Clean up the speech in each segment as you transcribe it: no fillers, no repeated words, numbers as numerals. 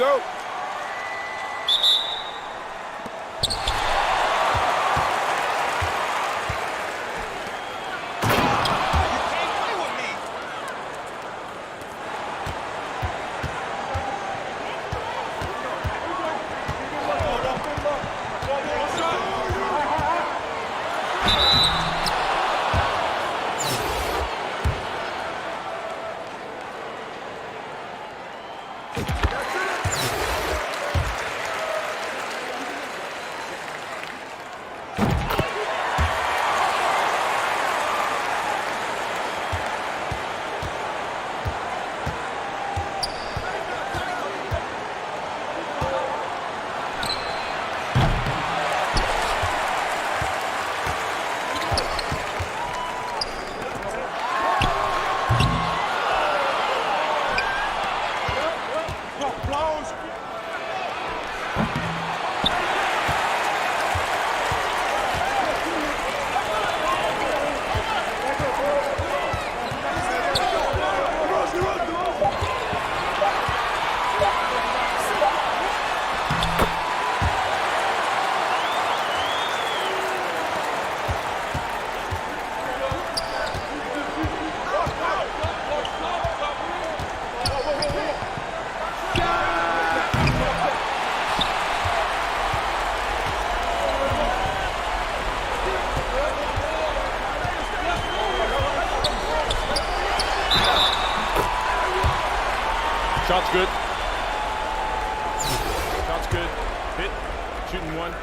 go. Shot's good. Shot's good. Hit. Shooting one.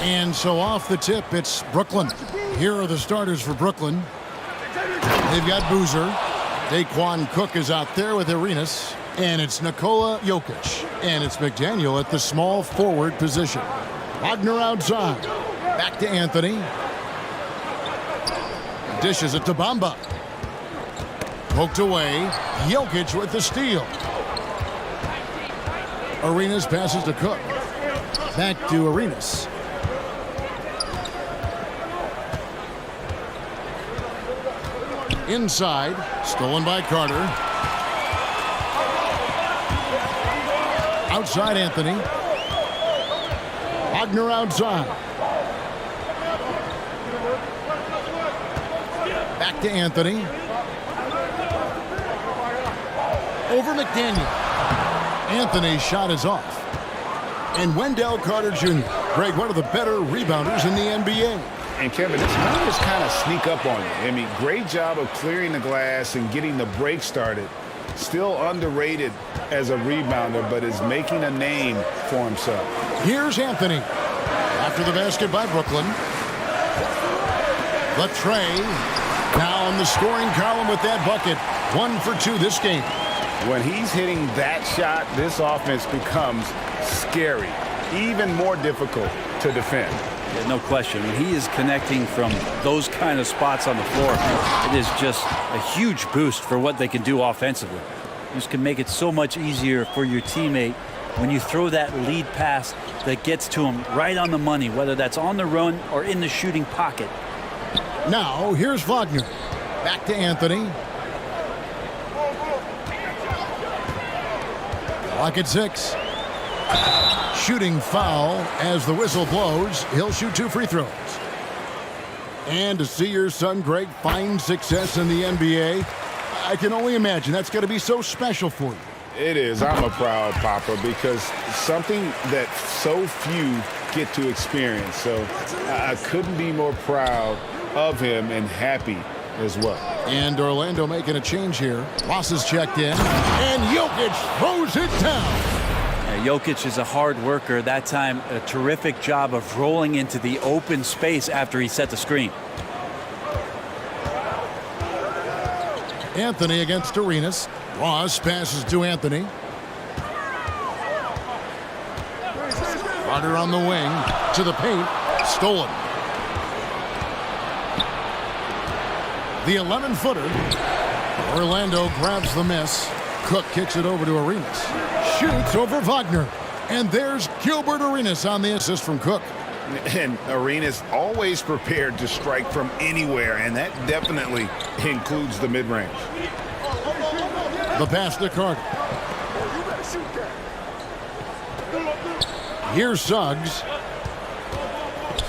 And so off the tip, it's Brooklyn. Here are the starters for Brooklyn. They've got Boozer. Daquan Cook is out there with Arenas. And it's Nikola Jokic. And it's McDaniel at the small forward position. Wagner outside. Back to Anthony. Dishes it to Bamba. Poked away. Jokic with the steal. Arenas passes to Cook. Back to Arenas. Inside. Stolen by Carter. Outside Anthony. Wagner outside. Back to Anthony. Over McDaniel. Anthony's shot is off. And Wendell Carter Jr., Greg, one of the better rebounders in the NBA. And Kevin, it's going to just kind of sneak up on you. I mean, great job of clearing the glass and getting the break started. Still underrated as a rebounder, but is making a name for himself. Here's Anthony. After the basket by Brooklyn. The tray. Now in the scoring column with that bucket. 1 for 2 this game. When he's hitting that shot, this offense becomes scary, even more difficult to defend. Yeah, no question. When he is connecting from those kind of spots on the floor, it is just a huge boost for what they can do offensively. You just can make it so much easier for your teammate when you throw that lead pass that gets to him right on the money, whether that's on the run or in the shooting pocket. Now, here's Wagner. Back to Anthony. Clock at 6. Shooting foul as the whistle blows. He'll shoot 2 free throws. And to see your son, Greg, find success in the NBA, I can only imagine that's going to be so special for you. It is. I'm a proud papa because something that so few get to experience. So I couldn't be more proud of him and happy as well. And Orlando making a change here. Ross is checked in, and Jokic throws it down. Jokic is a hard worker. That time, a terrific job of rolling into the open space after he set the screen. Anthony against Arenas. Ross passes to Anthony. Carter on the wing to the paint. Stolen. The 11-footer. Orlando grabs the miss. Cook kicks it over to Arenas. Shoots over Wagner. And there's Gilbert Arenas on the assist from Cook. And Arenas always prepared to strike from anywhere, and that definitely includes the mid-range. The pass to Carter. Here's Suggs.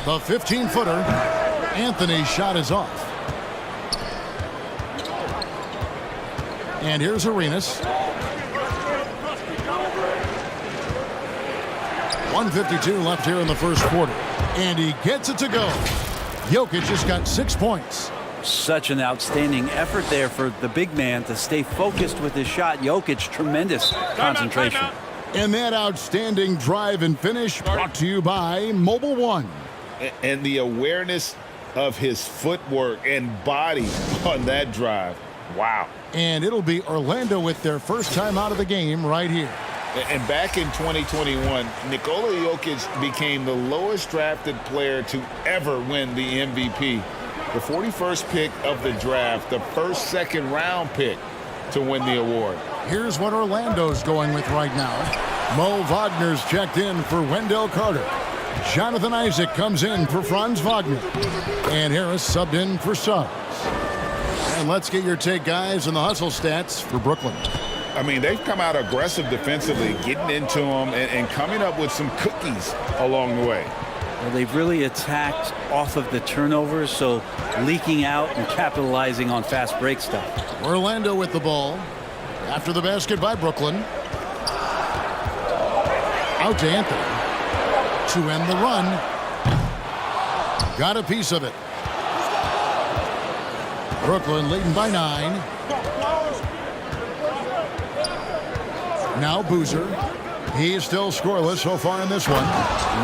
The 15-footer. Anthony's shot is off. And here's Arenas. 1:52 left here in the first quarter. And he gets it to go. Jokic just got 6 points. Such an outstanding effort there for the big man to stay focused with his shot. Jokic, tremendous concentration. And that outstanding drive and finish brought to you by Mobile One. And the awareness of his footwork and body on that drive. Wow. And it'll be Orlando with their first time out of the game right here. And back in 2021, Nikola Jokic became the lowest drafted player to ever win the MVP. The 41st pick of the draft, the first second-round pick to win the award. Here's what Orlando's going with right now. Mo Wagner's checked in for Wendell Carter. Jonathan Isaac comes in for Franz Wagner. And Harris subbed in for Suggs. And let's get your take, guys, on the hustle stats for Brooklyn. I mean, they've come out aggressive defensively, getting into them and coming up with some cookies along the way. Well, they've really attacked off of the turnovers, so leaking out and capitalizing on fast break stuff. Orlando with the ball. After the basket by Brooklyn. Out to Anthony. To end the run. Got a piece of it. Brooklyn leading by 9. Now Boozer. He's still scoreless so far in this one.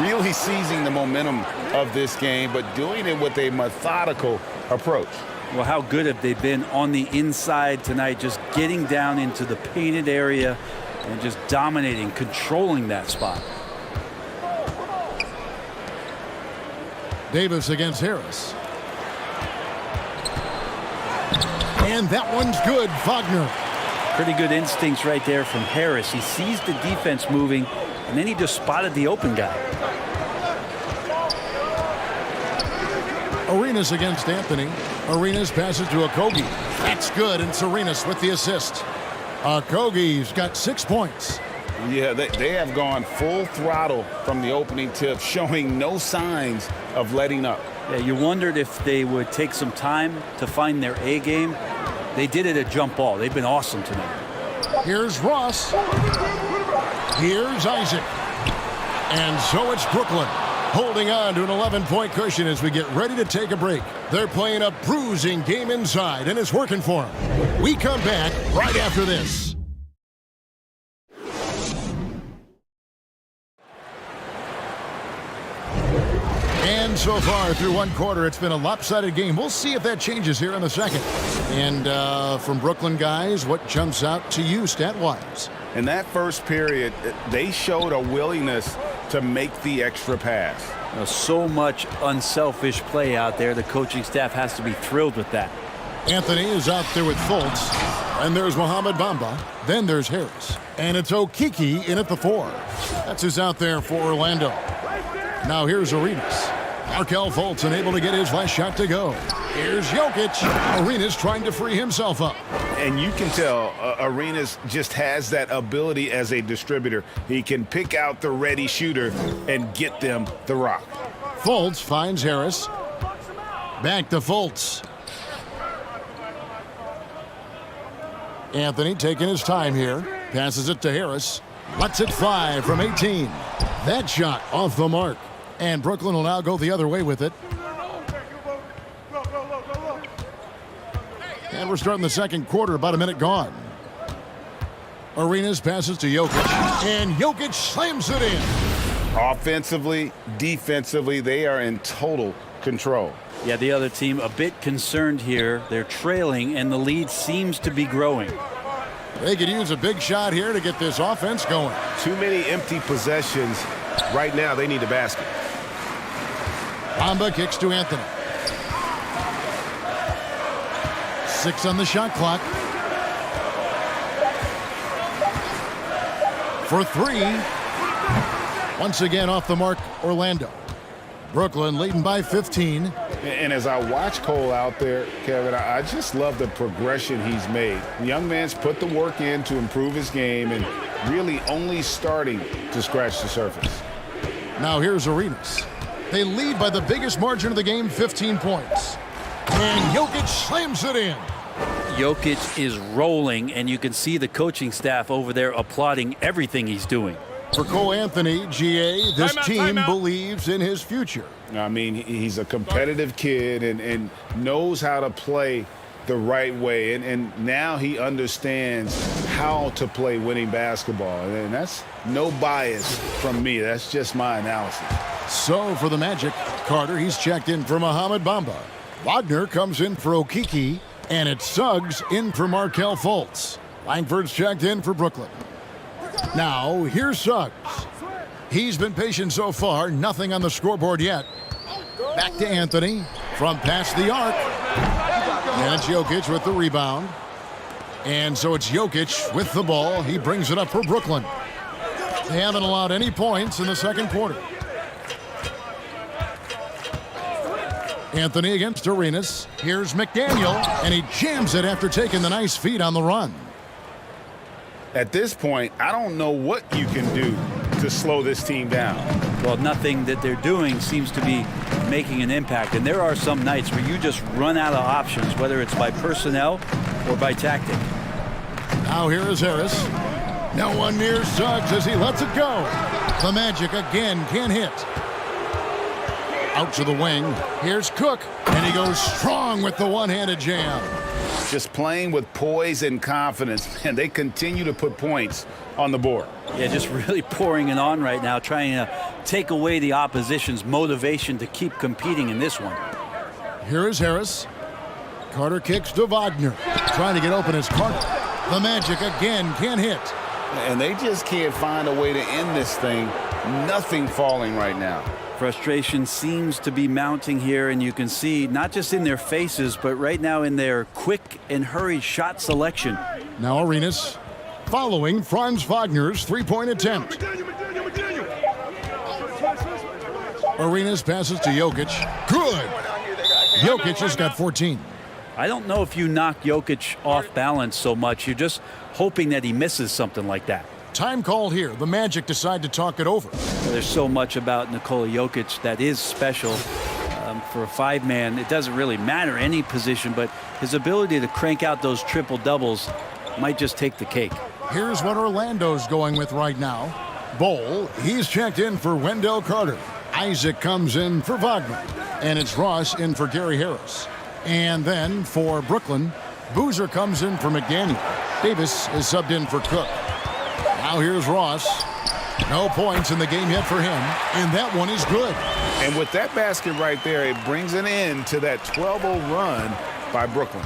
Really seizing the momentum of this game, but doing it with a methodical approach. Well, how good have they been on the inside tonight, just getting down into the painted area and just dominating, controlling that spot. Davis against Harris. And that one's good. Wagner. Pretty good instincts right there from Harris. He sees the defense moving, and then he just spotted the open guy. Arenas against Anthony. Arenas passes to Okogie. That's good, and Arenas with the assist. Okogie's got 6 points. Yeah, they have gone full throttle from the opening tip, showing no signs of letting up. Yeah, you wondered if they would take some time to find their A game. They did it at jump ball. They've been awesome tonight. Here's Ross. Here's Isaac. And so it's Brooklyn, holding on to an 11-point cushion as we get ready to take a break. They're playing a bruising game inside, and it's working for them. We come back right after this. And so far through one quarter, it's been a lopsided game. We'll see if that changes here in the second. And from Brooklyn guys, what jumps out to you stat-wise? In that first period, they showed a willingness to make the extra pass. So much unselfish play out there. The coaching staff has to be thrilled with that. Anthony is out there with Fultz. And there's Mohamed Bamba. Then there's Harris. And it's Okeke in at the 4. That's who's out there for Orlando. Now here's Arenas. Markelle Fultz unable to get his last shot to go. Here's Jokic. Arenas trying to free himself up. And you can tell Arenas just has that ability as a distributor. He can pick out the ready shooter and get them the rock. Fultz finds Harris. Back to Fultz. Anthony taking his time here. Passes it to Harris. Lets it fly from 18. That shot off the mark. And Brooklyn will now go the other way with it. And we're starting the second quarter, about a minute gone. Arenas passes to Jokic. And Jokic slams it in. Offensively, defensively, they are in total control. Yeah, the other team a bit concerned here. They're trailing, and the lead seems to be growing. They could use a big shot here to get this offense going. Too many empty possessions. Right now, they need a basket. Bamba kicks to Anthony. 6 on the shot clock. For 3. Once again off the mark, Orlando. Brooklyn leading by 15. And as I watch Cole out there, Kevin, I just love the progression he's made. The young man's put the work in to improve his game and really only starting to scratch the surface. Now here's Arenas. They lead by the biggest margin of the game, 15 points. And Jokic slams it in. Jokic is rolling, and you can see the coaching staff over there applauding everything he's doing. For Cole Anthony, GA, this team believes in his future. I mean, he's a competitive kid and knows how to play the right way. And now he understands how to play winning basketball. And that's no bias from me. That's just my analysis. So for the Magic, Carter, he's checked in for Mohamed Bamba. Wagner comes in for Okeke. And it's Suggs in for Markelle Fultz. Langford's checked in for Brooklyn. Now, here's Suggs. He's been patient so far. Nothing on the scoreboard yet. Back to Anthony from past the arc. And it's Jokic with the rebound. And so it's Jokic with the ball. He brings it up for Brooklyn. They haven't allowed any points in the second quarter. Anthony against Arenas. Here's McDaniel, and he jams it after taking the nice feed on the run. At this point, I don't know what you can do to slow this team down. Well, nothing that they're doing seems to be making an impact. And there are some nights where you just run out of options, whether it's by personnel or by tactic. Now here is Harris. No one near Suggs as he lets it go. The Magic again can't hit. Out to the wing. Here's Cook, and he goes strong with the one-handed jam. just playing with poise and confidence, and they continue to put points on the board. Yeah, just really pouring it on right now, trying to take away the opposition's motivation to keep competing in this one. Here is Harris. Carter kicks to Wagner. Trying to get open is Carter. The Magic again can't hit. And they just can't find a way to end this thing. Nothing falling right now. Frustration seems to be mounting here, and you can see not just in their faces, but right now in their quick and hurried shot selection. Now Arenas following Franz Wagner's three-point attempt. Arenas passes to Jokic. Good. Jokic has got 14. I don't know if you knock Jokic off balance so much. You're just hoping that he misses something like that. Time called here. The Magic decide to talk it over. There's so much about Nikola Jokic that is special. For a five-man, it doesn't really matter any position, but his ability to crank out those triple-doubles might just take the cake. Here's what Orlando's going with right now. Bowl, he's checked in for Wendell Carter. Isaac comes in for Wagner. And it's Ross in for Gary Harris. And then for Brooklyn, Boozer comes in for McDaniel. Davis is subbed in for Cook. Now here's Ross. No points in the game yet for him, and that one is good. And with that basket right there, it brings an end to that 12-0 run by Brooklyn.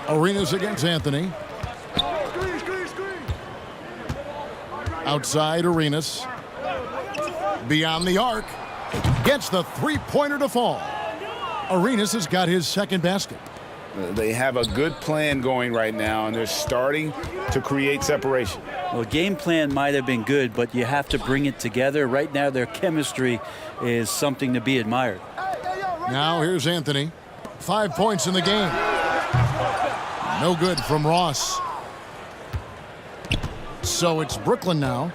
Arenas against Anthony. Outside Arenas. Beyond the arc. Gets the three-pointer to fall. Arenas has got his second basket. They have a good plan going right now, and they're starting to create separation. Well, game plan might have been good, but you have to bring it together. Right now, their chemistry is something to be admired. Now here's Anthony. 5 points in the game. No good from Ross. So it's Brooklyn now.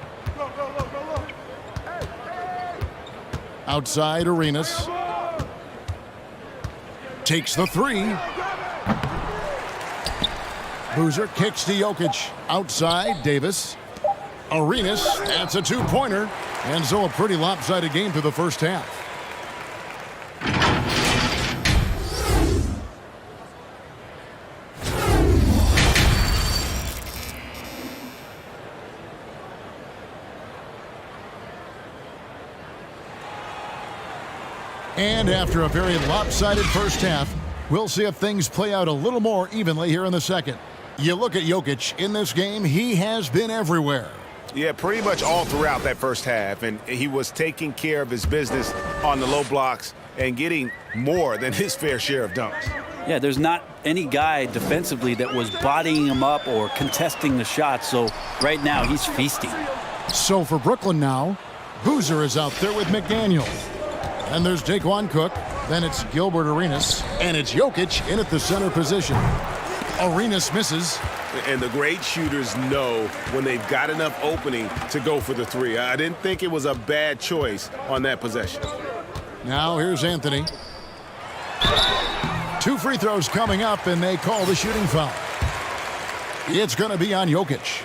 Outside Arenas. Takes the three. Boozer kicks to Jokic. Outside Davis. Arenas, that's a two-pointer. And so a pretty lopsided game through the first half. And after a very lopsided first half, we'll see if things play out a little more evenly here in the second. You look at Jokic in this game, he has been everywhere. Yeah, pretty much all throughout that first half, and he was taking care of his business on the low blocks and getting more than his fair share of dunks. Yeah, there's not any guy defensively that was bodying him up or contesting the shot, so right now he's feasting. So for Brooklyn now, Boozer is out there with McDaniel. And there's Daquan Cook, then it's Gilbert Arenas, and it's Jokic in at the center position. Arenas misses. And the great shooters know when they've got enough opening to go for the three. I didn't think it was a bad choice on that possession. Now here's Anthony. 2 free throws coming up, and they call the shooting foul. It's going to be on Jokic.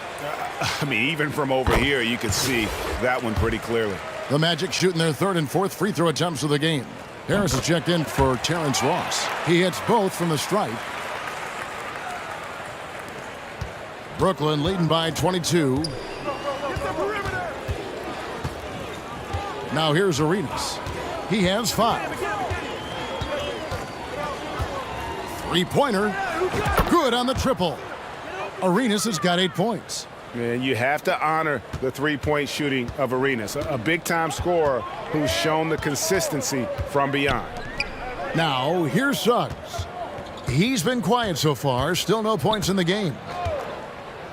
I mean, even from over here, you can see that one pretty clearly. The Magic shooting their third and fourth free throw attempts of the game. Harris is checked in for Terrence Ross. He hits both from the stripe. Brooklyn leading by 22. Now here's Arenas. He has 5. Three-pointer. Good on the triple. Arenas has got 8 points. And you have to honor the three-point shooting of Arenas, a big-time scorer who's shown the consistency from beyond. Now, here's Suggs. He's been quiet so far, still no points in the game.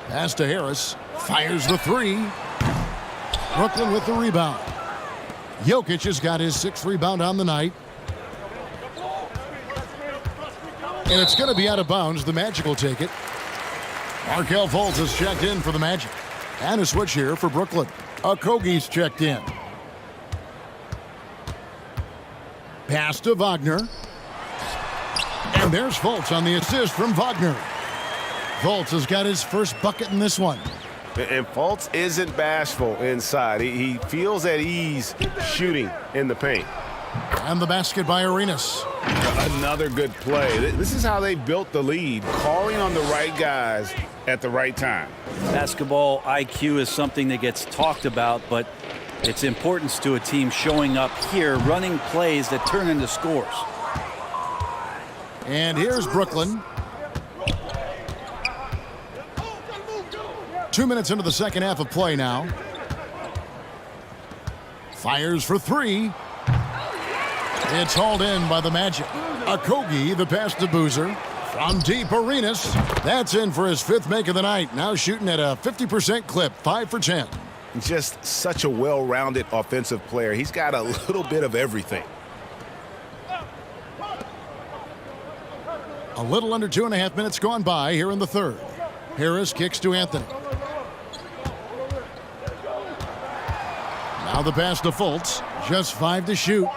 Pass to Harris, fires the three. Brooklyn with the rebound. Jokic has got his 6th rebound on the night. And it's going to be out of bounds. The Magic will take it. Markelle Fultz has checked in for the Magic. And a switch here for Brooklyn. Okogie's checked in. Pass to Wagner. And there's Fultz on the assist from Wagner. Fultz has got his first bucket in this one. And Fultz isn't bashful inside. He feels at ease shooting in the paint. And the basket by Arenas. Another good play. This is how they built the lead, calling on the right guys at the right time. Basketball IQ is something that gets talked about, but its importance to a team showing up here, running plays that turn into scores. And here's Brooklyn. 2 minutes into the second half of play now. Fires for three. It's hauled in by the Magic. Okogie, the pass to Boozer. From deep, Arenas. That's in for his fifth make of the night. Now shooting at a 50% clip, 5 for 10. Just such a well-rounded offensive player. He's got a little bit of everything. A little under 2.5 minutes gone by here in the third. Harris kicks to Anthony. Now the pass to Fultz. Just 5 to shoot.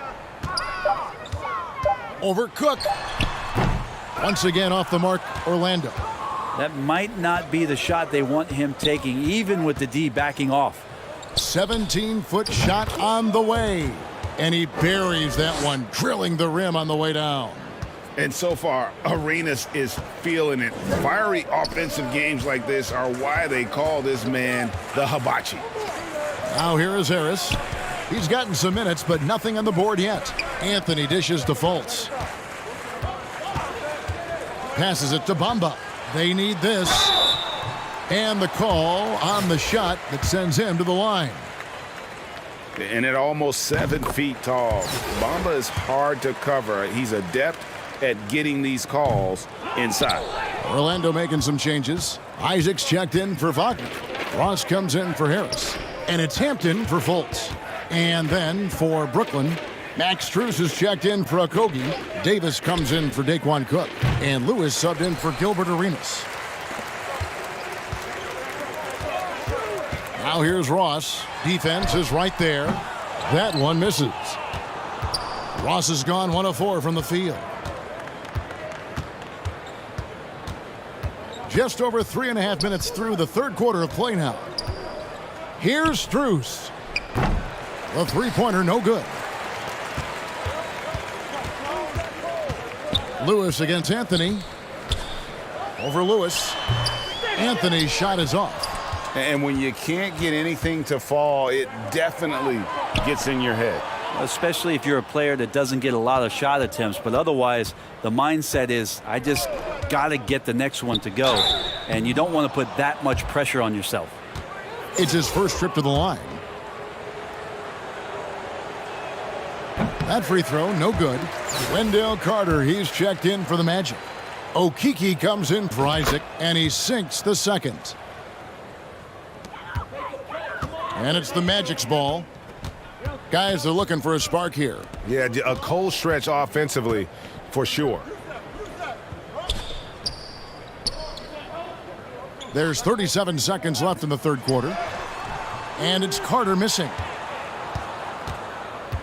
Over Cook. Once again off the mark, Orlando. That might not be the shot they want him taking, even with the D backing off. 17-foot shot on the way. And he buries that one, drilling the rim on the way down. And so far, Arenas is feeling it. Fiery offensive games like this are why they call this man the Hibachi. Now here is Harris. He's gotten some minutes, but nothing on the board yet. Anthony dishes to Fultz. Passes it to Bamba. They need this. And the call on the shot that sends him to the line. And at almost 7 feet tall, Bamba is hard to cover. He's adept at getting these calls inside. Orlando making some changes. Isaacs checked in for Wagner. Ross comes in for Harris. And it's Hampton for Fultz. And then for Brooklyn, Max Strus is checked in for Okogie. Davis comes in for Daquan Cook. And Lewis subbed in for Gilbert Arenas. Now here's Ross. Defense is right there. That one misses. Ross has gone 1 of 4 from the field. Just over 3.5 minutes through the third quarter of play now. Here's Strus. The three-pointer, no good. Lewis against Anthony. Over Lewis. Anthony's shot is off. And when you can't get anything to fall, it definitely gets in your head. Especially if you're a player that doesn't get a lot of shot attempts, but otherwise the mindset is, I just got to get the next one to go. And you don't want to put that much pressure on yourself. It's his first trip to the line. That free throw, no good. Wendell Carter, he's checked in for the Magic. Okeke comes in for Isaac, and he sinks the second. And it's the Magic's ball. Guys are looking for a spark here. Yeah, a cold stretch offensively, for sure. There's 37 seconds left in the third quarter. And it's Carter missing.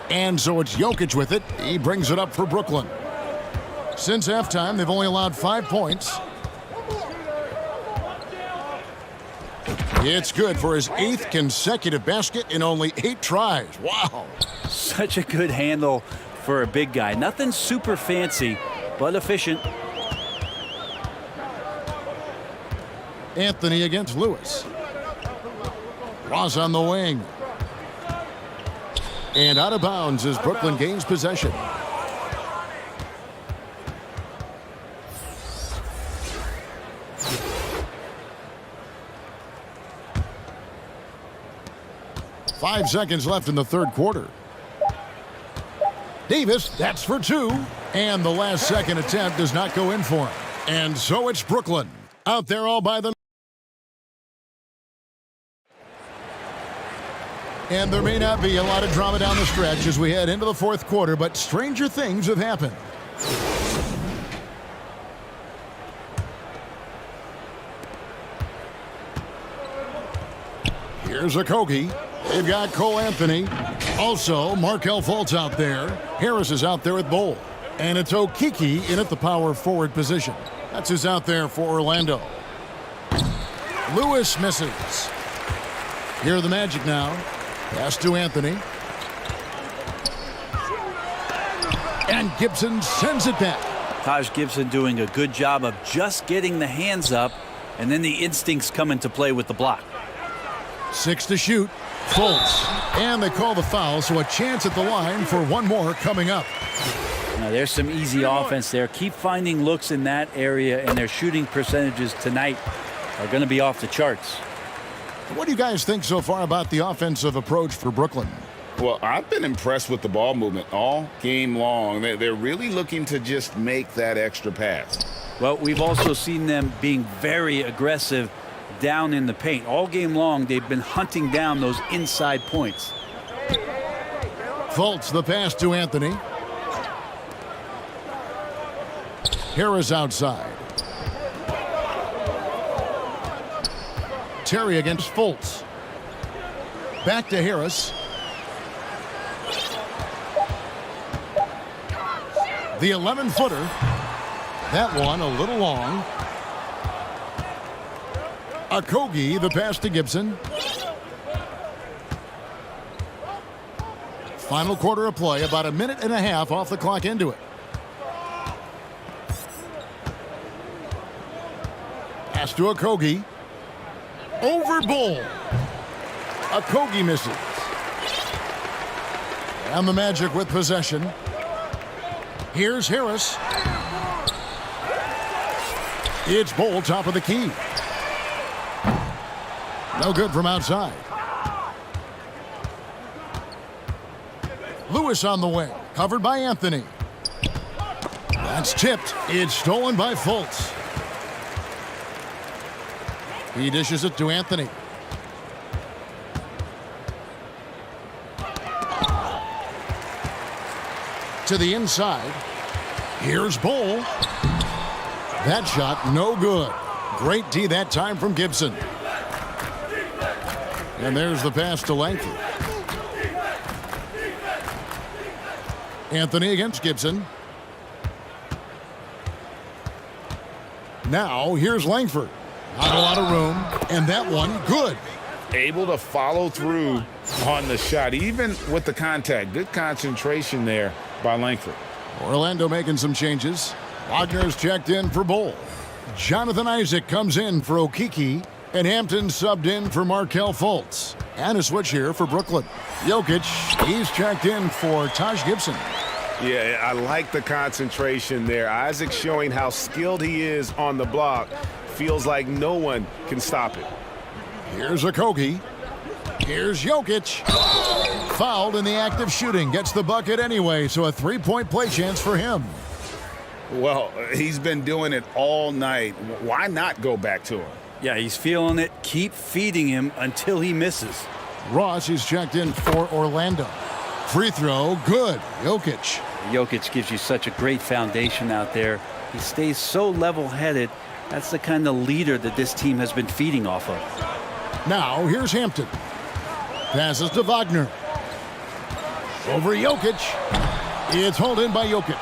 And so it's Jokic with it. He brings it up for Brooklyn. Since halftime, they've only allowed 5 points. It's good for his 8th consecutive basket in only 8 tries. Wow. Such a good handle for a big guy. Nothing super fancy, but efficient. Anthony against Lewis. Ross on the wing. And out of bounds as Brooklyn gains possession. Five seconds left in the third quarter. Davis, that's for 2. And the last second attempt does not go in for him. And so it's Brooklyn out there all by them. And there may not be a lot of drama down the stretch as we head into the fourth quarter, but stranger things have happened. Here's Okogie. They've got Cole Anthony. Also, Markelle Fultz out there. Harris is out there with Bol. And it's Okeke in at the power forward position. That's who's out there for Orlando. Lewis misses. Here are the Magic now. Pass to Anthony. And Gibson sends it back. Taj Gibson doing a good job of just getting the hands up, and then the instincts come into play with the block. 6 to shoot. Fultz. And they call the foul, so a chance at the line for one more coming up. Now there's some easy offense there. Keep finding looks in that area, and their shooting percentages tonight are going to be off the charts. What do you guys think so far about the offensive approach for Brooklyn? Well, I've been impressed with the ball movement all game long. They're really looking to just make that extra pass. Well, we've also seen them being very aggressive down in the paint. All game long, they've been hunting down those inside points. Fultz, the pass to Anthony. Harris outside. Terry against Fultz. Back to Harris. The 11-footer. That one a little long. Okogie, the pass to Gibson. Final quarter of play, about a minute and a half off the clock into it. Pass to Okogie. Over Bull. Okogie misses. And the Magic with possession. Here's Harris. It's Bull, top of the key. No good from outside. Lewis on the wing, covered by Anthony. That's tipped. It's stolen by Fultz. He dishes it to Anthony. To the inside. Here's Bull. That shot no good. Great D that time from Gibson. And there's the pass to Langford. Anthony against Gibson. Now here's Langford. Not a lot of room, and that one good. Able to follow through on the shot, even with the contact. Good concentration there by Langford. Orlando making some changes. Wagner's checked in for Bull. Jonathan Isaac comes in for Okeke, and Hampton subbed in for Markelle Fultz. And a switch here for Brooklyn. Jokic, he's checked in for Taj Gibson. Yeah, I like the concentration there. Isaac showing how skilled he is on the block. Feels like no one can stop it. Here's Okogie. Here's Jokic. Fouled in the act of shooting. Gets the bucket anyway, so a three-point play chance for him. Well, he's been doing it all night. Why not go back to him? Yeah, he's feeling it. Keep feeding him until he misses. Ross is checked in for Orlando. Free throw, good. Jokic. Jokic gives you such a great foundation out there. He stays so level-headed. That's the kind of leader that this team has been feeding off of. Now, here's Hampton. Passes to Wagner. Over Jokic. It's hauled in by Jokic.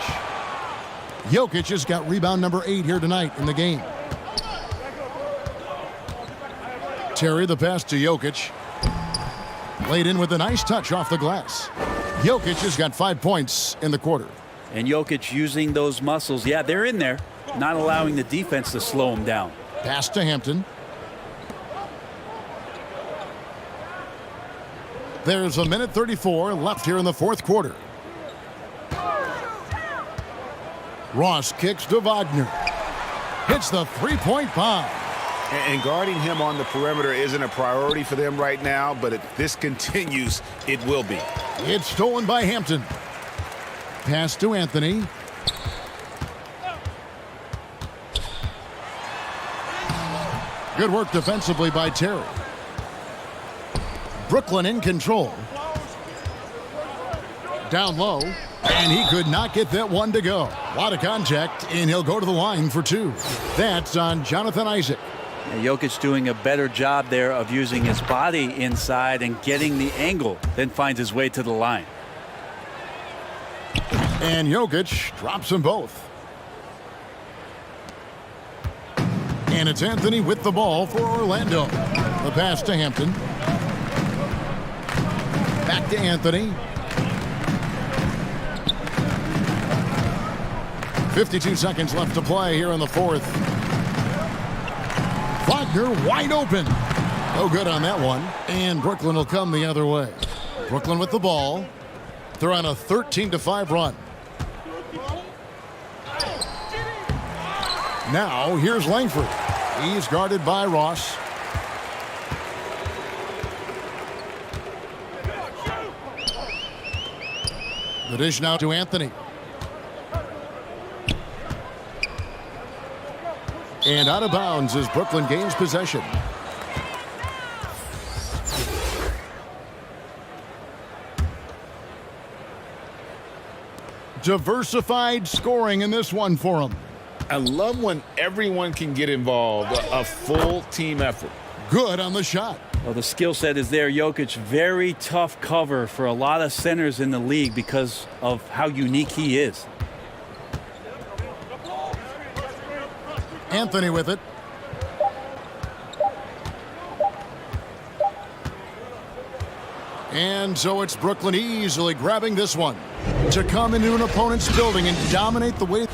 Jokic has got rebound number 8 here tonight in the game. Terry, the pass to Jokic. Laid in with a nice touch off the glass. Jokic has got 5 points in the quarter. And Jokic using those muscles. Yeah, they're in there. Not allowing the defense to slow him down. Pass to Hampton. There's a minute 34 left here in the fourth quarter. Ross kicks to Wagner. Hits the three-point bomb. And guarding him on the perimeter isn't a priority for them right now, but if this continues, it will be. It's stolen by Hampton. Pass to Anthony. Good work defensively by Terry. Brooklyn in control. Down low, and he could not get that one to go. A lot of contact, and he'll go to the line for 2. That's on Jonathan Isaac. And Jokic doing a better job there of using his body inside and getting the angle, then finds his way to the line. And Jokic drops them both. And it's Anthony with the ball for Orlando. The pass to Hampton. Back to Anthony. 52 seconds left to play here in the fourth. Wagner wide open. No good on that one. And Brooklyn will come the other way. Brooklyn with the ball. They're on a 13-5 run. Now here's Langford. He's guarded by Ross. The dish now to Anthony. And out of bounds as Brooklyn gains possession. Diversified scoring in this one for him. I love when everyone can get involved, a full team effort. Good on the shot. Well, the skill set is there. Jokic, very tough cover for a lot of centers in the league because of how unique he is. Anthony with it. And so it's Brooklyn easily grabbing this one to come into an opponent's building and dominate the way.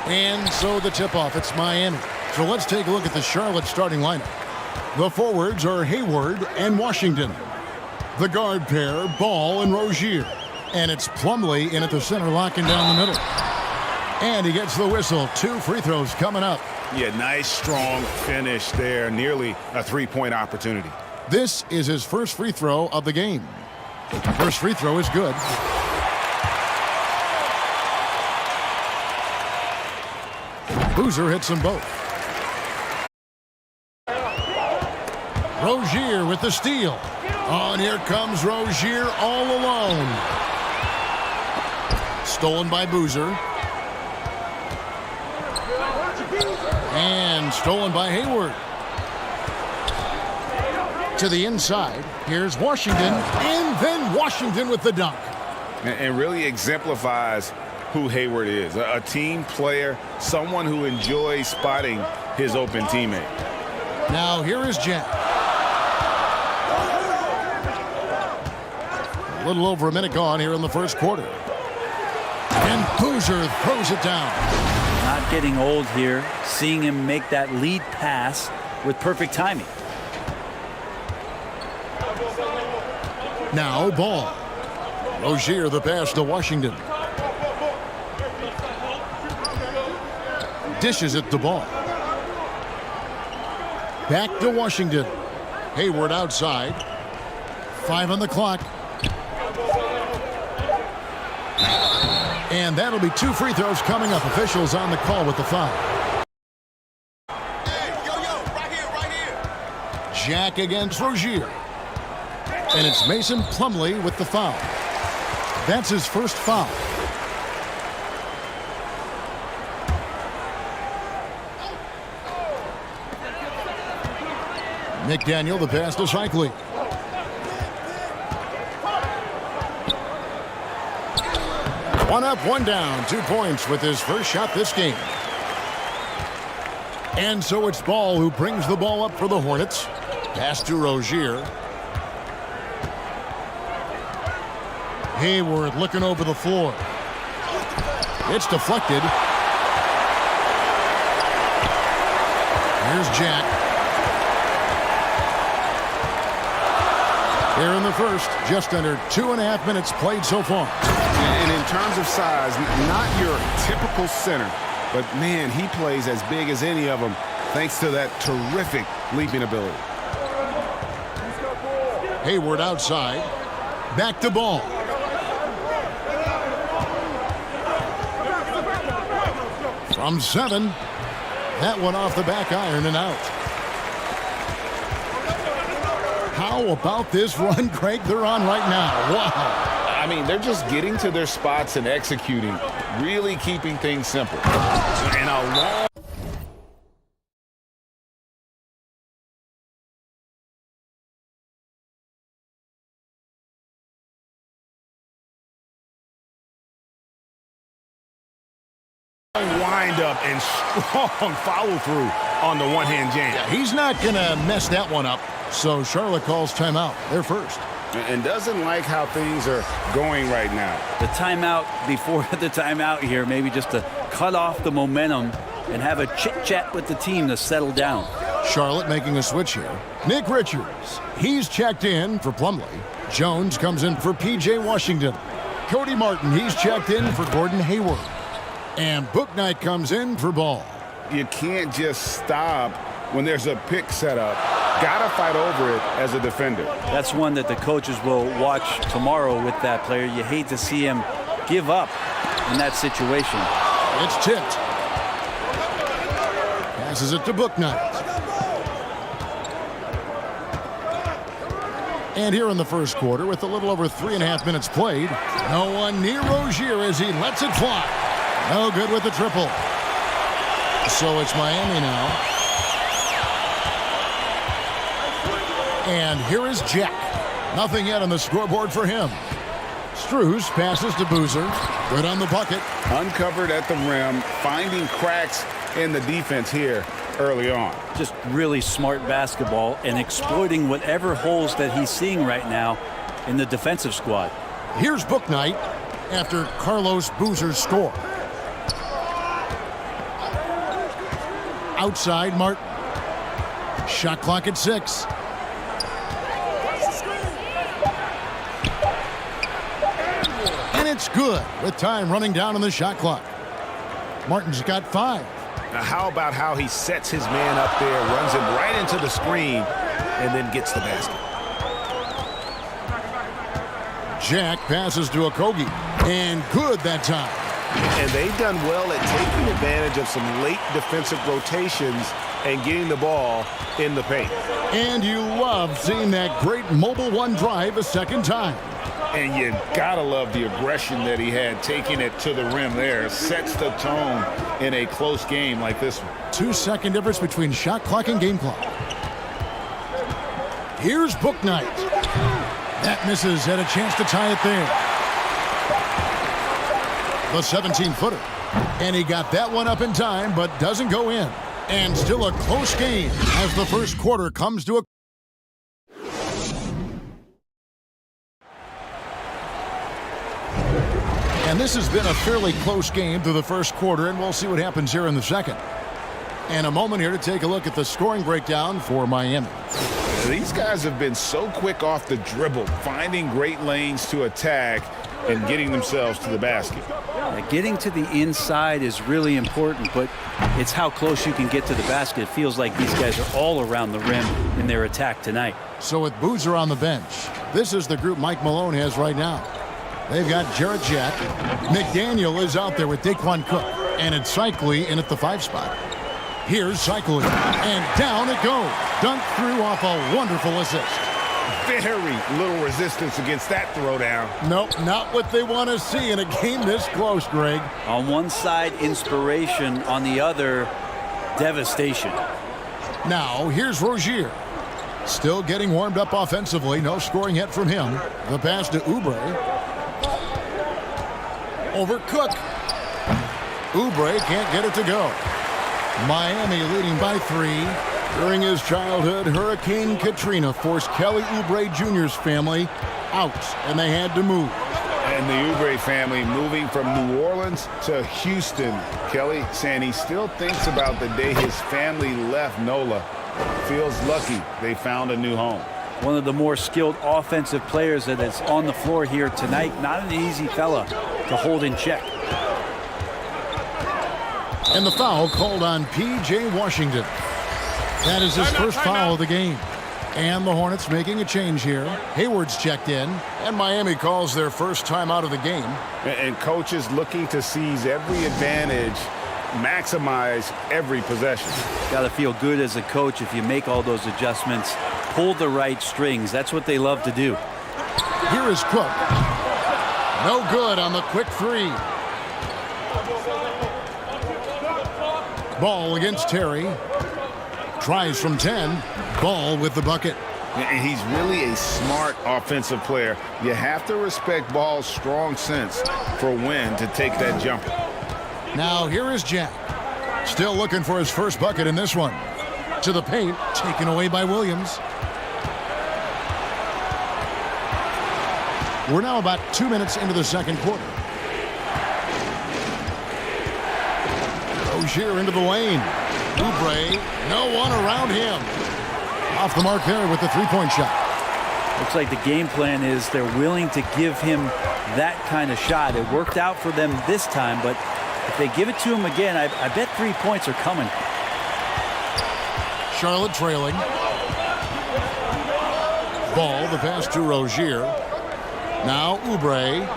And so the tip-off, it's Miami. So let's take a look at the Charlotte starting lineup. The forwards are Hayward and Washington. The guard pair, Ball and Rozier. And it's Plumlee in at the center, locking down the middle. And he gets the whistle. 2 free throws coming up. Yeah, nice, strong finish there. Nearly a three-point opportunity. This is his first free throw of the game. First free throw is good. Boozer hits them both. Rozier with the steal. Oh, and here comes Rozier all alone. Stolen by Boozer. And stolen by Hayward. To the inside. Here's Washington. And then Washington with the dunk. And really exemplifies who Hayward is. A team player, someone who enjoys spotting his open teammate. Now here is Jack. A little over a minute gone here in the first quarter. And Boozer throws it down. Not getting old here. Seeing him make that lead pass with perfect timing. Now Ball. Rozier the pass to Washington. Dishes it to Ball. Back to Washington. Hayward outside. 5 on the clock. And that'll be 2 free throws coming up. Officials on the call with the foul. Right here. Jack against Rozier. And it's Mason Plumlee with the foul. That's his first foul. McDaniel, the pass to Cycli. One up, one down. 2 points with his first shot this game. And so it's Ball who brings the ball up for the Hornets. Pass to Rozier. Hayward looking over the floor. It's deflected. Here's Jack. Here in the first, just under 2.5 minutes played so far. And in terms of size, not your typical center, but man, he plays as big as any of them thanks to that terrific leaping ability. Hayward outside. Back to Ball. From 7. That one off the back iron and out. How about this run, Craig, they're on right now? Wow. I mean, they're just getting to their spots and executing, really keeping things simple. And a long wind up and strong follow through on the one-hand jam. Yeah, he's not going to mess that one up. So Charlotte calls timeout. They're first. And doesn't like how things are going right now. The timeout before the timeout here, maybe just to cut off the momentum and have a chit-chat with the team to settle down. Charlotte making a switch here. Nick Richards. He's checked in for Plumlee. Jones comes in for P.J. Washington. Cody Martin, he's checked in for Gordon Hayward. And Bouknight comes in for Ball. You can't just stop when there's a pick set up. Gotta fight over it as a defender. That's one that the coaches will watch tomorrow with that player. You hate to see him give up in that situation. It's tipped. Passes it to Bouknight. And here in the first quarter, with a little over 3.5 minutes played, no one near Rozier as he lets it fly. No good with the triple. So it's Miami now. And here is Jack. Nothing yet on the scoreboard for him. Strus passes to Boozer. Good on the bucket. Uncovered at the rim, finding cracks in the defense here early on. Just really smart basketball and exploiting whatever holes that he's seeing right now in the defensive squad. Here's Bouknight after Carlos Boozer's score. Outside Martin. Shot clock at 6. And it's good with time running down on the shot clock. Martin's got 5. Now how about how he sets his man up there, runs him right into the screen, and then gets the basket. Jack passes to Okogie. And good that time. And they've done well at taking advantage of some late defensive rotations and getting the ball in the paint. And you love seeing that great mobile one drive a second time. And you gotta love the aggression that he had taking it to the rim there. Sets the tone in a close game like this one. 2-second difference between shot clock and game clock. Here's Bouknight. That misses. Had a chance to tie it there. The 17-footer. And he got that one up in time, but doesn't go in. And still a close game as the first quarter comes to a... And this has been a fairly close game through the first quarter, and we'll see what happens here in the second. And a moment here to take a look at the scoring breakdown for Miami. These guys have been so quick off the dribble, finding great lanes to attack and getting themselves to the basket. Getting to the inside is really important, but it's how close you can get to the basket. It feels like these guys are all around the rim in their attack tonight. So with Boozer on the bench, this is the group Mike Malone has right now. They've got Jarrett Jack. McDaniel is out there with Daquan Cook. And it's Cycli in at the 5 spot. Here's Cycli. And down it goes. Dunked through off a wonderful assist. Very little resistance against that throwdown. Nope, not what they want to see in a game this close, Greg. On one side, inspiration. On the other, devastation. Now, here's Rozier. Still getting warmed up offensively. No scoring yet from him. The pass to Oubre. Over Cook. Oubre can't get it to go. Miami leading by 3. During his childhood, Hurricane Katrina forced Kelly Oubre Jr.'s family out, and they had to move. And the Oubre family moving from New Orleans to Houston. Kelly saying he still thinks about the day his family left NOLA. Feels lucky they found a new home. One of the more skilled offensive players that is on the floor here tonight. Not an easy fella to hold in check. And the foul called on P.J. Washington. That is his first foul of the game. And the Hornets making a change here. Hayward's checked in, and Miami calls their first time out of the game. And coaches looking to seize every advantage, maximize every possession. Got to feel good as a coach if you make all those adjustments, pull the right strings. That's what they love to do. Here is Cook. No good on the quick 3. Ball against Terry. Tries from 10. Ball with the bucket. And he's really a smart offensive player. You have to respect Ball's strong sense for when to take that jumper. Now here is Jack. Still looking for his first bucket in this one. To the paint. Taken away by Williams. We're now about 2 minutes into the second quarter. Rozier into the lane. Oubre, no one around him. Off the mark there with the three-point shot. Looks like the game plan is they're willing to give him that kind of shot. It worked out for them this time, but if they give it to him again, I bet 3 points are coming. Charlotte trailing. Ball, the pass to Rozier. Now Oubre.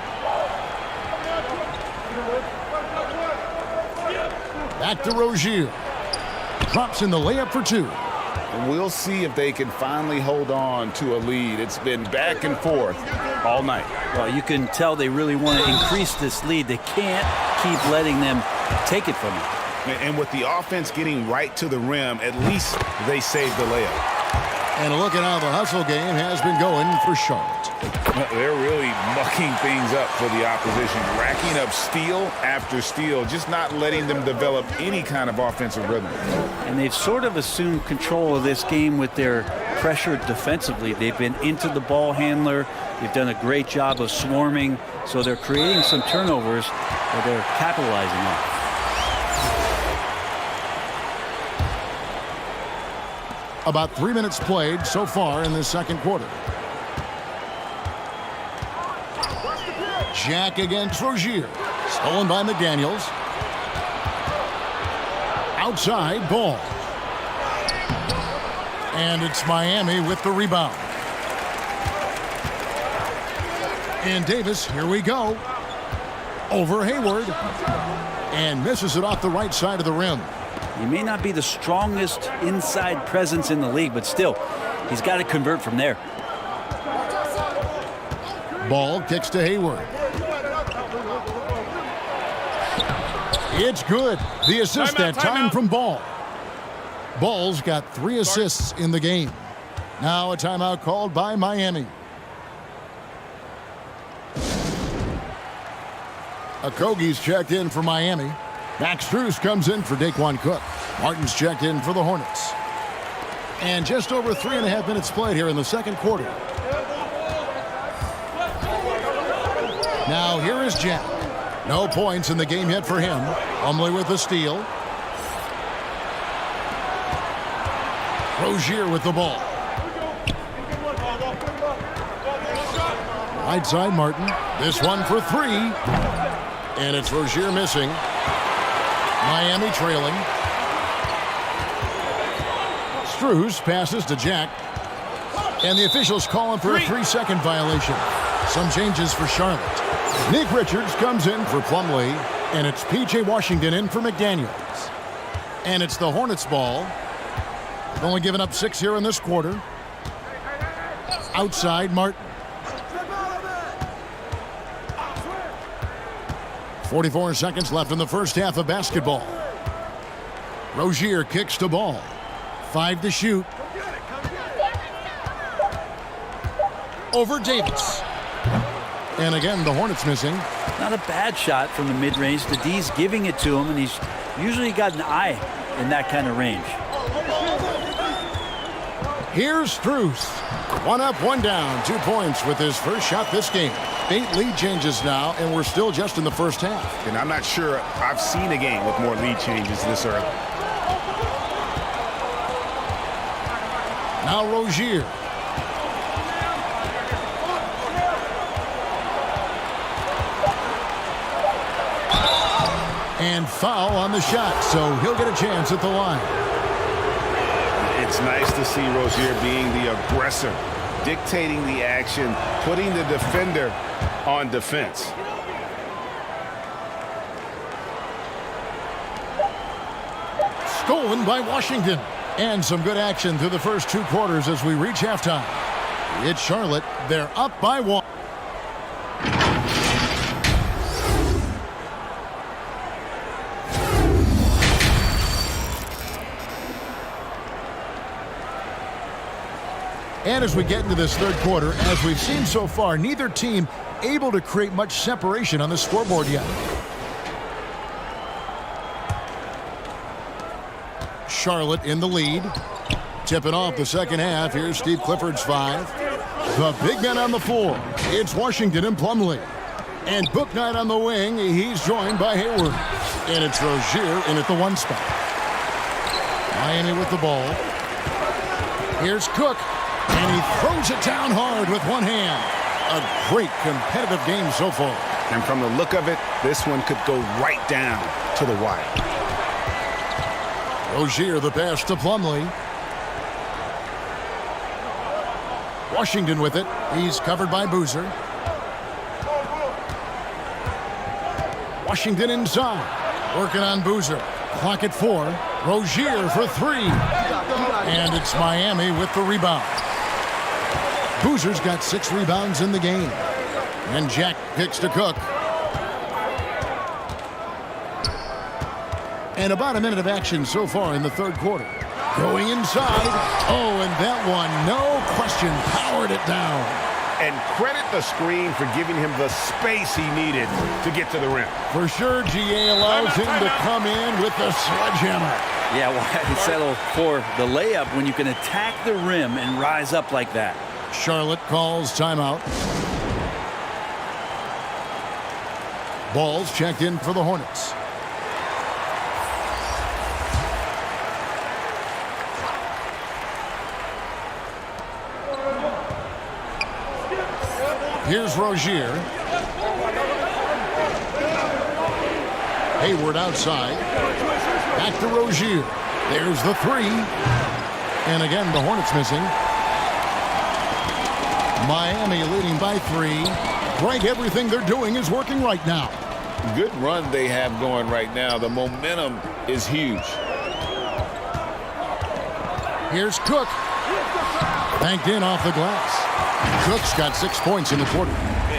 Back to Rozier. Drops in the layup for 2. We'll see if they can finally hold on to a lead. It's been back and forth all night. Well, you can tell they really want to increase this lead. They can't keep letting them take it from them. And with the offense getting right to the rim, at least they saved the layup. And look at how the hustle game has been going for Charlotte. They're really mucking things up for the opposition, racking up steal after steal, just not letting them develop any kind of offensive rhythm. And they've sort of assumed control of this game with their pressure defensively. They've been into the ball handler. They've done a great job of swarming, so they're creating some turnovers that they're capitalizing on. About 3 minutes played so far in this second quarter. Jack against Rozier. Stolen by McDaniels. Outside ball. And it's Miami with the rebound. And Davis, here we go. Over Hayward. And misses it off the right side of the rim. He may not be the strongest inside presence in the league, but still, he's got to convert from there. Ball kicks to Hayward. It's good. The assist that time from Ball. Ball's got 3 assists in the game. Now a timeout called by Miami. Okogie's checked in for Miami. Max Strus comes in for Daquan Cook. Martin's checked in for the Hornets. And just over 3.5 minutes played here in the second quarter. Now here is Jack. No points in the game yet for him. Plumlee with the steal. Rozier with the ball. Right side Martin. This one for 3. And it's Rozier missing. Miami trailing. Strus passes to Jack. And the officials calling for a 3-second violation. Some changes for Charlotte. Nick Richards comes in for Plumlee. And it's P.J. Washington in for McDaniels. And it's the Hornets ball. They've only given up 6 here in this quarter. Outside Martin. 44 seconds left in the first half of basketball. Rozier kicks to Ball. 5 to shoot. over Davis. And again, the Hornets missing. Not a bad shot from the mid-range. The D's giving it to him, and he's usually got an eye in that kind of range. Here's Strus. 1 up, 1 down. 2 points with his first shot this game. 8 lead changes now, and we're still just in the first half. And I'm not sure I've seen a game with more lead changes this early. Now Rozier. And foul on the shot, so he'll get a chance at the line. It's nice to see Rozier being the aggressor, dictating the action, putting the defender on defense. Stolen by Washington. And some good action through the first 2 quarters as we reach halftime. It's Charlotte. They're up by 1. And as we get into this third quarter, as we've seen so far, neither team able to create much separation on the scoreboard yet. Charlotte in the lead. Tipping off the second half. Here's Steve Clifford's 5. The big men on the floor. It's Washington and Plumlee. And Bouknight on the wing. He's joined by Hayward. And it's Rozier in at the 1 spot. Miami with the ball. Here's Cook. And he throws it down hard with 1 hand. A great competitive game so far. And from the look of it, this one could go right down to the wire. Rozier the pass to Plumlee. Washington with it. He's covered by Boozer. Washington inside. Working on Boozer. Clock at 4. Rozier for 3. And it's Miami with the rebound. Boozer's got 6 rebounds in the game. And Jack kicks to Cook. And about a minute of action so far in the third quarter. Going inside. Oh, and that one, no question, powered it down. And credit the screen for giving him the space he needed to get to the rim. For sure, GA allows him to come in with the sledgehammer. Yeah, why settle for the layup when you can attack the rim and rise up like that? Charlotte calls timeout. Ball's checked in for the Hornets. Here's Rozier. Hayward outside. Back to Rozier. There's the 3. And again, the Hornets missing. Miami leading by 3. Greg, everything they're doing is working right now. Good run they have going right now. The momentum is huge. Here's Cook. Banked in off the glass. Cook's got 6 points in the quarter.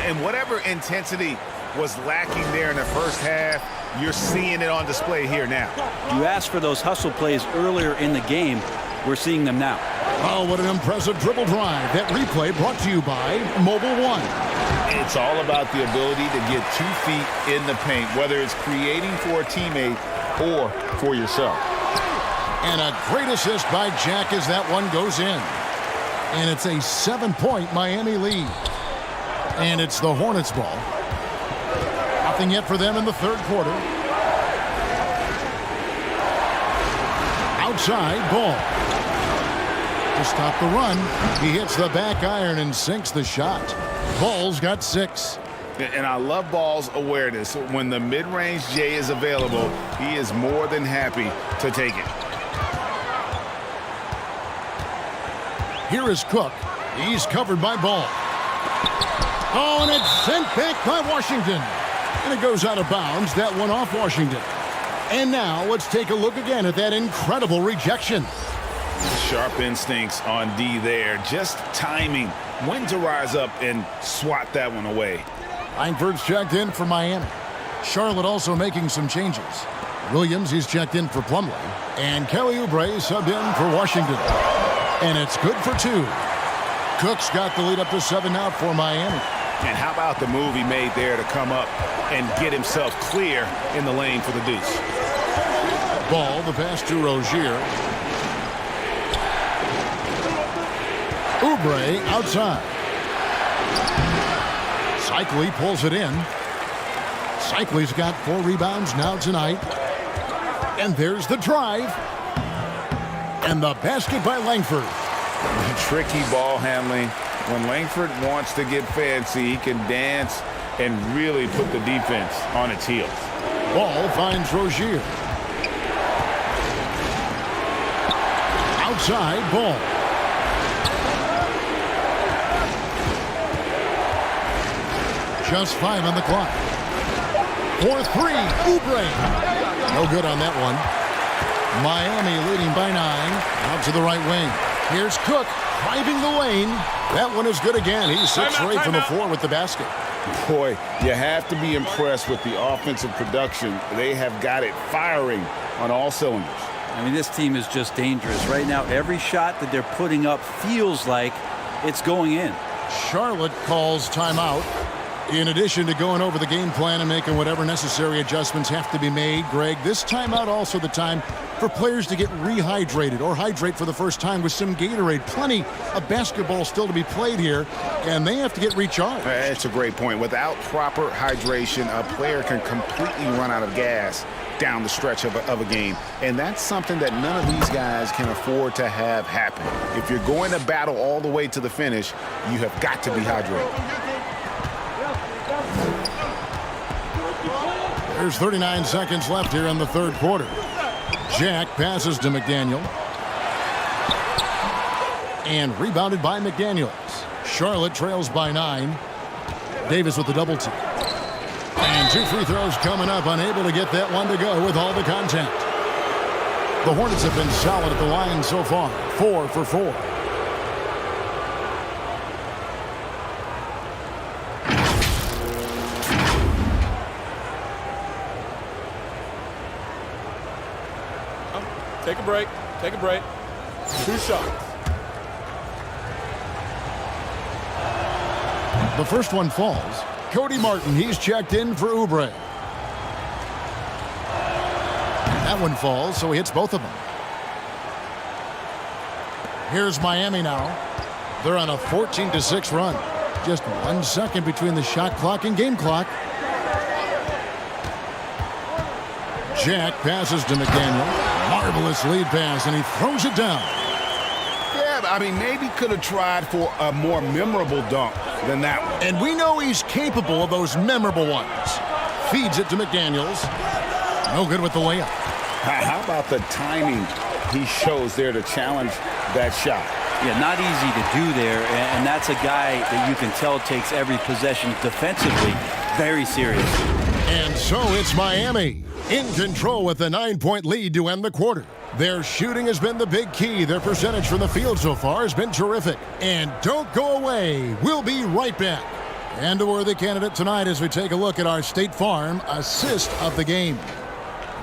And whatever intensity was lacking there in the first half, you're seeing it on display here now. You asked for those hustle plays earlier in the game. We're seeing them now. Oh, what an impressive dribble drive. That replay brought to you by Mobile One. It's all about the ability to get 2 feet in the paint, whether it's creating for a teammate or for yourself. And a great assist by Jack as that one goes in. And it's a 7-point Miami lead. And it's the Hornets ball. Nothing yet for them in the third quarter. Outside, Ball. To stop the run, he hits the back iron and sinks the shot. Ball's got 6. And I love Ball's awareness. When the mid-range J is available, he is more than happy to take it. Here is Cook. He's covered by Ball. Oh, and it's sent back by Washington. And it goes out of bounds. That one off Washington. And now let's take a look again at that incredible rejection. Sharp instincts on D there. Just timing when to rise up and swat that one away. Langford's checked in for Miami. Charlotte also making some changes. Williams, he's checked in for Plumlee. And Kelly Oubre subbed in for Washington. And it's good for 2. Cook's got the lead up to 7 now for Miami. And how about the move he made there to come up and get himself clear in the lane for the deuce? Ball, the pass to Rozier. Oubre outside. Cycli pulls it in. Cycli's got 4 rebounds now tonight. And there's the drive. And the basket by Langford. Tricky ball handling. When Langford wants to get fancy, he can dance and really put the defense on its heels. Ball finds Rozier. Outside, Ball. Just 5 on the clock. For 3, Oubre. No good on that one. Miami leading by 9. Out to the right wing. Here's Cook driving the lane. That one is good again. He's 6 for 8 from the floor with the basket. Boy, you have to be impressed with the offensive production. They have got it firing on all cylinders. I mean, this team is just dangerous. Right now, every shot that they're putting up feels like it's going in. Charlotte calls timeout. In addition to going over the game plan and making whatever necessary adjustments have to be made, Greg, this timeout also the time for players to get rehydrated or hydrate for the first time with some Gatorade. Plenty of basketball still to be played here, and they have to get recharged. That's a great point. Without proper hydration, a player can completely run out of gas down the stretch of a game. And that's something that none of these guys can afford to have happen. If you're going to battle all the way to the finish, you have got to be hydrated. There's 39 seconds left here in the third quarter. Jack passes to McDaniel. And rebounded by McDaniels. Charlotte trails by 9. Davis with the double team. And 2 free throws coming up. Unable to get that one to go with all the contact. The Hornets have been solid at the line so far. 4 for 4. Take a break. Take a break. 2 shots. The first one falls. Cody Martin, he's checked in for Oubre. That one falls, so he hits both of them. Here's Miami now. They're on a 14-6 run. Just 1 second between the shot clock and game clock. Jack passes to McDaniel. Marvelous lead pass, and he throws it down. Yeah, I mean, maybe could have tried for a more memorable dunk than that one. And we know he's capable of those memorable ones. Feeds it to McDaniels. No good with the layup. How about the timing he shows there to challenge that shot? Yeah, not easy to do there, and that's a guy that you can tell takes every possession defensively very serious. And so it's Miami in control with a 9-point lead to end the quarter. Their shooting has been the big key. Their percentage from the field so far has been terrific. And don't go away. We'll be right back. And a worthy candidate tonight as we take a look at our State Farm assist of the game.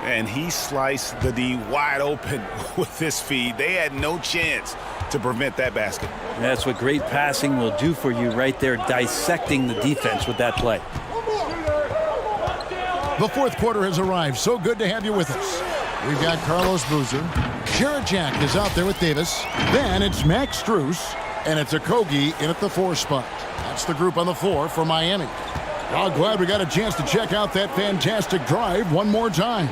And he sliced the D wide open with this feed. They had no chance to prevent that basket. That's what great passing will do for you right there, dissecting the defense with that play. The fourth quarter has arrived. So good to have you with us. We've got Carlos Boozer. Jarrett Jack is out there with Davis. Then it's Max Strus. And it's Okogie in at the 4 spot. That's the group on the floor for Miami. Well, glad we got a chance to check out that fantastic drive one more time.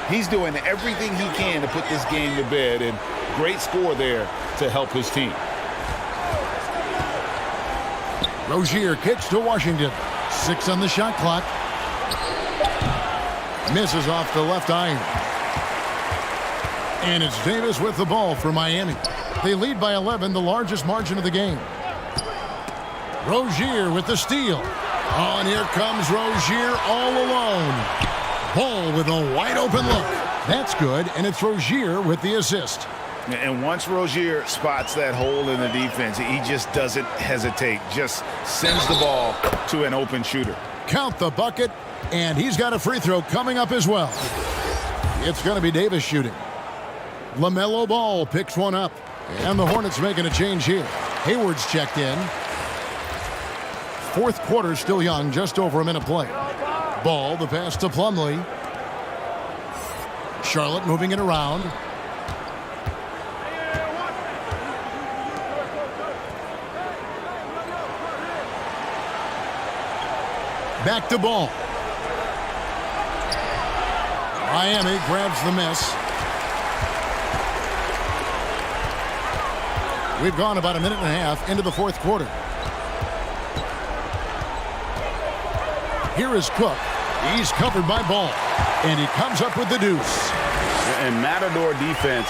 He's doing everything he can to put this game to bed, and great score there to help his team. Rozier kicks to Washington. 6 on the shot clock. Misses off the left iron. And it's Davis with the ball for Miami. They lead by 11, the largest margin of the game. Rozier with the steal. Oh, and here comes Rozier all alone. Ball with a wide open look. That's good, and it's Rozier with the assist. And once Rozier spots that hole in the defense, he just doesn't hesitate. Just sends the ball to an open shooter. Count the bucket, and he's got a free throw coming up as well. It's going to be Davis shooting. LaMelo Ball picks one up, and the Hornets making a change here. Hayward's checked in. Fourth quarter still young, just over a minute play. Ball, the pass to Plumlee. Charlotte moving it around. Back to Ball. Miami grabs the miss. We've gone about a minute and a half into the fourth quarter. Here is Cook. He's covered by Ball. And he comes up with the deuce. And Matador defense,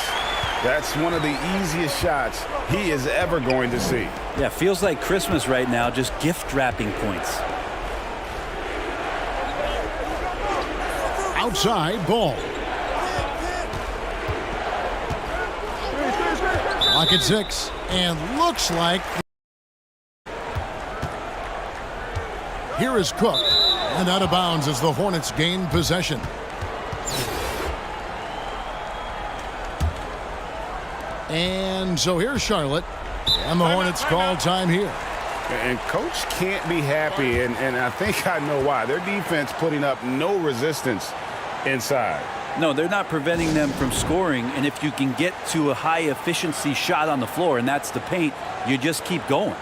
that's one of the easiest shots he is ever going to see. Yeah, feels like Christmas right now, just gift wrapping points. Outside, Ball. Lock at 6. And looks like... Here is Cook. And out of bounds as the Hornets gain possession. And so here's Charlotte. And the Hornets call time here. And Coach can't be happy, and I think I know why. Their defense putting up no resistance inside. No, they're not preventing them from scoring, and if you can get to a high-efficiency shot on the floor, and that's the paint, you just keep going.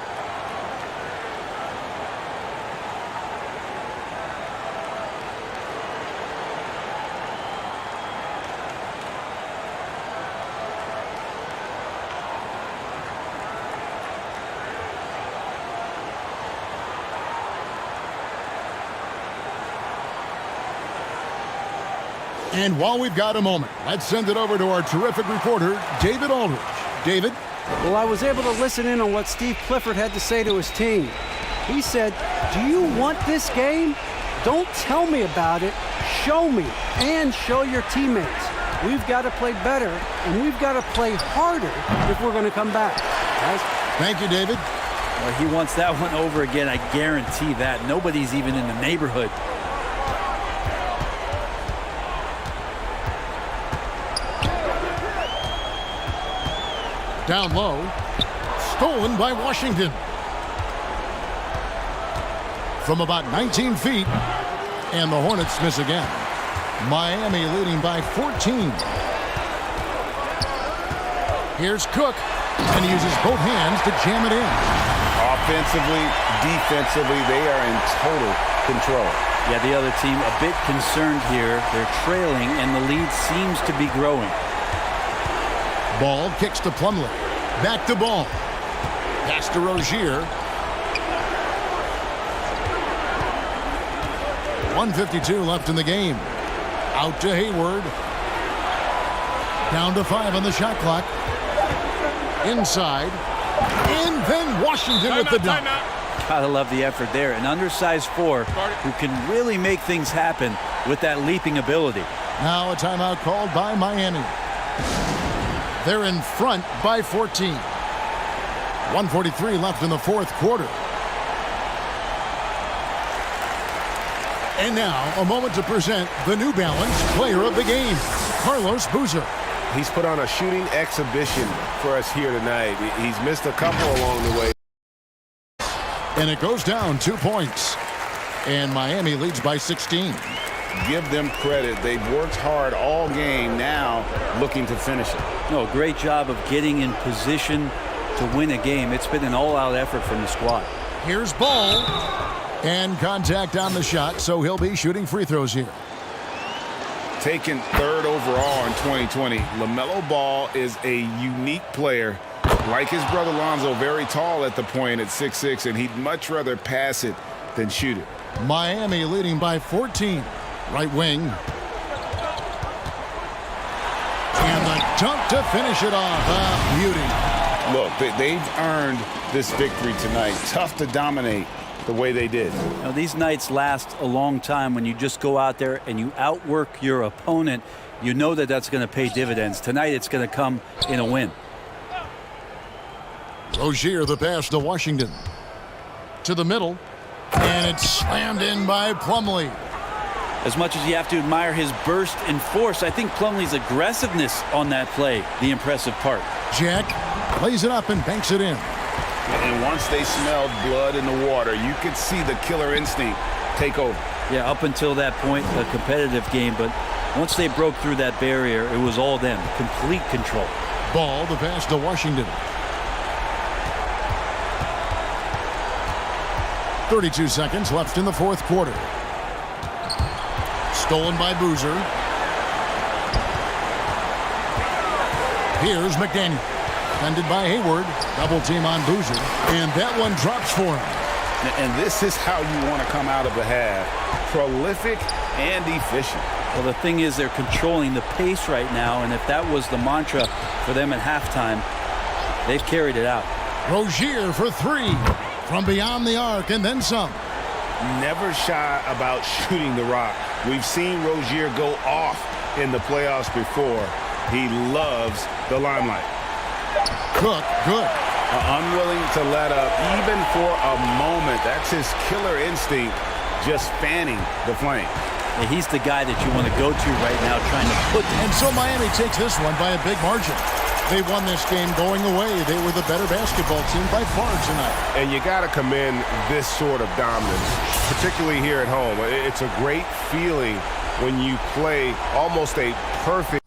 And while we've got a moment, let's send it over to our terrific reporter, David Aldridge. David? Well, I was able to listen in on what Steve Clifford had to say to his team. He said, "Do you want this game? Don't tell me about it. Show me and show your teammates. We've got to play better, and we've got to play harder if we're going to come back." Guys? Thank you, David. Well, he wants that one over again, I guarantee that. Nobody's even in the neighborhood. Down low. Stolen by Washington. From about 19 feet. And the Hornets miss again. Miami leading by 14. Here's Cook. And he uses both hands to jam it in. Offensively, defensively, they are in total control. Yeah, the other team a bit concerned here. They're trailing, and the lead seems to be growing. Ball kicks to Plumlee. Back to Ball. Pass to Rozier. 1:52 left in the game. Out to Hayward. Down to 5 on the shot clock. Inside. And then Washington with the dunk. Gotta love the effort there. An undersized 4 who can really make things happen with that leaping ability. Now a timeout called by Miami. They're in front by 14. 1:43 left in the fourth quarter. And now a moment to present the New Balance Player of the Game, Carlos Boozer. He's put on a shooting exhibition for us here tonight. He's missed a couple along the way. And it goes down 2 points. And Miami leads by 16. Give them credit. They've worked hard all game, now looking to finish it. No, great job of getting in position to win a game. It's been an all-out effort from the squad. Here's Ball. And contact on the shot, so he'll be shooting free throws here. Taken third overall in 2020, LaMelo Ball is a unique player. Like his brother Lonzo, very tall at the point at 6'6", and he'd much rather pass it than shoot it. Miami leading by 14. Right wing. And the dunk to finish it off. Beauty. Look, they've earned this victory tonight. Tough to dominate the way they did. Now, these nights last a long time when you just go out there and you outwork your opponent. You know that that's going to pay dividends. Tonight it's going to come in a win. Rozier the pass to Washington. To the middle. And it's slammed in by Plumlee. As much as you have to admire his burst and force, I think Plumlee's aggressiveness on that play, the impressive part. Jack plays it up and banks it in. And once they smelled blood in the water, you could see the killer instinct take over. Yeah, up until that point, a competitive game, but once they broke through that barrier, it was all them. Complete control. Ball, the pass to Washington. 32 seconds left in the fourth quarter. Stolen by Boozer. Here's McDaniel. Defended by Hayward. Double team on Boozer. And that one drops for him. And this is how you want to come out of the half. Prolific and efficient. Well, the thing is they're controlling the pace right now, and if that was the mantra for them at halftime, they've carried it out. Rozier for three. From beyond the arc and then some. Never shy about shooting the rock. We've seen Rozier go off in the playoffs before. He loves the limelight. Cook, good. Unwilling to let up even for a moment. That's his killer instinct, just fanning the flame. And he's the guy that you want to go to right now trying to put. And so Miami takes this one by a big margin. They won this game going away. They were the better basketball team by far tonight. And you got to commend this sort of dominance, particularly here at home. It's a great feeling when you play almost a perfect.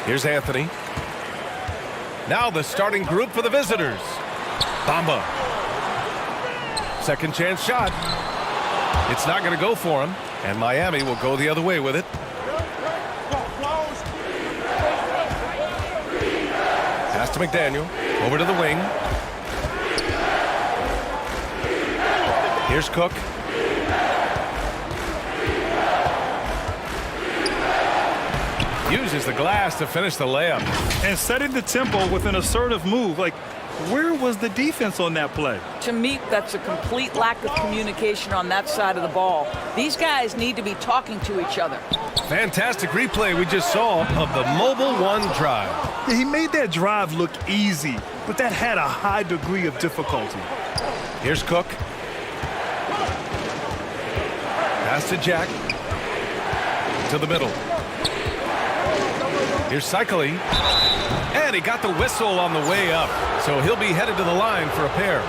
Here's Anthony. Now the starting group for the visitors. Bamba. Second chance shot. It's not going to go for him, and Miami will go the other way with it. Pass to McDaniel. Over to the wing. Here's Cook. Uses the glass to finish the layup. And setting the tempo with an assertive move. Like, where was the defense on that play? To me, that's a complete lack of communication on that side of the ball. These guys need to be talking to each other. Fantastic replay we just saw of the Mobile One drive. Yeah, he made that drive look easy, but that had a high degree of difficulty. Here's Cook. Pass to Jack. To the middle. Here's Cycli. And he got the whistle on the way up. So he'll be headed to the line for a pair.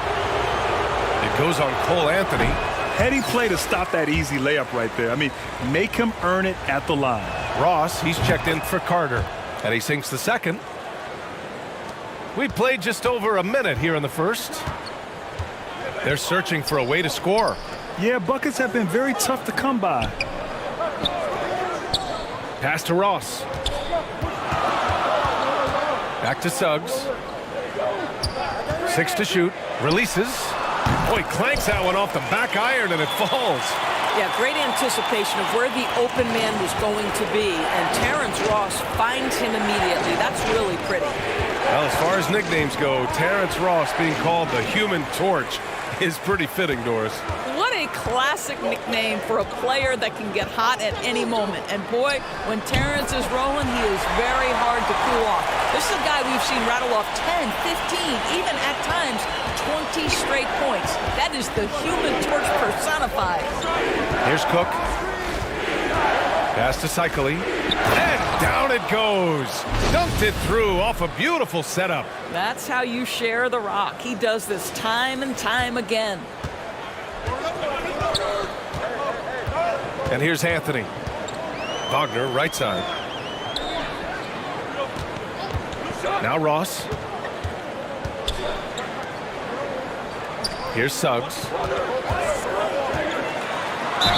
It goes on Cole Anthony. Heady play to stop that easy layup right there. I mean, make him earn it at the line. Ross, he's checked in for Carter. And he sinks the second. We played just over a minute here in the first. They're searching for a way to score. Yeah, buckets have been very tough to come by. Pass to Ross. Back to Suggs. 6 to shoot. Releases. Oh, he clanks that one off the back iron and it falls. Yeah, great anticipation of where the open man was going to be, and Terrence Ross finds him immediately. That's really pretty. Well, as far as nicknames go, Terrence Ross being called the Human Torch is pretty fitting, Doris. What a classic nickname for a player that can get hot at any moment. And boy, when Terrence is rolling, he is very hard to cool off. This is a guy we've seen rattle off 10, 15, even at times 20 straight points. That is the Human Torch personified. Here's Cook. Pass to Cycli. And down it goes. Dumped it through off a beautiful setup. That's how you share the rock. He does this time and time again. And here's Anthony. Wagner, right side. Now Ross. Here's Suggs.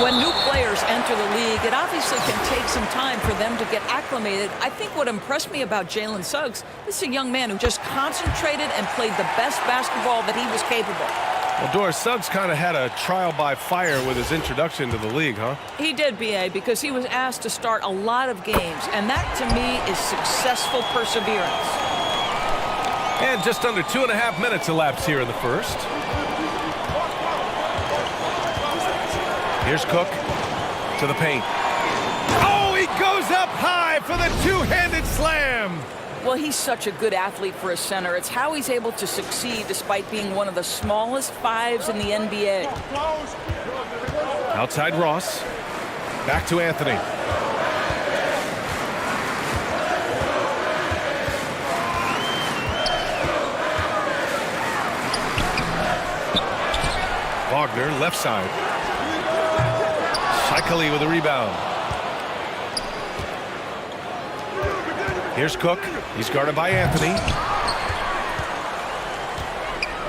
When new players enter the league, it obviously can take some time for them to get acclimated. I think what impressed me about Jalen Suggs, this is a young man who just concentrated and played the best basketball that he was capable. Well, Doris, Suggs kind of had a trial by fire with his introduction to the league, huh? He did, B.A., because he was asked to start a lot of games, and that, to me, is successful perseverance. And just under 2.5 minutes elapsed here in the first. Here's Cook to the paint. Oh, he goes up high for the two-handed slam. Well, he's such a good athlete for a center. It's how he's able to succeed despite being one of the smallest fives in the NBA. Outside Ross. Back to Anthony. Wagner, left side. Cycli with a rebound. Here's Cook. He's guarded by Anthony.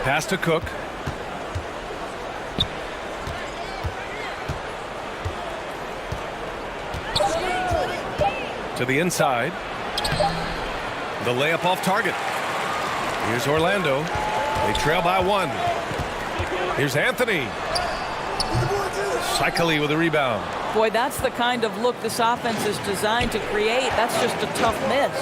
Pass to Cook. To the inside. The layup off target. Here's Orlando. They trail by 1. Here's Anthony. Cycli with a rebound. Boy, that's the kind of look this offense is designed to create. That's just a tough miss.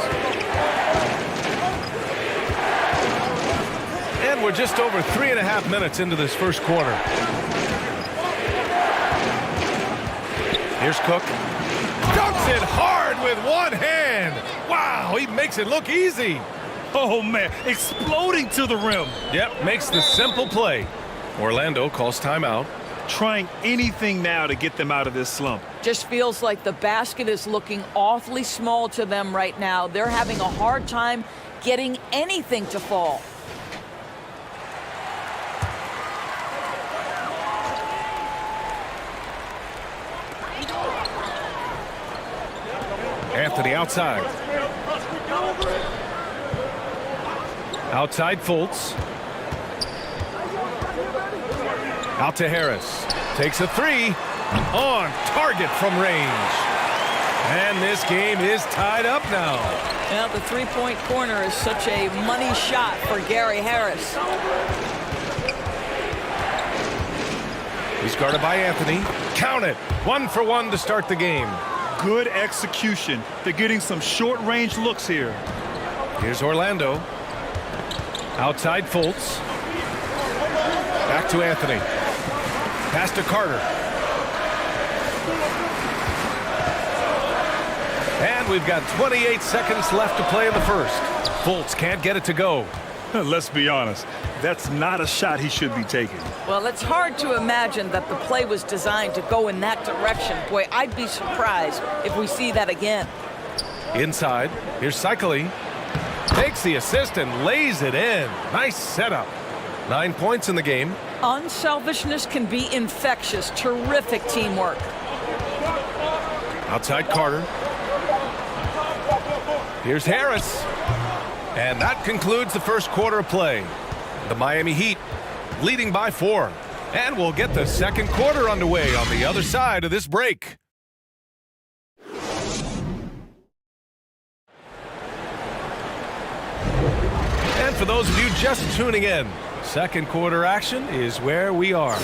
And we're just over 3.5 minutes into this first quarter. Here's Cook. Dunks it hard with one hand. Wow, he makes it look easy. Oh, man, exploding to the rim. Yep, makes the simple play. Orlando calls timeout. Trying anything now to get them out of this slump. Just feels like the basket is looking awfully small to them right now. They're having a hard time getting anything to fall. Anthony outside. Outside Fultz. Out to Harris. Takes a three. On target from range. And this game is tied up now. Well, the three-point corner is such a money shot for Gary Harris. He's guarded by Anthony. Count it. 1 for 1 to start the game. Good execution. They're getting some short-range looks here. Here's Orlando. Outside Fultz. Back to Anthony. Pass to Carter. And we've got 28 seconds left to play in the first. Fultz can't get it to go. Let's be honest. That's not a shot he should be taking. Well, it's hard to imagine that the play was designed to go in that direction. Boy, I'd be surprised if we see that again. Inside. Here's Cycli. Takes the assist and lays it in. Nice setup. 9 points in the game. Unselfishness can be infectious. Terrific teamwork. Outside Carter. Here's Harris. And that concludes the first quarter of play. The Miami Heat leading by 4. And we'll get the second quarter underway on the other side of this break. And for those of you just tuning in, second quarter action is where we are.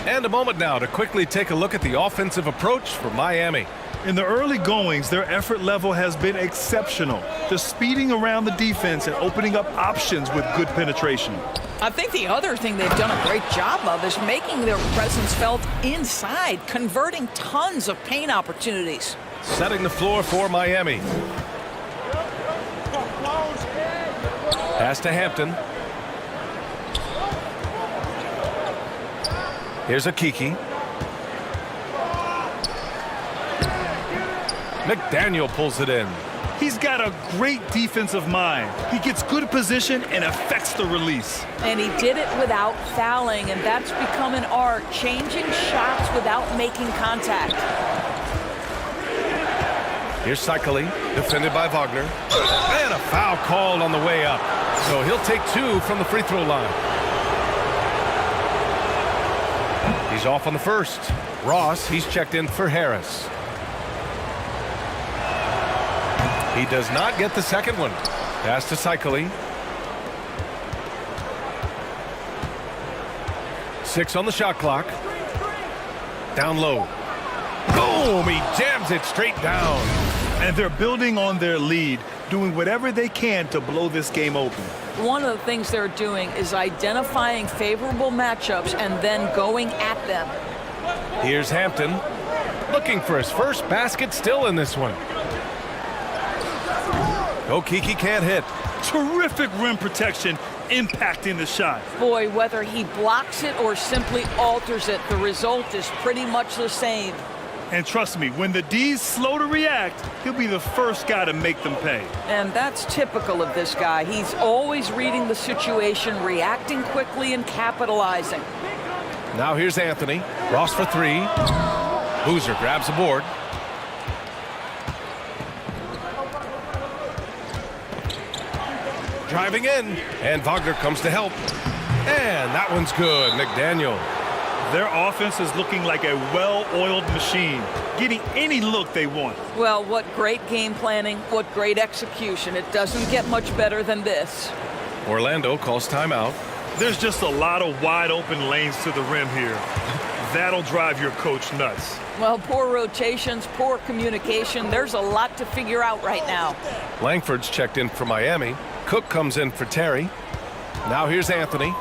And a moment now to quickly take a look at the offensive approach for Miami. In the early goings, their effort level has been exceptional. They're speeding around the defense and opening up options with good penetration. I think the other thing they've done a great job of is making their presence felt inside, converting tons of paint opportunities. Setting the floor for Miami. Pass to Hampton. Here's Akiki. McDaniel pulls it in. He's got a great defensive mind. He gets good position and affects the release. And he did it without fouling, and that's become an art, changing shots without making contact. Here's Cycli, defended by Wagner. And a foul called on the way up. So he'll take 2 from the free throw line. He's off on the first. Ross, he's checked in for Harris. He does not get the second one. Pass to Cycli. 6 on the shot clock. Down low. Boom! He jams it straight down. And they're building on their lead, doing whatever they can to blow this game open. One of the things they're doing is identifying favorable matchups and then going at them. Here's Hampton. Looking for his first basket still in this one. Okeke can't hit. Terrific rim protection, impacting the shot. Boy, whether he blocks it or simply alters it, the result is pretty much the same. And trust me, when the D's slow to react, he'll be the first guy to make them pay. And that's typical of this guy. He's always reading the situation, reacting quickly and capitalizing. Now here's Anthony. Ross for 3. Boozer grabs the board. Driving in, and Wagner comes to help. And that one's good. McDaniel. Their offense is looking like a well-oiled machine, getting any look they want. Well, what great game planning, what great execution. It doesn't get much better than this. Orlando calls timeout. There's just a lot of wide-open lanes to the rim here. That'll drive your coach nuts. Well, poor rotations, poor communication. There's a lot to figure out right now. Langford's checked in for Miami. Cook comes in for Terry. Now here's Anthony.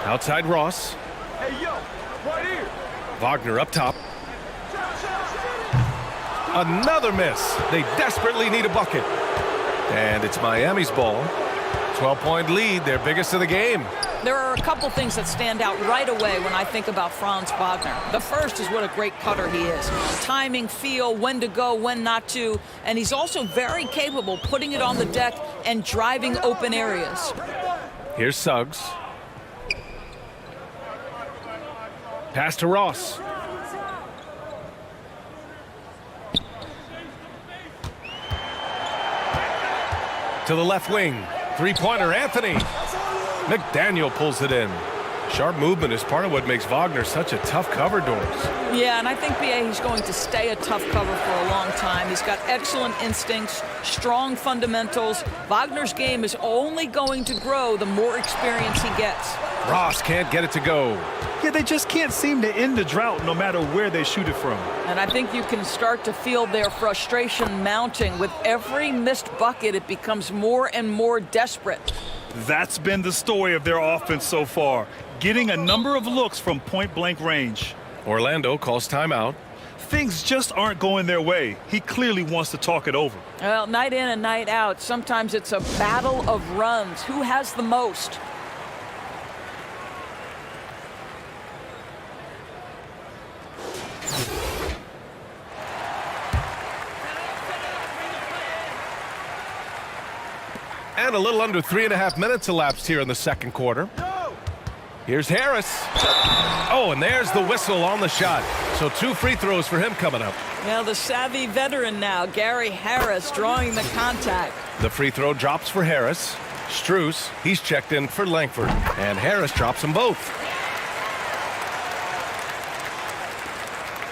Outside Ross. Hey, yo, right here. Wagner up top. Another miss. They desperately need a bucket. And it's Miami's ball. 12-point lead, their biggest of the game. There are a couple things that stand out right away when I think about Franz Wagner. The first is what a great cutter he is. Timing, feel, when to go, when not to. And he's also very capable putting it on the deck and driving open areas. Here's Suggs. Pass to Ross. to the left wing. Three-pointer, Anthony. McDaniel pulls it in. Sharp movement is part of what makes Wagner such a tough cover, Doris. Yeah, and I think, B.A., he's going to stay a tough cover for a long time. He's got excellent instincts, strong fundamentals. Wagner's game is only going to grow the more experience he gets. Ross can't get it to go. Yeah, they just can't seem to end the drought no matter where they shoot it from. And I think you can start to feel their frustration mounting. With every missed bucket, it becomes more and more desperate. That's been the story of their offense so far, getting a number of looks from point-blank range. Orlando calls timeout. Things just aren't going their way. He clearly wants to talk it over. Well, night in and night out, sometimes it's a battle of runs. Who has the most? And a little under 3.5 minutes elapsed here in the second quarter. Here's Harris. Oh, and there's the whistle on the shot. So 2 free throws for him coming up. Well, the savvy veteran now, Gary Harris, drawing the contact. The free throw drops for Harris. Strus, he's checked in for Langford. And Harris drops them both.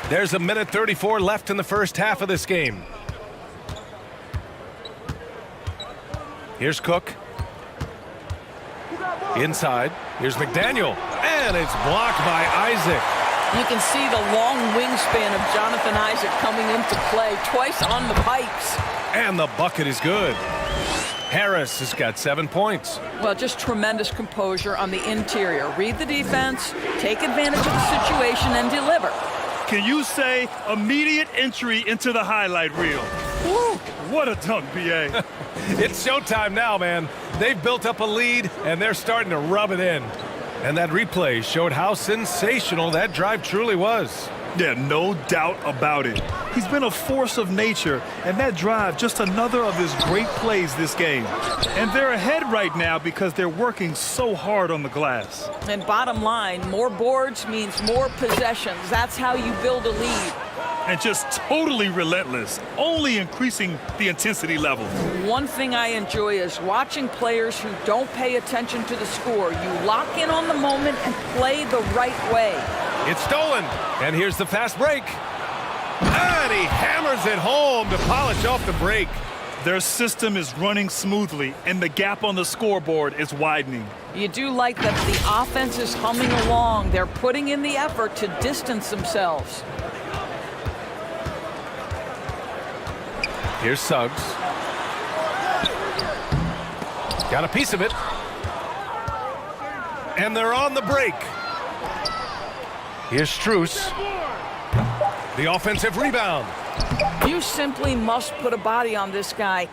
There's 1:34 left in the first half of this game. Here's Cook. Inside. Here's McDaniel. And it's blocked by Isaac. You can see the long wingspan of Jonathan Isaac coming into play twice on the pipes. And the bucket is good. Harris has got 7 points. Well, just tremendous composure on the interior. Read the defense, take advantage of the situation, and deliver. Can you say immediate entry into the highlight reel? Woo, what a dunk, B.A. It's showtime now, man. They've built up a lead, and they're starting to rub it in. And that replay showed how sensational that drive truly was. Yeah, no doubt about it. He's been a force of nature, and that drive just another of his great plays this game. And they're ahead right now because they're working so hard on the glass. And bottom line, more boards means more possessions. That's how you build a lead. And just totally relentless, only increasing the intensity level. One thing I enjoy is watching players who don't pay attention to the score. You lock in on the moment and play the right way. It's stolen, and here's the fast break. And he hammers it home to polish off the break. Their system is running smoothly, and the gap on the scoreboard is widening. You do like that the offense is humming along. They're putting in the effort to distance themselves. Here's Suggs. Got a piece of it. And they're on the break. Here's Strus. The offensive rebound. You simply must put a body on this guy.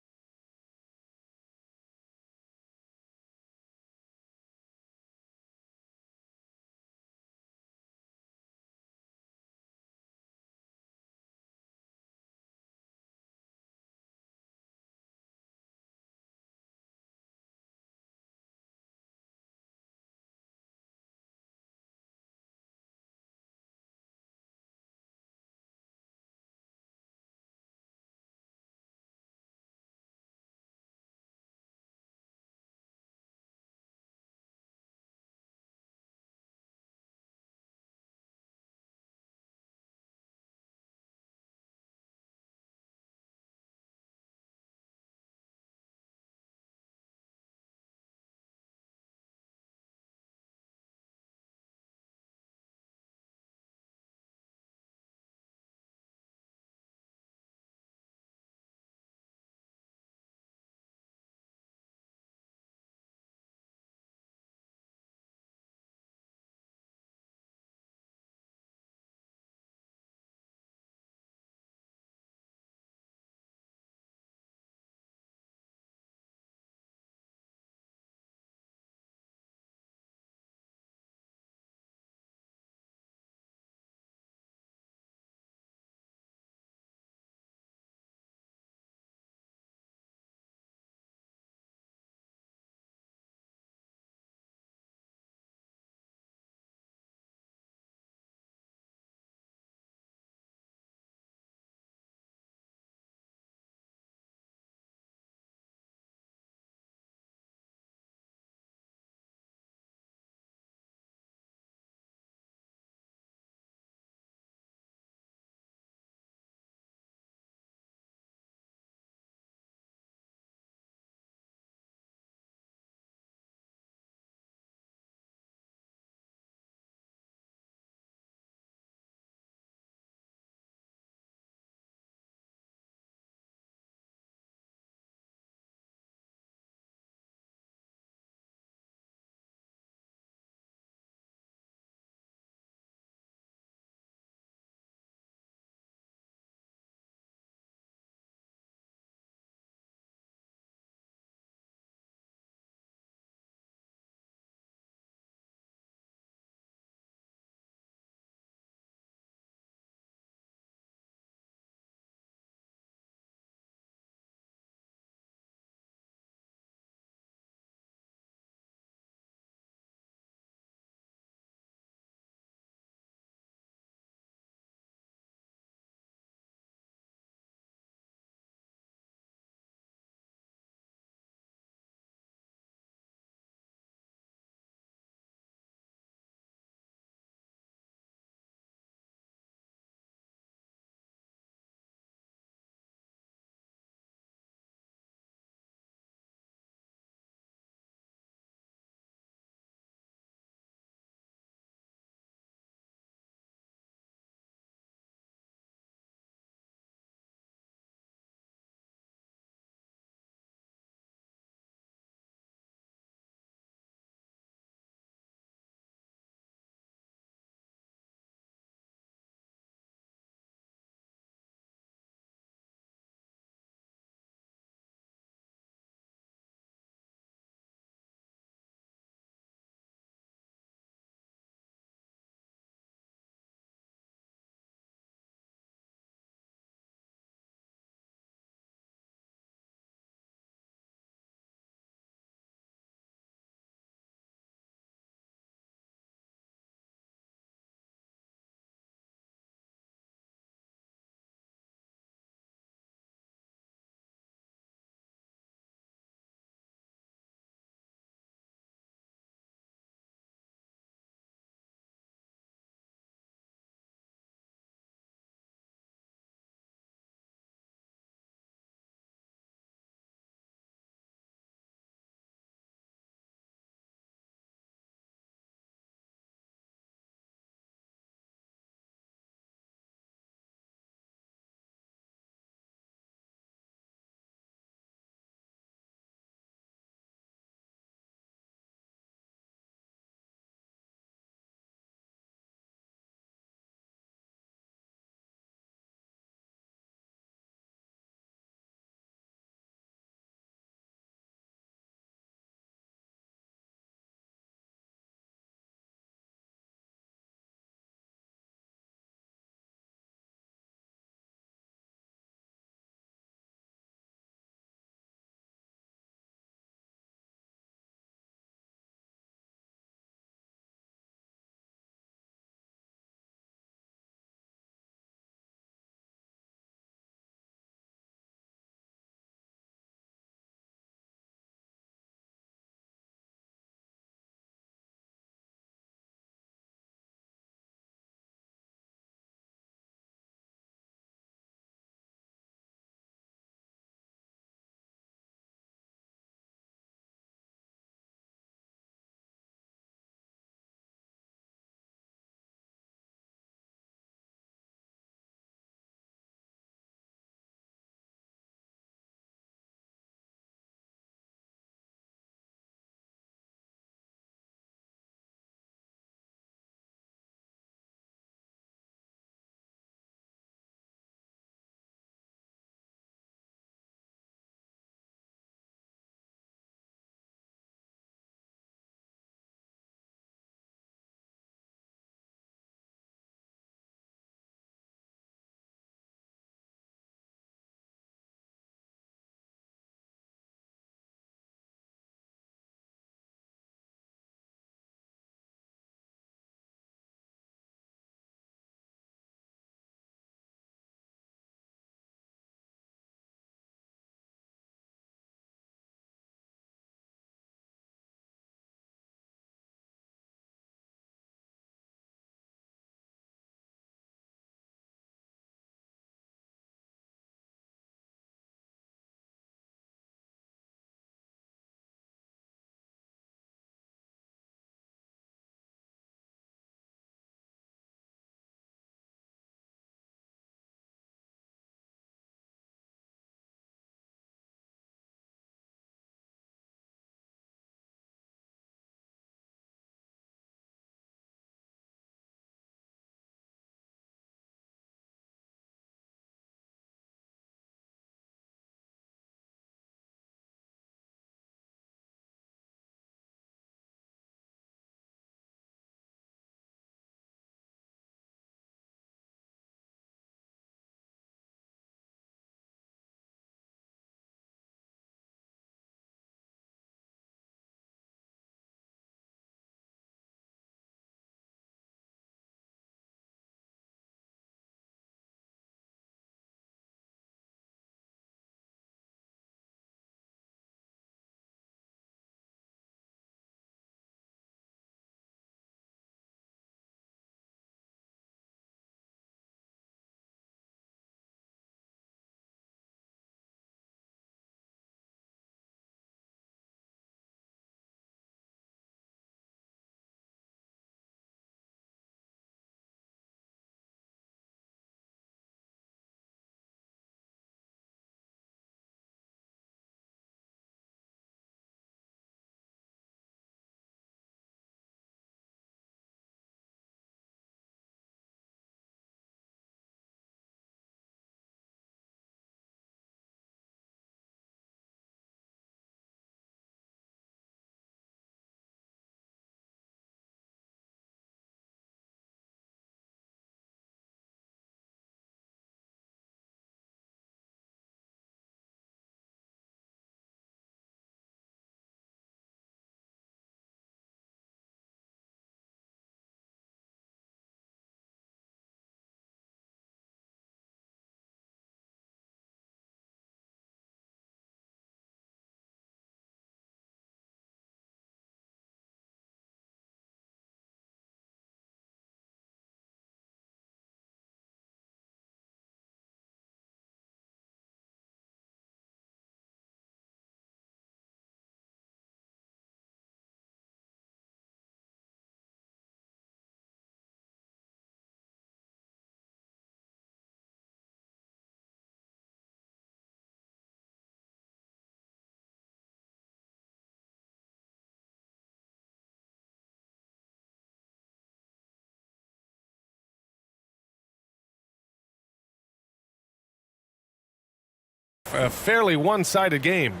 A fairly one-sided game.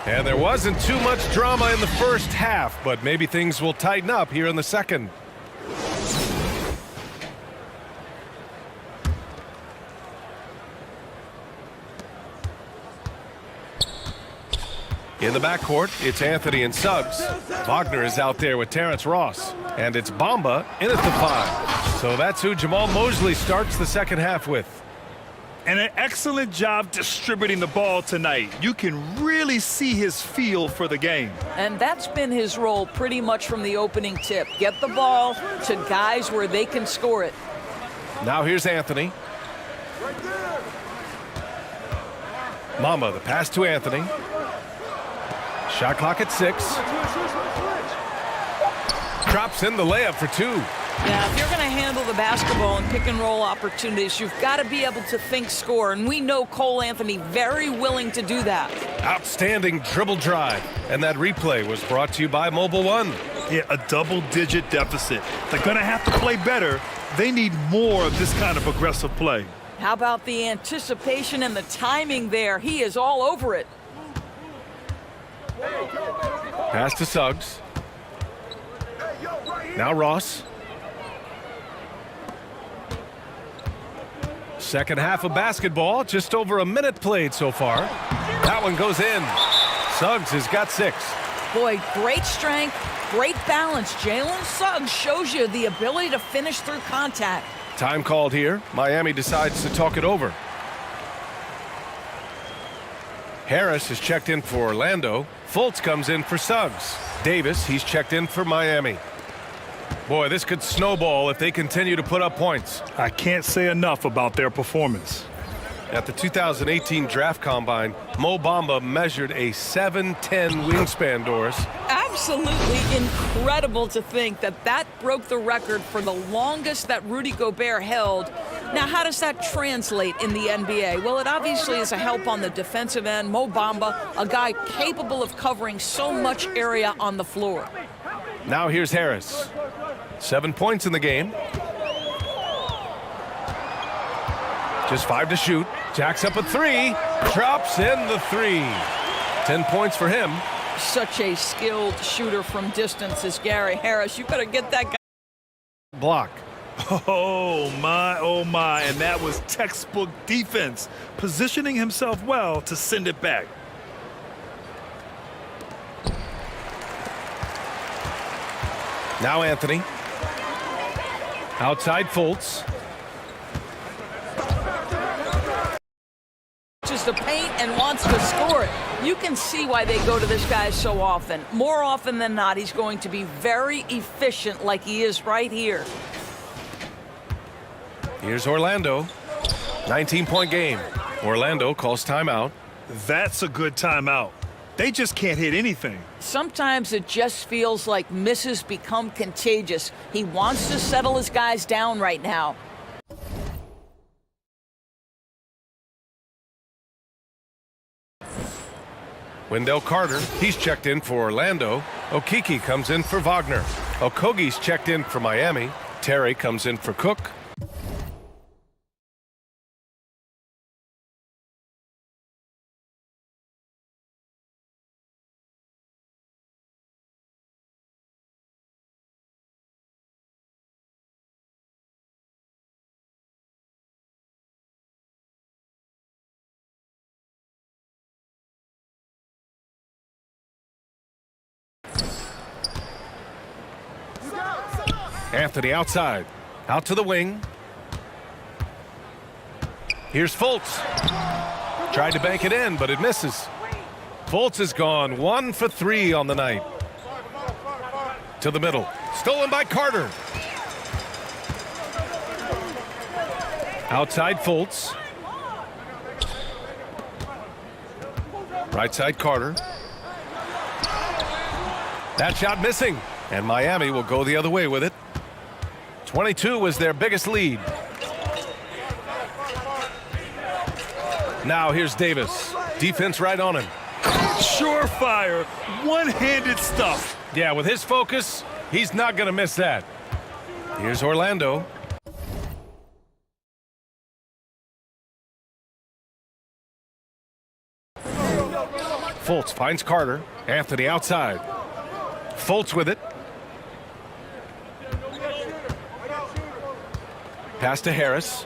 And there wasn't too much drama in the first half, but maybe things will tighten up here in the second. In the backcourt, it's Anthony and Suggs. Wagner is out there with Terrence Ross. And it's Bamba in at the 5. So that's who Jamal Mosley starts the second half with. And an excellent job distributing the ball tonight. You can really see his feel for the game. And that's been his role pretty much from the opening tip. Get the ball to guys where they can score it. Now here's Anthony. Mamba, the pass to Anthony. Shot clock at 6. Drops in the layup for 2. Yeah, if you're going to handle the basketball and pick and roll opportunities, you've got to be able to think score. And we know Cole Anthony very willing to do that. Outstanding dribble drive. And that replay was brought to you by Mobile One. Yeah, a double-digit deficit. They're going to have to play better. They need more of this kind of aggressive play. How about the anticipation and the timing there? He is all over it. Pass to Suggs. Now Ross. Second half of basketball, just over a minute played so far. That one goes in. Suggs has got 6. Boy, great strength, great balance. Jalen Suggs shows you the ability to finish through contact. Time called here. Miami decides to talk it over. Harris is checked in for Orlando. Fultz comes in for Suggs. Davis, he's checked in for Miami. Boy, this could snowball if they continue to put up points. I can't say enough about their performance. At the 2018 Draft Combine, Mo Bamba measured a 7'10 wingspan, Doris. Absolutely incredible to think that that broke the record for the longest that Rudy Gobert held. Now, how does that translate in the NBA? Well, it obviously is a help on the defensive end. Mo Bamba, a guy capable of covering so much area on the floor. Now here's Harris. 7 points in the game. Just 5 to shoot. Jacks up a 3. Drops in the 3. 10 points for him. Such a skilled shooter from distance is Gary Harris. You better get that guy. Block. Oh, my. And that was textbook defense, positioning himself well to send it back. Now Anthony. Outside Fultz. Just the paint and wants to score it. You can see why they go to this guy so often. More often than not, he's going to be very efficient like he is right here. Here's Orlando. 19-point game. Orlando calls timeout. That's a good timeout. They just can't hit anything. Sometimes it just feels like misses become contagious. He wants to settle his guys down right now. Wendell Carter, he's checked in for Orlando. Okeke comes in for Wagner. Okogie's checked in for Miami. Terry comes in for Cook. Anthony outside. Out to the wing. Here's Fultz. Tried to bank it in, but it misses. Fultz is gone 1 for 3 on the night. To the middle. Stolen by Carter. Outside Fultz. Right side Carter. That shot missing. And Miami will go the other way with it. 22 was their biggest lead. Now here's Davis. Defense right on him. Surefire, one-handed stuff. Yeah, with his focus, he's not going to miss that. Here's Orlando. Fultz finds Carter. Anthony outside. Fultz with it. Pass to Harris.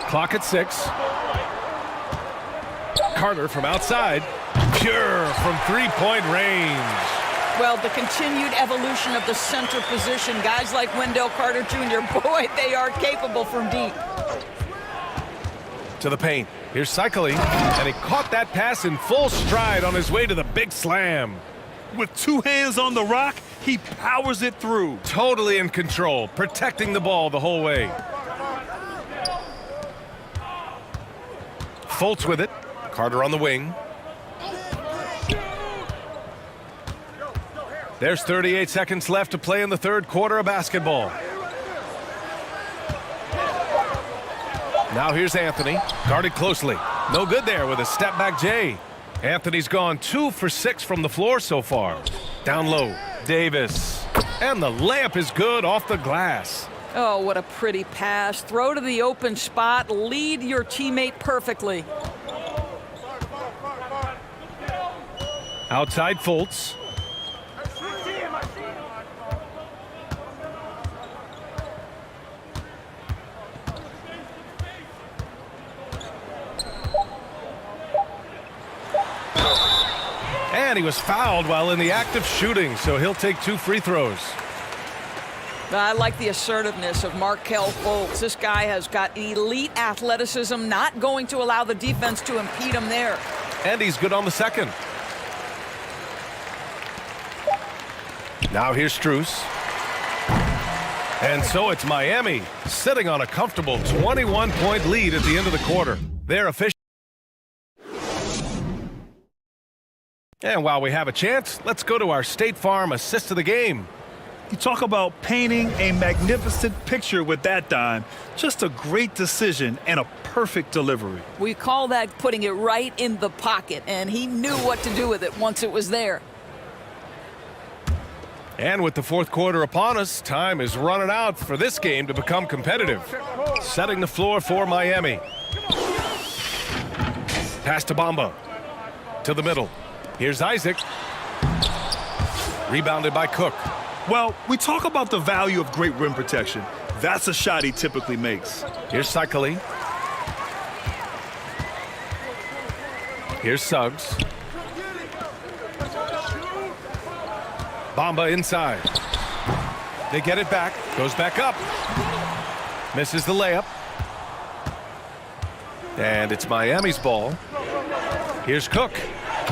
Clock at 6. Carter from outside. Pure from three-point range. Well, the continued evolution of the center position, guys like Wendell Carter Jr., boy, they are capable from deep. To the paint. Here's Cycling, and he caught that pass in full stride on his way to the big slam. With two hands on the rock, he powers it through. Totally in control, protecting the ball the whole way. Fultz with it. Carter on the wing. There's 38 seconds left to play in the third quarter of basketball. Now here's Anthony, guarded closely. No good there with a step-back J. Anthony's gone 2 for 6 from the floor so far. Down low, Davis. And the layup is good off the glass. Oh, what a pretty pass. Throw to the open spot. Lead your teammate perfectly. Outside Fultz. And he was fouled while in the act of shooting, so he'll take 2 free throws. I like the assertiveness of Markelle Fultz. This guy has got elite athleticism, not going to allow the defense to impede him there. And he's good on the second. Now here's Strus. And so it's Miami sitting on a comfortable 21-point lead at the end of the quarter. They're official. And while we have a chance, let's go to our State Farm assist of the game. You talk about painting a magnificent picture with that dime. Just a great decision and a perfect delivery. We call that putting it right in the pocket, and he knew what to do with it once it was there. And with the fourth quarter upon us, time is running out for this game to become competitive. Setting the floor for Miami. Pass to Bamba. To the middle. Here's Isaac. Rebounded by Cook. Well, we talk about the value of great rim protection. That's a shot he typically makes. Here's Cycling. Here's Suggs. Bamba inside. They get it back. Goes back up. Misses the layup. And it's Miami's ball. Here's Cook.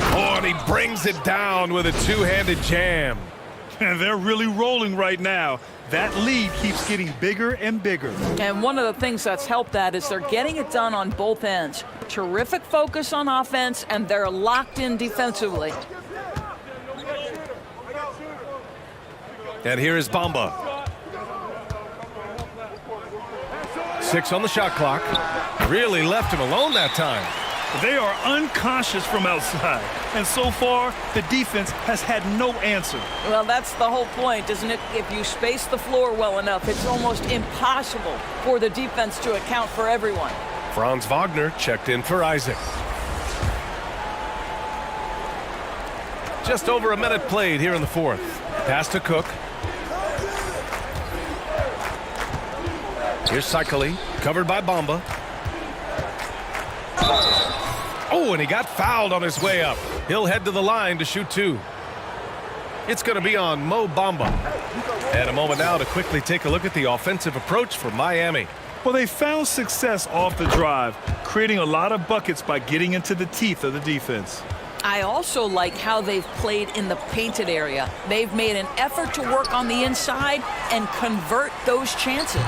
Oh, and he brings it down with a two-handed jam. And they're really rolling right now. That lead keeps getting bigger and bigger. And one of the things that's helped that is they're getting it done on both ends. Terrific focus on offense, and they're locked in defensively. And here is Bamba. 6 on the shot clock. Really left him alone that time. They are unconscious from outside, and so far the defense has had no answer. Well, that's the whole point, isn't it? If you space the floor well enough, it's almost impossible for the defense to account for everyone. Franz Wagner checked in for Isaac. Just over a minute played here in the fourth. Pass to Cook. Here's Cycling, covered by Bamba. Oh, and he got fouled on his way up. He'll head to the line to shoot 2. It's going to be on Mo Bamba. And a moment now to quickly take a look at the offensive approach for Miami. Well, they found success off the drive, creating a lot of buckets by getting into the teeth of the defense. I also like how they've played in the painted area. They've made an effort to work on the inside and convert those chances.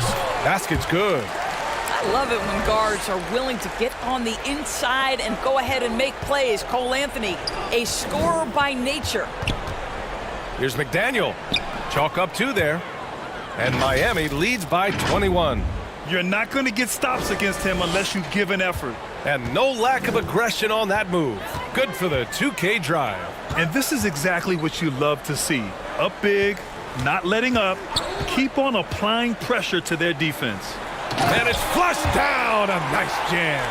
Basket's good. I love it when guards are willing to get on the inside and go ahead and make plays. Cole Anthony, a scorer by nature. Here's McDaniel. Chalk up 2 there. And Miami leads by 21. You're not going to get stops against him unless you give an effort. And no lack of aggression on that move. Good for the 2K drive. And this is exactly what you love to see. Up big, not letting up, keep on applying pressure to their defense. And it's flushed down. A nice jam.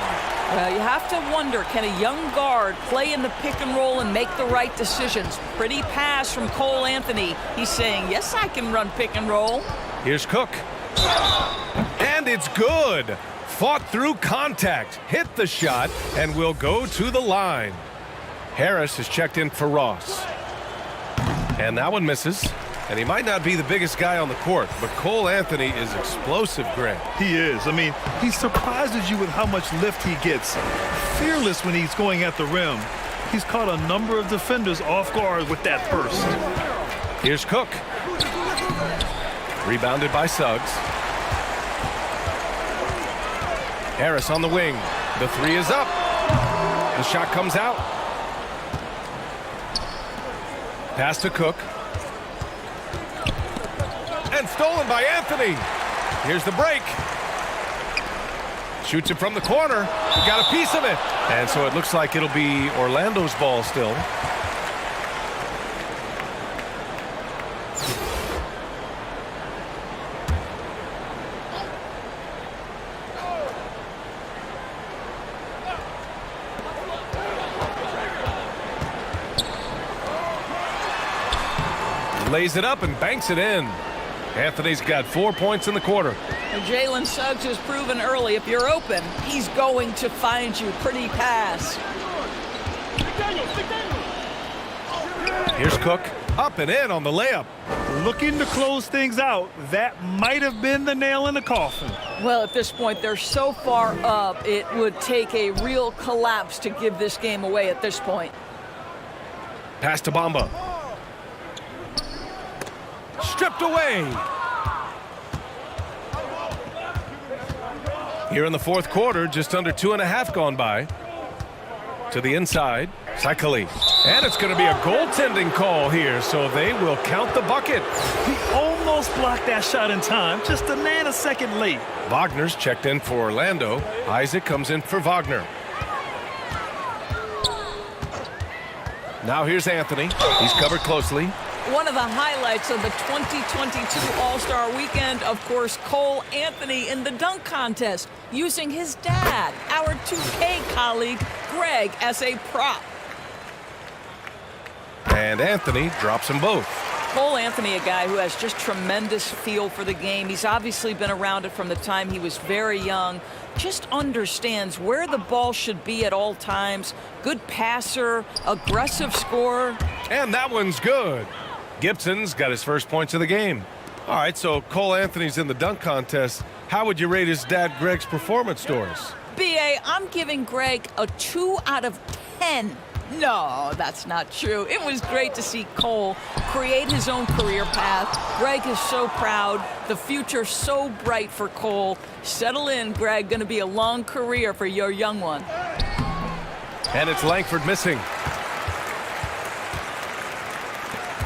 Well, you have to wonder, can a young guard play in the pick and roll and make the right decisions? Pretty pass from Cole Anthony. He's saying, yes, I can run pick and roll. Here's Cook. And it's good. Fought through contact, hit the shot, and will go to the line. Harris has checked in for Ross. And that one misses. And he might not be the biggest guy on the court, but Cole Anthony is explosive, Greg. He is. I mean, he surprises you with how much lift he gets. Fearless when he's going at the rim. He's caught a number of defenders off guard with that burst. Here's Cook. Rebounded by Suggs. Harris on the wing. The 3 is up. The shot comes out. Pass to Cook. And stolen by Anthony. Here's the break. Shoots it from the corner. He got a piece of it. And so it looks like it'll be Orlando's ball still. Lays it up and banks it in. Anthony's got 4 points in the quarter. Jalen Suggs has proven early, if you're open, he's going to find you. Pretty pass. Here's Cook. Up and in on the layup. Looking to close things out. That might have been the nail in the coffin. Well, at this point, they're so far up, it would take a real collapse to give this game away at this point. Pass to Bamba. Stripped away. Here in the fourth quarter, just under 2.5 gone by. To the inside, Saikali. And it's going to be a goaltending call here, so they will count the bucket. He almost blocked that shot in time, just a nanosecond late. Wagner's checked in for Orlando. Isaac comes in for Wagner. Now here's Anthony. He's covered closely. One of the highlights of the 2022 All-Star Weekend, of course, Cole Anthony in the dunk contest, using his dad, our 2K colleague, Greg, as a prop. And Anthony drops them both. Cole Anthony, a guy who has just tremendous feel for the game. He's obviously been around it from the time he was very young. Just understands where the ball should be at all times. Good passer, aggressive scorer. And that one's good. Gibson's got his first points of the game. All right, so Cole Anthony's in the dunk contest. How would you rate his dad Greg's performance scores? B.A., I'm giving Greg a 2 out of 10. No, that's not true. It was great to see Cole create his own career path. Greg is so proud. The future so bright for Cole. Settle in, Greg. Going to be a long career for your young one. And it's Langford missing.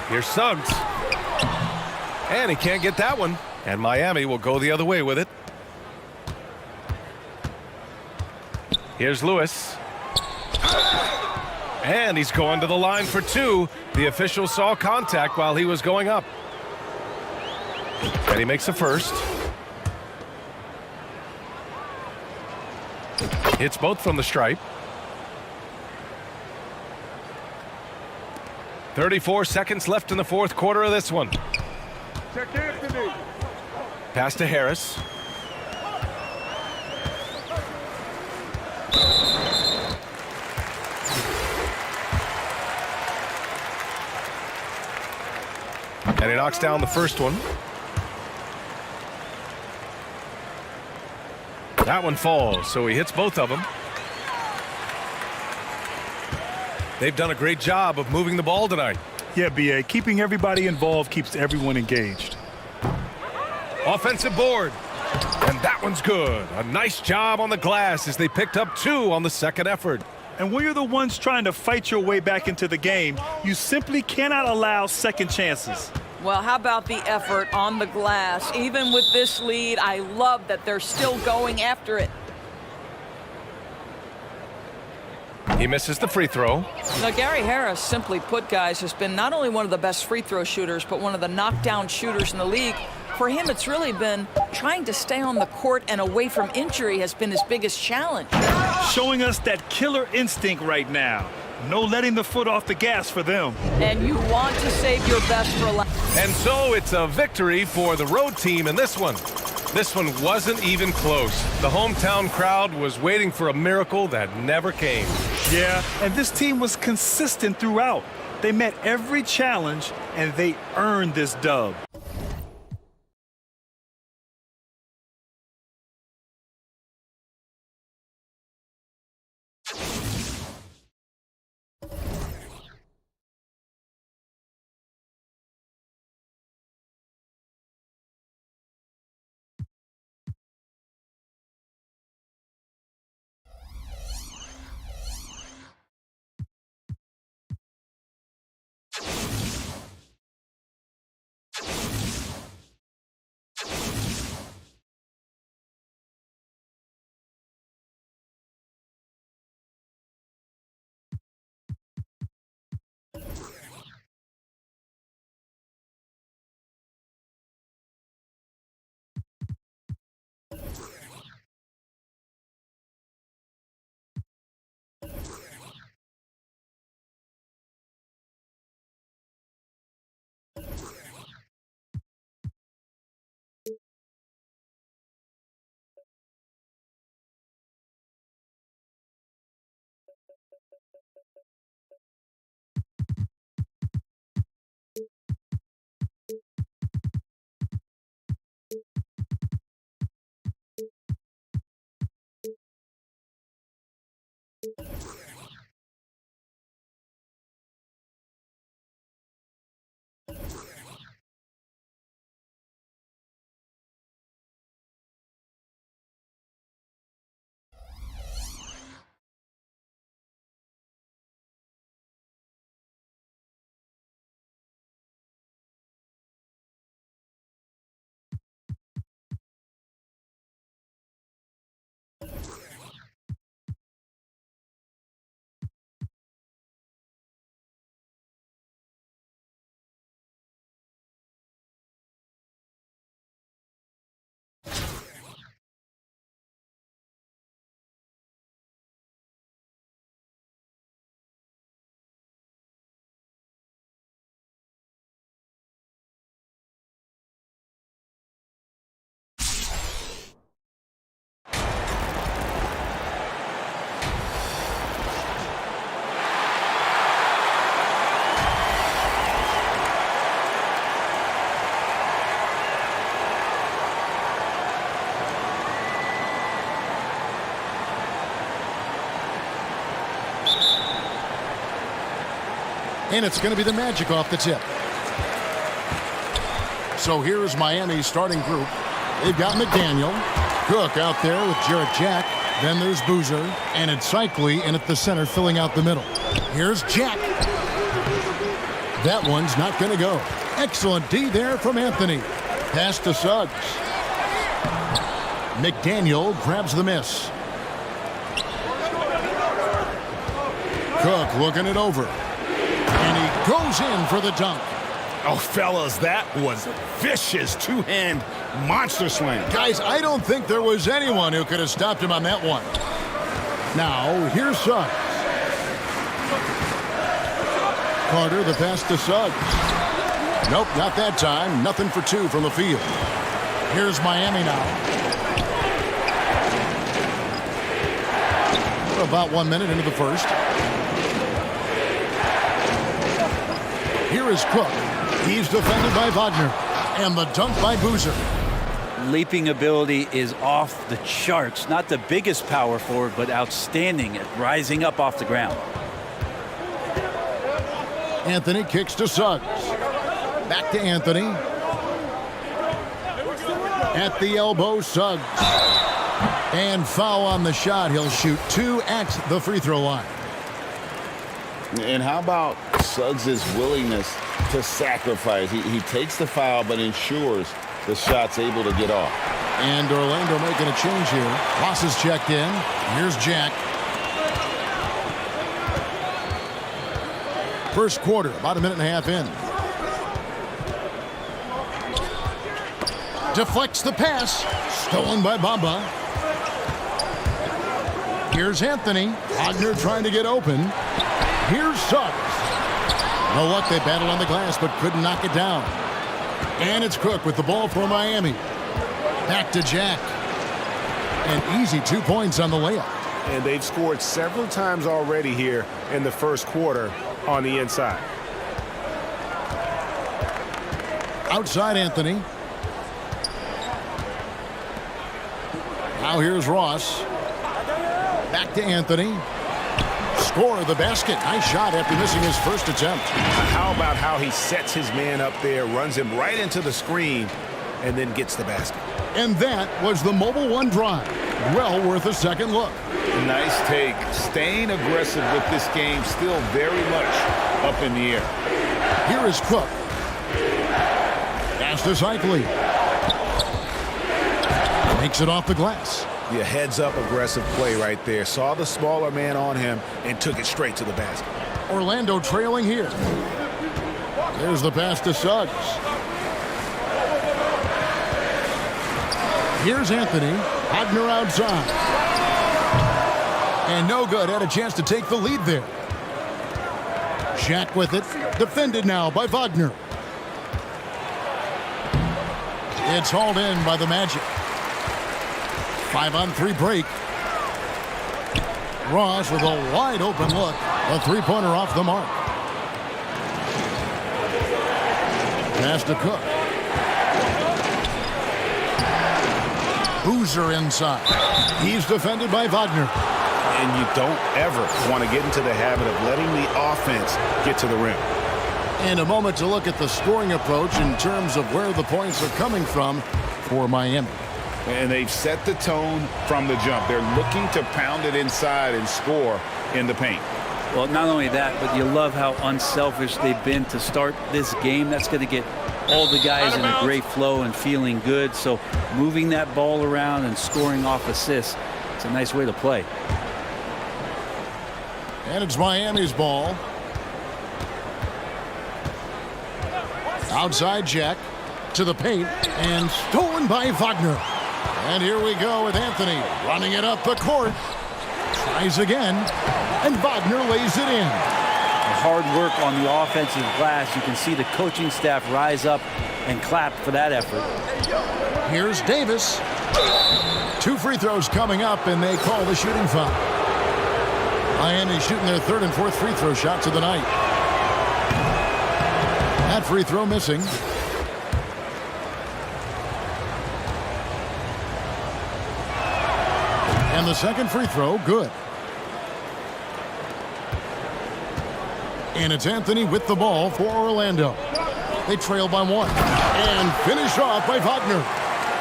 Here's Suggs. And he can't get that one. And Miami will go the other way with it. Here's Lewis. And he's going to the line for 2. The official saw contact while he was going up. And he makes the first. Hits both from the stripe. 34 seconds left in the fourth quarter of this one. Check Anthony. Pass to Harris. And he knocks down the first one. That one falls, so he hits both of them. They've done a great job of moving the ball tonight. Yeah, B.A., keeping everybody involved keeps everyone engaged. Offensive board. And that one's good. A nice job on the glass as they picked up 2 on the second effort. And when you're the ones trying to fight your way back into the game, you simply cannot allow second chances. Well, how about the effort on the glass? Even with this lead, I love that they're still going after it. He misses the free throw. Now, Gary Harris, simply put, guys, has been not only one of the best free throw shooters, but one of the knockdown shooters in the league. For him, it's really been trying to stay on the court and away from injury has been his biggest challenge. Showing us that killer instinct right now. No letting the foot off the gas for them. And you want to save your best for last. And so it's a victory for the road team in this one. This one wasn't even close. The hometown crowd was waiting for a miracle that never came. Yeah, and this team was consistent throughout. They met every challenge, and they earned this dub. And it's going to be the Magic off the tip. So here's Miami's starting group. They've got McDaniel, Cook out there with Jarrett Jack. Then there's Boozer, and it's Cycli in at the center filling out the middle. Here's Jack. That one's not going to go. Excellent D there from Anthony. Pass to Suggs. McDaniel grabs the miss. Cook looking it over. And he goes in for the dunk. Oh, fellas, that was a vicious two-hand monster slam. Guys, I don't think there was anyone who could have stopped him on that one. Now, here's Suggs. Carter, the pass to Suggs. Nope, not that time. Nothing for two from the field. Here's Miami now. We're about 1 minute into the first. Here is Cook. He's defended by Wagner. And the dunk by Boozer. Leaping ability is off the charts. Not the biggest power forward, but outstanding at rising up off the ground. Anthony kicks to Suggs. Back to Anthony. At the elbow, Suggs. And foul on the shot. He'll shoot 2 at the free throw line. And how about Suggs' willingness to sacrifice? He takes the foul but ensures the shot's able to get off. And Orlando making a change here. Ross is checked in. Here's Jack. First quarter, about a minute and a half in. Deflects the pass. Stolen by Bamba. Here's Anthony. Wagner trying to get open. Here's Suggs. No luck, they battled on the glass but couldn't knock it down. And it's Cook with the ball for Miami. Back to Jack. An easy 2 points on the layup. And they've scored several times already here in the first quarter on the inside. Outside Anthony. Now here's Ross. Back to Anthony. Score the basket. Nice shot after missing his first attempt. How about how he sets his man up there, runs him right into the screen, and then gets the basket. And that was the Mobile One drive. Well worth a second look. Nice take. Staying aggressive with this game, still very much up in the air. Here is Cook. Pass to Cycli. Makes it off the glass. The heads-up aggressive play right there. Saw the smaller man on him and took it straight to the basket. Orlando trailing here. There's the pass to Suggs. Here's Anthony. Wagner outside. And no good. Had a chance to take the lead there. Jack with it. Defended now by Wagner. It's hauled in by the Magic. 5-on-3 break. Ross with a wide open look. A three-pointer off the mark. Pass to Cook. Boozer inside. He's defended by Wagner. And you don't ever want to get into the habit of letting the offense get to the rim. And a moment to look at the scoring approach in terms of where the points are coming from for Miami. And they've set the tone from the jump. They're looking to pound it inside and score in the paint. Well, not only that, but you love how unselfish they've been to start this game. That's going to get all the guys in a great flow and feeling good. So moving that ball around and scoring off assists, it's a nice way to play. And it's Miami's ball. Outside Jack to the paint and stolen by Wagner. And here we go with Anthony running it up the court. Tries again, and Wagner lays it in. Hard work on the offensive glass. You can see the coaching staff rise up and clap for that effort. Here's Davis. 2 free throws coming up, and they call the shooting foul. Miami shooting their 3rd and 4th free throw shots of the night. That free throw missing. And the second free throw, good. And it's Anthony with the ball for Orlando. They trail by 1. And finished off by Wagner.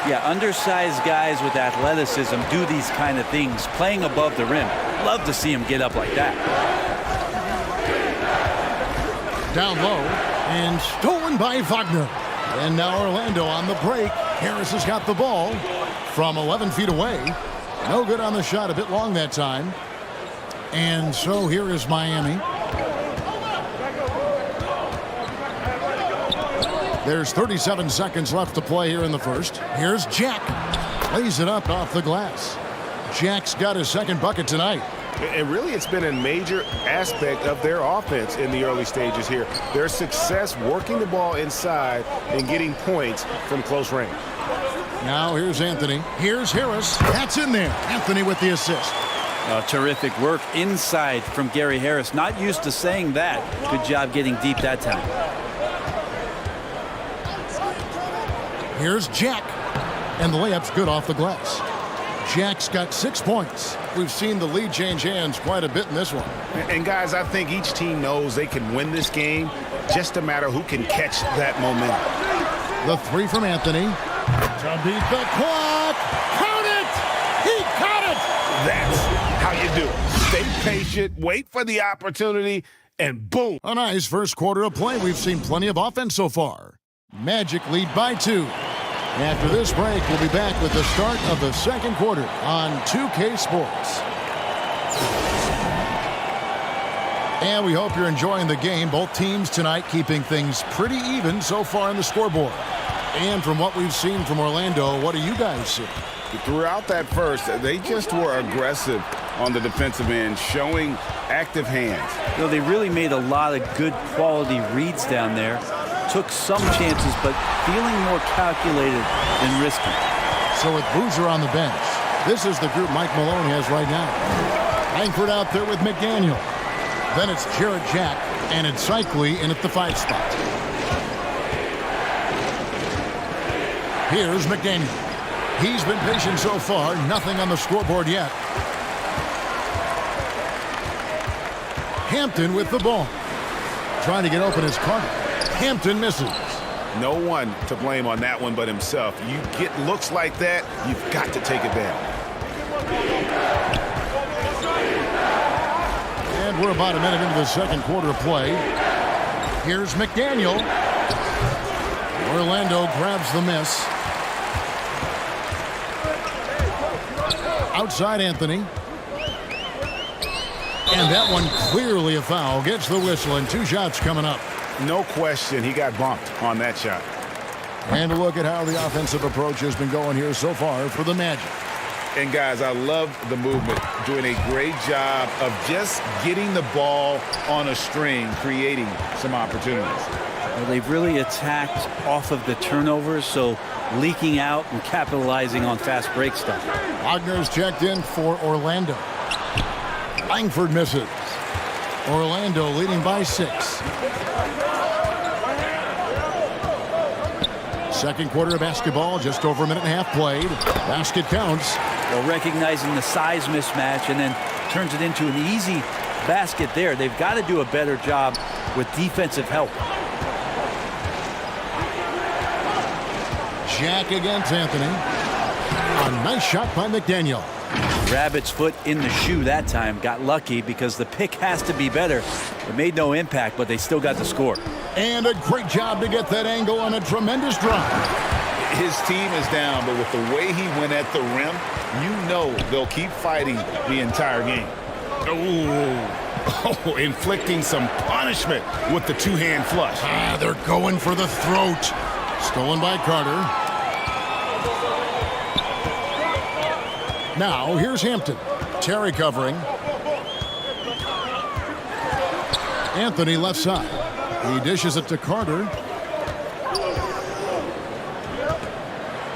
Yeah, undersized guys with athleticism do these kind of things, playing above the rim. Love to see him get up like that. Down low, and stolen by Wagner. And now Orlando on the break. Harris has got the ball from 11 feet away. No good on the shot, a bit long that time. And so here is Miami. There's 37 seconds left to play here in the first. Here's Jack. Lays it up off the glass. Jack's got his second bucket tonight. And really, it's been a major aspect of their offense in the early stages here. Their success working the ball inside and getting points from close range. Now here's Anthony. Here's Harris. That's in there. Anthony with the assist. Terrific work inside from Gary Harris. Not used to saying that. Good job getting deep that time. Here's Jack. And the layup's good off the glass. Jack's got 6 points. We've seen the lead change hands quite a bit in this one. And guys, I think each team knows they can win this game. Just a matter who can catch that momentum. The 3 from Anthony. To beat the clock. Count it! He caught it! That's how you do it. Stay patient, wait for the opportunity, and boom. A nice first quarter of play. We've seen plenty of offense so far. Magic lead by 2. After this break, we'll be back with the start of the second quarter on 2K Sports. And we hope you're enjoying the game. Both teams tonight keeping things pretty even so far on the scoreboard. And from what we've seen from Orlando, what do you guys see? Throughout that first, they just were aggressive on the defensive end, showing active hands. You know, they really made a lot of good quality reads down there. Took some chances, but feeling more calculated than risky. So with Boozer on the bench, this is the group Mike Malone has right now. Langford out there with McDaniel. Then it's Jarrett Jack, and it's Cycli in at the 5 spot. Here's McDaniel. He's been patient so far. Nothing on the scoreboard yet. Hampton with the ball. Trying to get open his Carter. Hampton misses. No one to blame on that one but himself. You get looks like that, you've got to take advantage. And we're about a minute into the second quarter of play. Here's McDaniel. Orlando grabs the miss. Outside Anthony. And that one clearly a foul. Gets the whistle, and 2 shots coming up. No question, he got bumped on that shot. And a look at how the offensive approach has been going here so far for the Magic. And guys, I love the movement. Doing a great job of just getting the ball on a string, creating some opportunities. Well, they've really attacked off of the turnovers, so leaking out and capitalizing on fast break stuff. Wagner's checked in for Orlando. Langford misses. Orlando leading by 6. Second quarter of basketball, just over a minute and a half played. Basket counts. Well, recognizing the size mismatch and then turns it into an easy basket there. They've got to do a better job with defensive help. Jack against Anthony. A nice shot by McDaniel. Rabbit's foot in the shoe that time. Got lucky because the pick has to be better. It made no impact, but they still got the score. And a great job to get that angle on a tremendous drive. His team is down, but with the way he went at the rim, you know they'll keep fighting the entire game. Oh, inflicting some punishment with the 2-hand flush. They're going for the throat. Stolen by Carter. Now, here's Hampton. Terry covering. Anthony left side. He dishes it to Carter.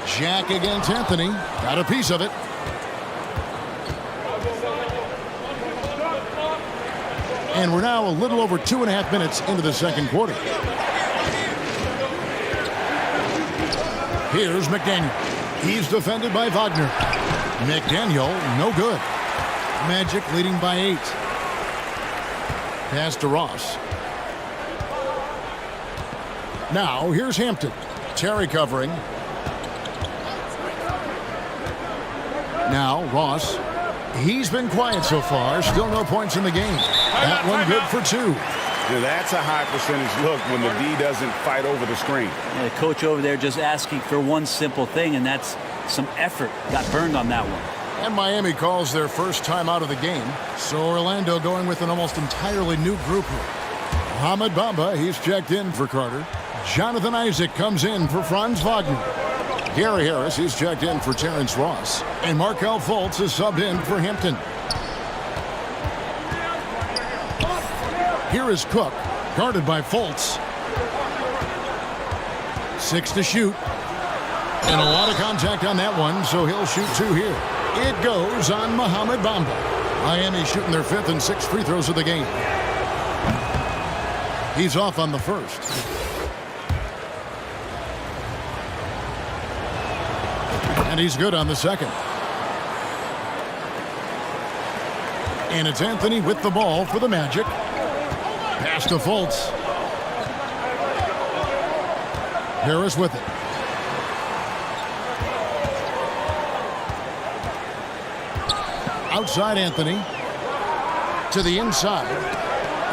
Jack against Anthony. Got a piece of it. And we're now a little over 2.5 minutes into the second quarter. Here's McDaniel. He's defended by Wagner. McDaniel, no good. Magic leading by 8. Pass to Ross. Now, here's Hampton. Terry covering. Now, Ross. He's been quiet so far. Still no points in the game. That one good for 2. Yeah, that's a high percentage look when the D doesn't fight over the screen. And the coach over there just asking for one simple thing, and that's some effort. Got burned on that one. And Miami calls their first time out of the game. So Orlando going with an almost entirely new group here. Mohamed Bamba, he's checked in for Carter. Jonathan Isaac comes in for Franz Wagner. Gary Harris, he's checked in for Terrence Ross. And Markelle Fultz is subbed in for Hampton. Here is Cook, guarded by Fultz. 6 to shoot. And a lot of contact on that one, so he'll shoot 2 here. It goes on Mohamed Bamba. Miami shooting their 5th and 6th free throws of the game. He's off on the first. And he's good on the second. And it's Anthony with the ball for the Magic. Pass to Fultz. Harris with it. Outside Anthony. To the inside.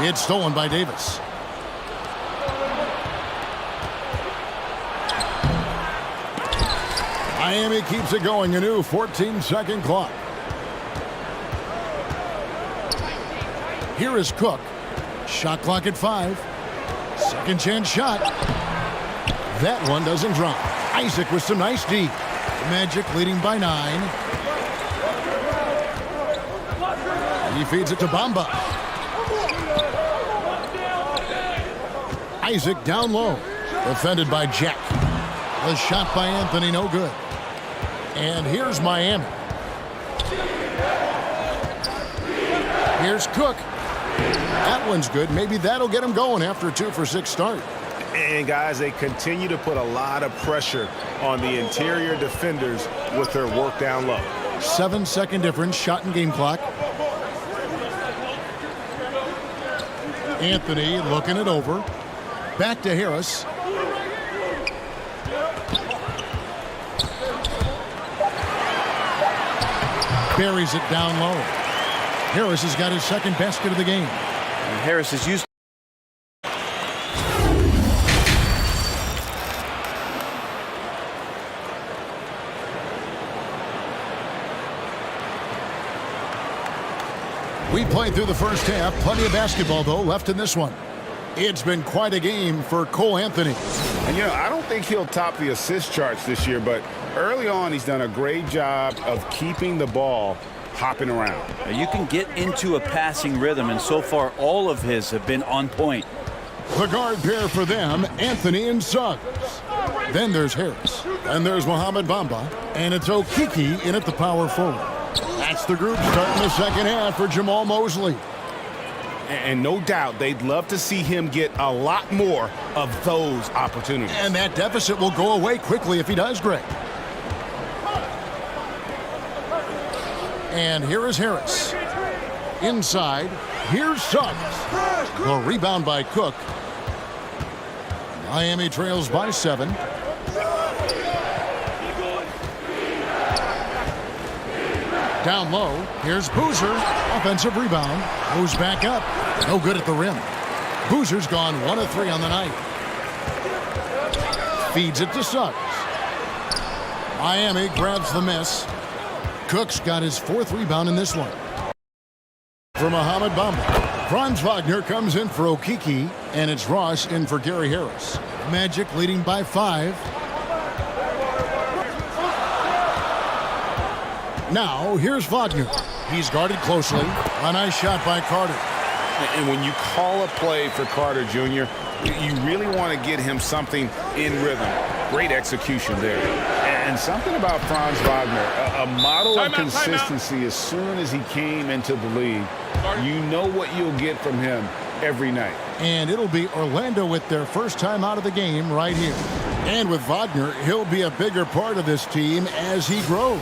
It's stolen by Davis. Miami keeps it going. A new 14-second clock. Here is Cook. Shot clock at 5. Second chance shot. That one doesn't drop. Isaac with some nice D. Magic leading by 9. He feeds it to Bamba. Isaac down low. Defended by Jack. The shot by Anthony, no good. And here's Miami. Here's Cook. That one's good. Maybe that'll get him going after a 2-for-6 start. And, guys, they continue to put a lot of pressure on the interior defenders with their work down low. 7-second difference, shot and game clock. Anthony looking it over. Back to Harris. Buries it down low. Harris has got his second basket of the game. And Harris is used. We played through the first half. Plenty of basketball, though, left in this one. It's been quite a game for Cole Anthony. And, I don't think he'll top the assist charts this year, but early on he's done a great job of keeping the ball hopping around. You can get into a passing rhythm, and so far all of his have been on point. The guard pair for them, Anthony and Suggs. Then there's Harris. And there's Mohamed Bamba. And it's Okeke in at the power forward. That's the group starting the second half for Jamal Mosley. And no doubt they'd love to see him get a lot more of those opportunities. And that deficit will go away quickly if he does, Greg. And here is Harris. Inside, here's Suggs. The rebound by Cook. Miami trails by 7. Down low, here's Boozer. Offensive rebound. Goes back up. No good at the rim. Boozer's gone 1 of 3 on the night. Feeds it to Suggs. Miami grabs the miss. Cook's got his 4th rebound in this one. For Mohamed Bamba. Franz Wagner comes in for Okeke, and it's Ross in for Gary Harris. Magic leading by 5. Now, here's Wagner. He's guarded closely. A nice shot by Carter. And when you call a play for Carter Jr., you really want to get him something in rhythm. Great execution there. And something about Franz Wagner, a model of consistency as soon as he came into the league. You know what you'll get from him every night. And it'll be Orlando with their first time out of the game right here. And with Wagner, he'll be a bigger part of this team as he grows.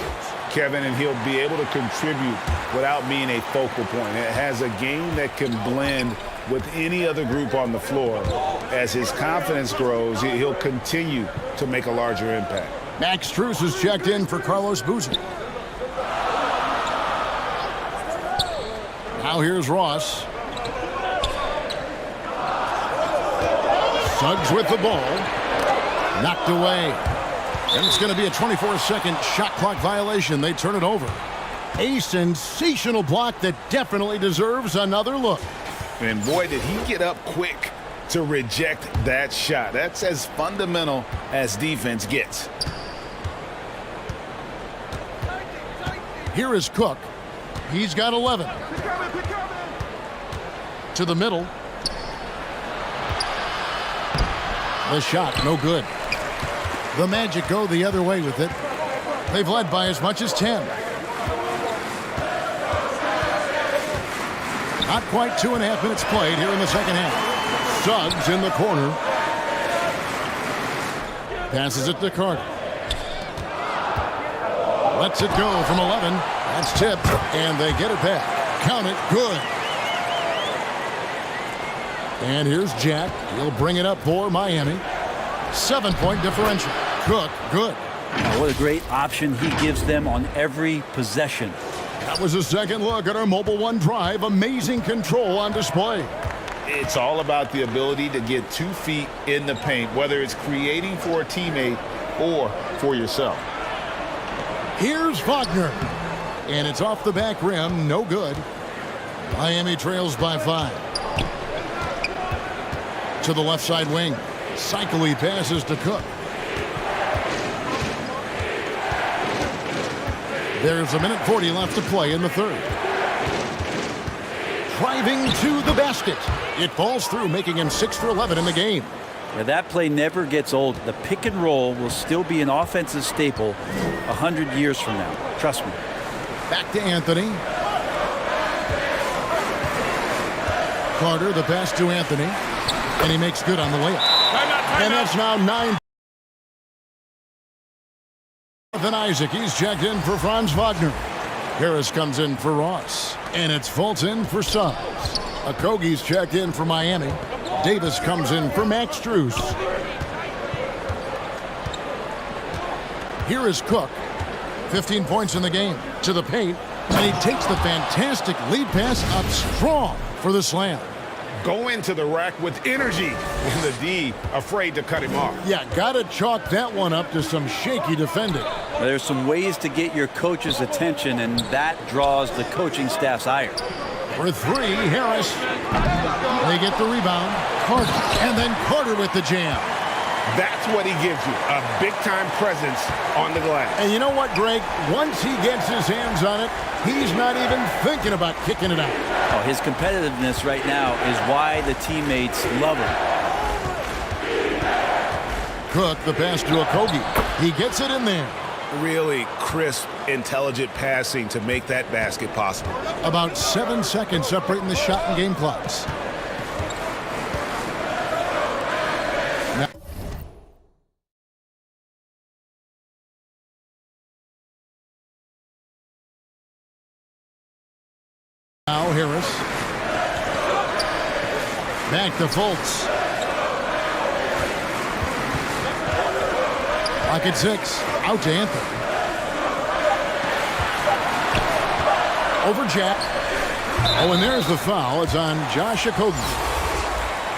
Kevin, and he'll be able to contribute without being a focal point. It has a game that can blend with any other group on the floor. As his confidence grows, he'll continue to make a larger impact. Max Strus has checked in for Carlos Boozer. Now here's Ross. Suggs with the ball. Knocked away. And it's going to be a 24-second shot clock violation. They turn it over. A sensational block that definitely deserves another look. And boy, did he get up quick to reject that shot. That's as fundamental as defense gets. Here is Cook. He's got 11. To the middle. The shot, no good. The Magic go the other way with it. They've led by as much as 10. Not quite 2.5 minutes played here in the second half. Suggs in the corner. Passes it to Carter. Lets it go from 11. That's tipped, and they get it back. Count it, good. And here's Jack. He'll bring it up for Miami. 7-point differential. Cook, good. What a great option he gives them on every possession. That was a second look at our Mobile One drive. Amazing control on display. It's all about the ability to get 2 feet in the paint, whether it's creating for a teammate or for yourself. Here's Wagner. And it's off the back rim. No good. Miami trails by 5. To the left side wing. Cycly passes to Cook. There's 1:40 left to play in the third. Driving to the basket. It falls through, making him 6 for 11 in the game. Now, that play never gets old. The pick and roll will still be an offensive staple 100 years from now. Trust me. Back to Anthony. Carter, the pass to Anthony. And he makes good on the layup. And that's now 9. Then Isaac, he's checked in for Franz Wagner. Harris comes in for Ross. And it's Fulton for Suggs. Okogie's checked in for Miami. Davis comes in for Max Strus. Here is Cook. 15 points in the game. To the paint. And he takes the fantastic lead pass up strong for the slam. Go into the rack with energy. And the D afraid to cut him off. Yeah, got to chalk that one up to some shaky defending. There's some ways to get your coach's attention, and that draws the coaching staff's ire. For 3, Harris. They get the rebound. Carter. And then Carter with the jam. That's what he gives you, a big-time presence on the glass. And you know what, Greg? Once he gets his hands on it, he's not even thinking about kicking it out. Oh, his competitiveness right now is why the teammates love him. Cook, the pass to Okogie. He gets it in there. Really crisp, intelligent passing to make that basket possible. About 7 seconds separating the shot and game clocks. Now Harris. Back to Fultz. Lock at 6. Out to Anthony. Over Jack. Oh, and there's the foul. It's on Josh Okogie.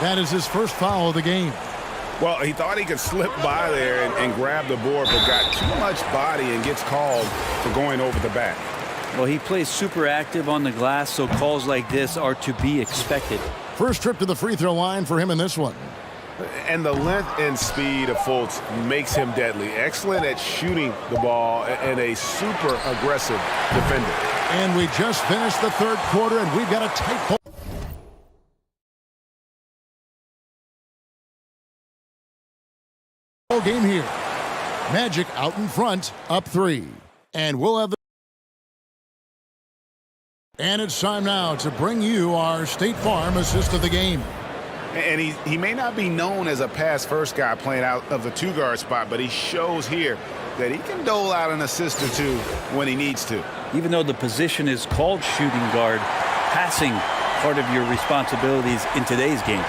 That is his first foul of the game. Well, he thought he could slip by there and grab the board, but got too much body and gets called for going over the back. Well, he plays super active on the glass, so calls like this are to be expected. First trip to the free throw line for him in this one. And the length and speed of Fultz makes him deadly. Excellent at shooting the ball and a super aggressive defender. And we just finished the third quarter, and we've got a tight ball game here. Magic out in front, up 3. And we'll have the... And it's time now to bring you our State Farm assist of the game. And he may not be known as a pass-first guy playing out of the 2-guard spot, but he shows here that he can dole out an assist or 2 when he needs to. Even though the position is called shooting guard, passing part of your responsibilities in today's game.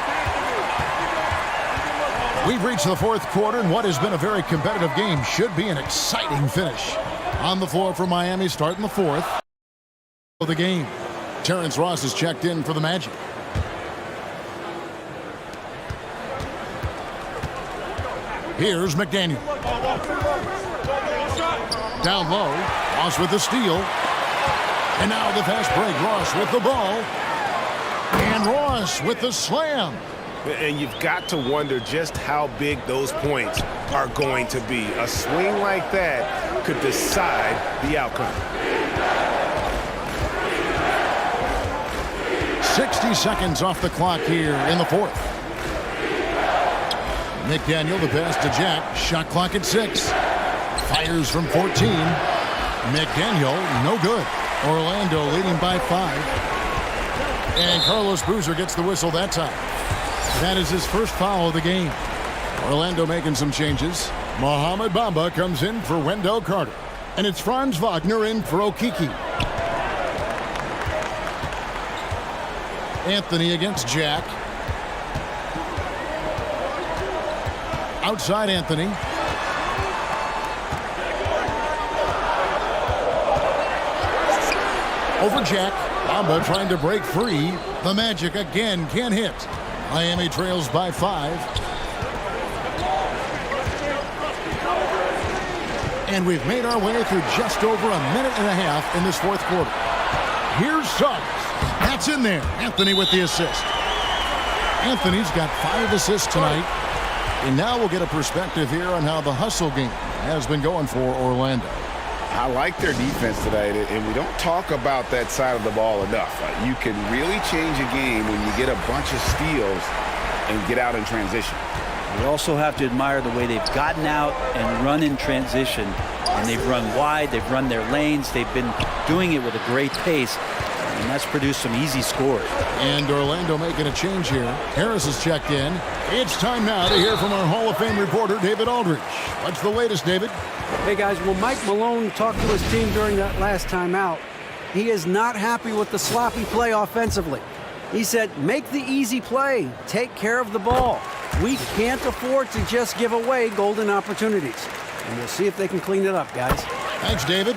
We've reached the fourth quarter, and what has been a very competitive game should be an exciting finish. On the floor for Miami, starting the fourth of the game. Terrence Ross is checked in for the Magic. Here's McDaniel. Down low. Ross with the steal. And now the fast break. Ross with the ball. And Ross with the slam. And you've got to wonder just how big those points are going to be. A swing like that could decide the outcome. 60 seconds off the clock here in the fourth. McDaniel, the pass to Jack. Shot clock at 6. Fires from 14. McDaniel, no good. Orlando leading by 5. And Carlos Boozer gets the whistle that time. That is his first foul of the game. Orlando making some changes. Mohamed Bamba comes in for Wendell Carter. And it's Franz Wagner in for Okiki. Anthony against Jack. Outside Anthony. Over Jack. Bamba trying to break free. The Magic again can't hit. Miami trails by 5. And we've made our way through just over a minute and a half in this fourth quarter. Here's Suggs. That's in there. Anthony with the assist. Anthony's got 5 assists tonight. And now we'll get a perspective here on how the hustle game has been going for Orlando. I like their defense tonight, and we don't talk about that side of the ball enough. You can really change a game when you get a bunch of steals and get out in transition. We also have to admire the way they've gotten out and run in transition. And they've run wide, they've run their lanes, they've been doing it with a great pace. And that's produced some easy scores. And Orlando making a change here. Harris has checked in. It's time now to hear from our Hall of Fame reporter, David Aldridge. What's the latest, David? Hey, guys, when Mike Malone talked to his team during that last timeout, he is not happy with the sloppy play offensively. He said, make the easy play. Take care of the ball. We can't afford to just give away golden opportunities. And we'll see if they can clean it up, guys. Thanks, David.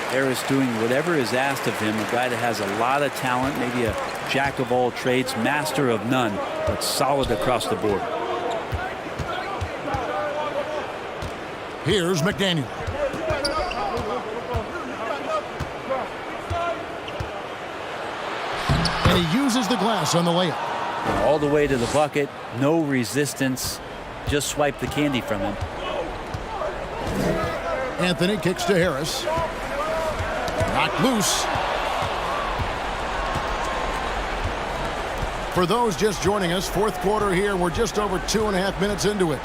Harris doing whatever is asked of him, a guy that has a lot of talent, maybe a jack of all trades, master of none, but solid across the board. Here's McDaniel. And he uses the glass on the layup. All the way to the bucket, no resistance, just swipe the candy from him. Anthony kicks to Harris. Knocked loose. For those just joining us, fourth quarter here. We're just over 2.5 minutes into it.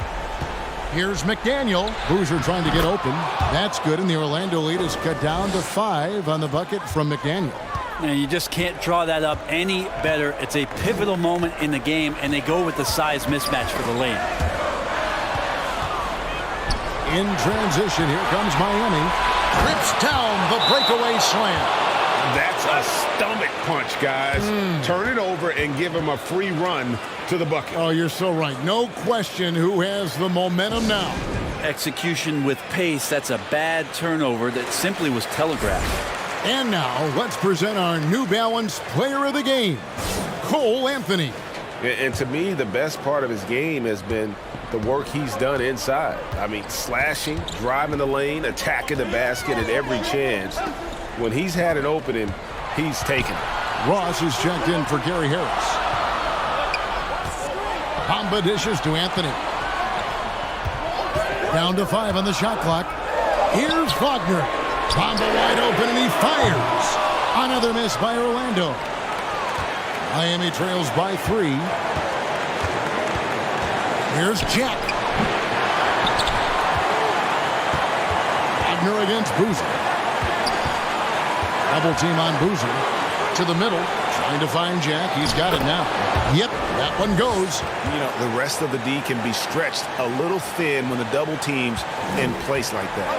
Here's McDaniel. Boozer trying to get open. That's good, and the Orlando lead is cut down to 5 on the bucket from McDaniel. And you just can't draw that up any better. It's a pivotal moment in the game, and they go with the size mismatch for the lane. In transition, here comes Miami. Rips down the breakaway slam. That's a stomach punch, guys. Turn it over and give him a free run to the bucket. Oh, you're so right. No question who has the momentum now. Execution with pace, that's a bad turnover that simply was telegraphed. And now, let's present our New Balance Player of the Game, Cole Anthony. And to me, the best part of his game has been the work he's done inside. I mean, slashing, driving the lane, attacking the basket at every chance. When he's had an opening, he's taken it. Ross is checked in for Gary Harris. Bamba dishes to Anthony. Down to 5 on the shot clock. Here's Faulkner. Bamba wide open, and he fires. Another miss by Orlando. Miami trails by 3. Here's Jack. Wagner against Boozer. Double team on Boozer. To the middle. Trying to find Jack. He's got it now. Yep, that one goes. You know, the rest of the D can be stretched a little thin when the double team's in place like that.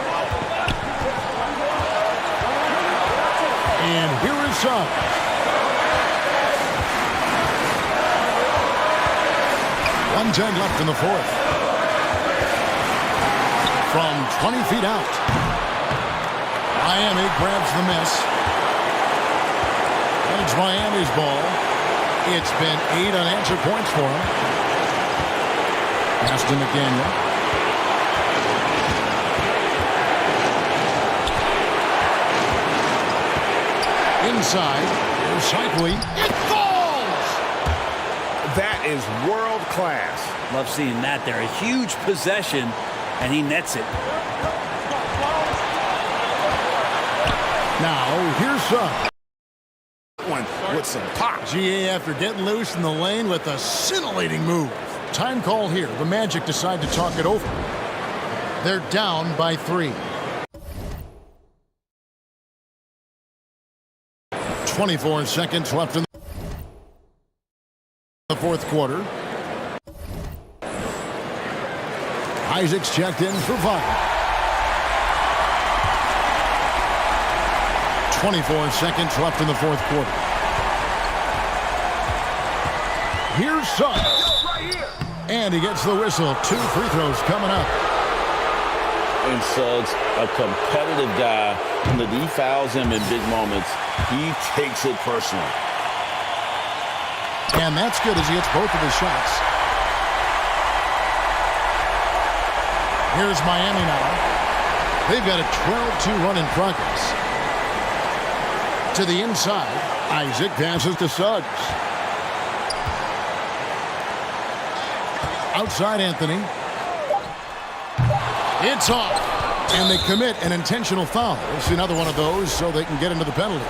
And here is Suggs. .110 left in the fourth. From 20 feet out. Miami grabs the miss. And it's Miami's ball. It's been 8 unanswered points for him. Pass to McDaniel. Inside, here's Shifley. It falls! That is world class. Love seeing that there. A huge possession, and he nets it. Now, here's Suggs. One with some pop. GA after getting loose in the lane with a scintillating move. Time call here. The Magic decide to talk it over. They're down by 3. 24 seconds left in the fourth quarter. Isaac's checked in for 5. 24 seconds left in the fourth quarter. Here's Suggs. And he gets the whistle. 2 free throws coming up. and Suggs, a competitive guy. When the D fouls him in big moments, he takes it personally. And that's good as he hits both of his shots. Here's Miami now. They've got a 12-2 run in progress. To the inside, Isaac passes to Suggs. Outside Anthony. It's off. And they commit an intentional foul. We'll see another one of those so they can get into the penalty.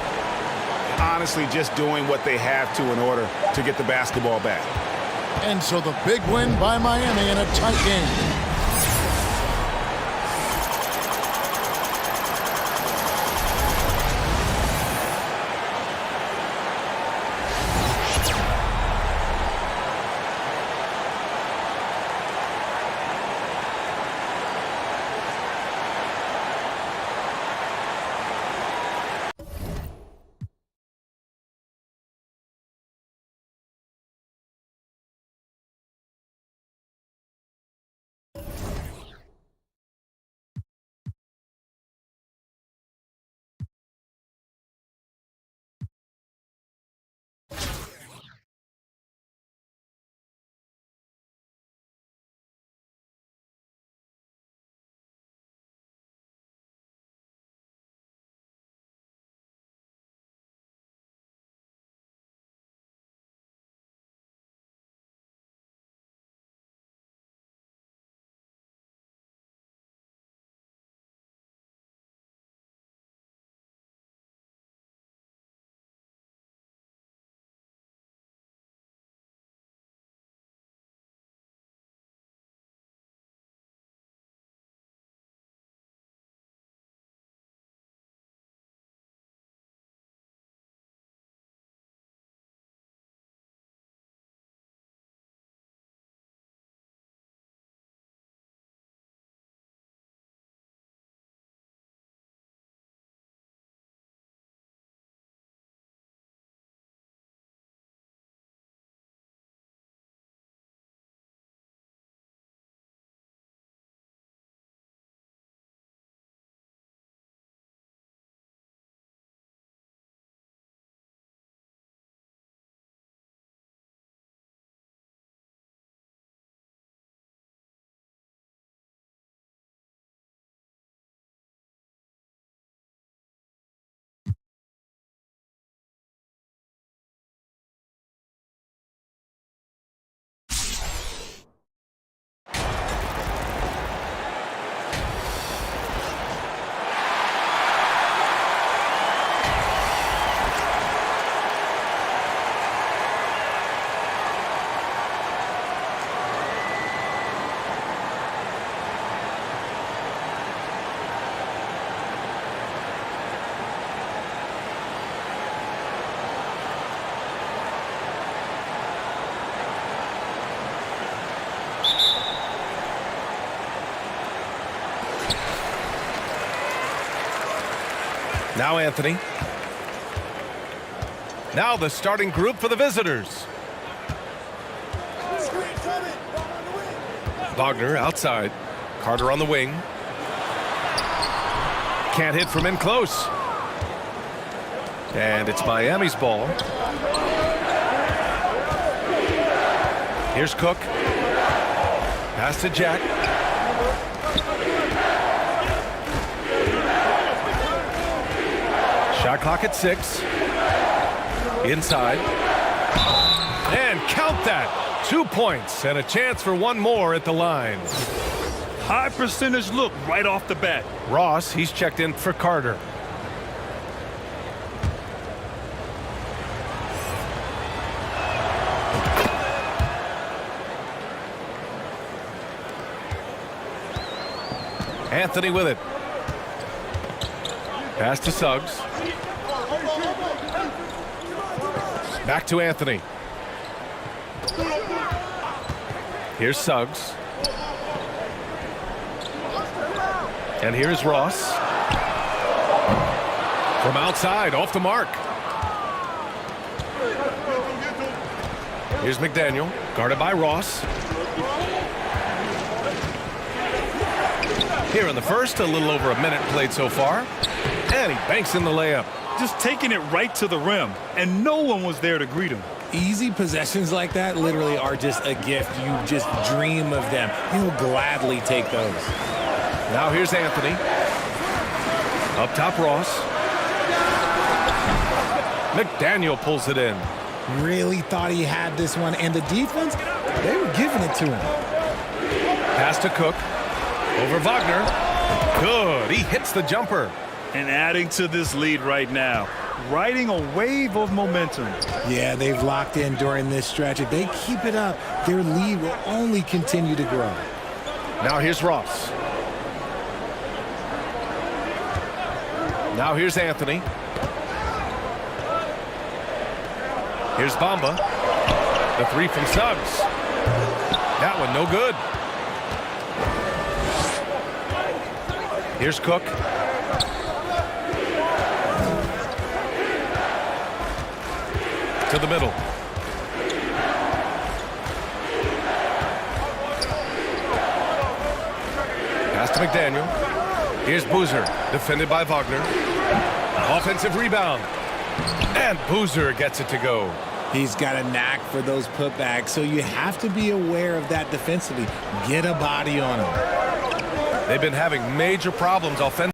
Honestly, just doing what they have to in order to get the basketball back. And so the big win by Miami in a tight game. Now Anthony. Now the starting group for the visitors. Wagner outside. Carter on the wing. Can't hit from in close. And it's Miami's ball. Here's Cook. Pass to Jack. Shot clock at 6. Inside. And count that. 2 points and a chance for one more at the line. High percentage look right off the bat. Ross, he's checked in for Carter. Anthony with it. Pass to Suggs. Back to Anthony. Here's Suggs. And here's Ross. From outside, off the mark. Here's McDaniel, guarded by Ross. Here in the first, a little over a minute played so far. And he banks in the layup. Just taking it right to the rim, and no one was there to greet him. Easy possessions like that literally are just a gift. You just dream of them. He'll gladly take those. Now here's Anthony. Up top, Ross. McDaniel pulls it in. Really thought he had this one, and the defense, they were giving it to him. Pass to Cook. Over Wagner. Good. He hits the jumper. And adding to this lead right now, riding a wave of momentum. Yeah, they've locked in during this stretch. If they keep it up, their lead will only continue to grow. Now here's Ross. Now here's Anthony. Here's Bamba. The three from Suggs. That one no good. Here's Cook. To the middle. Pass to McDaniel. Here's Boozer, defended by Wagner. Offensive rebound. And Boozer gets it to go. He's got a knack for those putbacks, so you have to be aware of that defensively. Get a body on him. They've been having major problems offensively.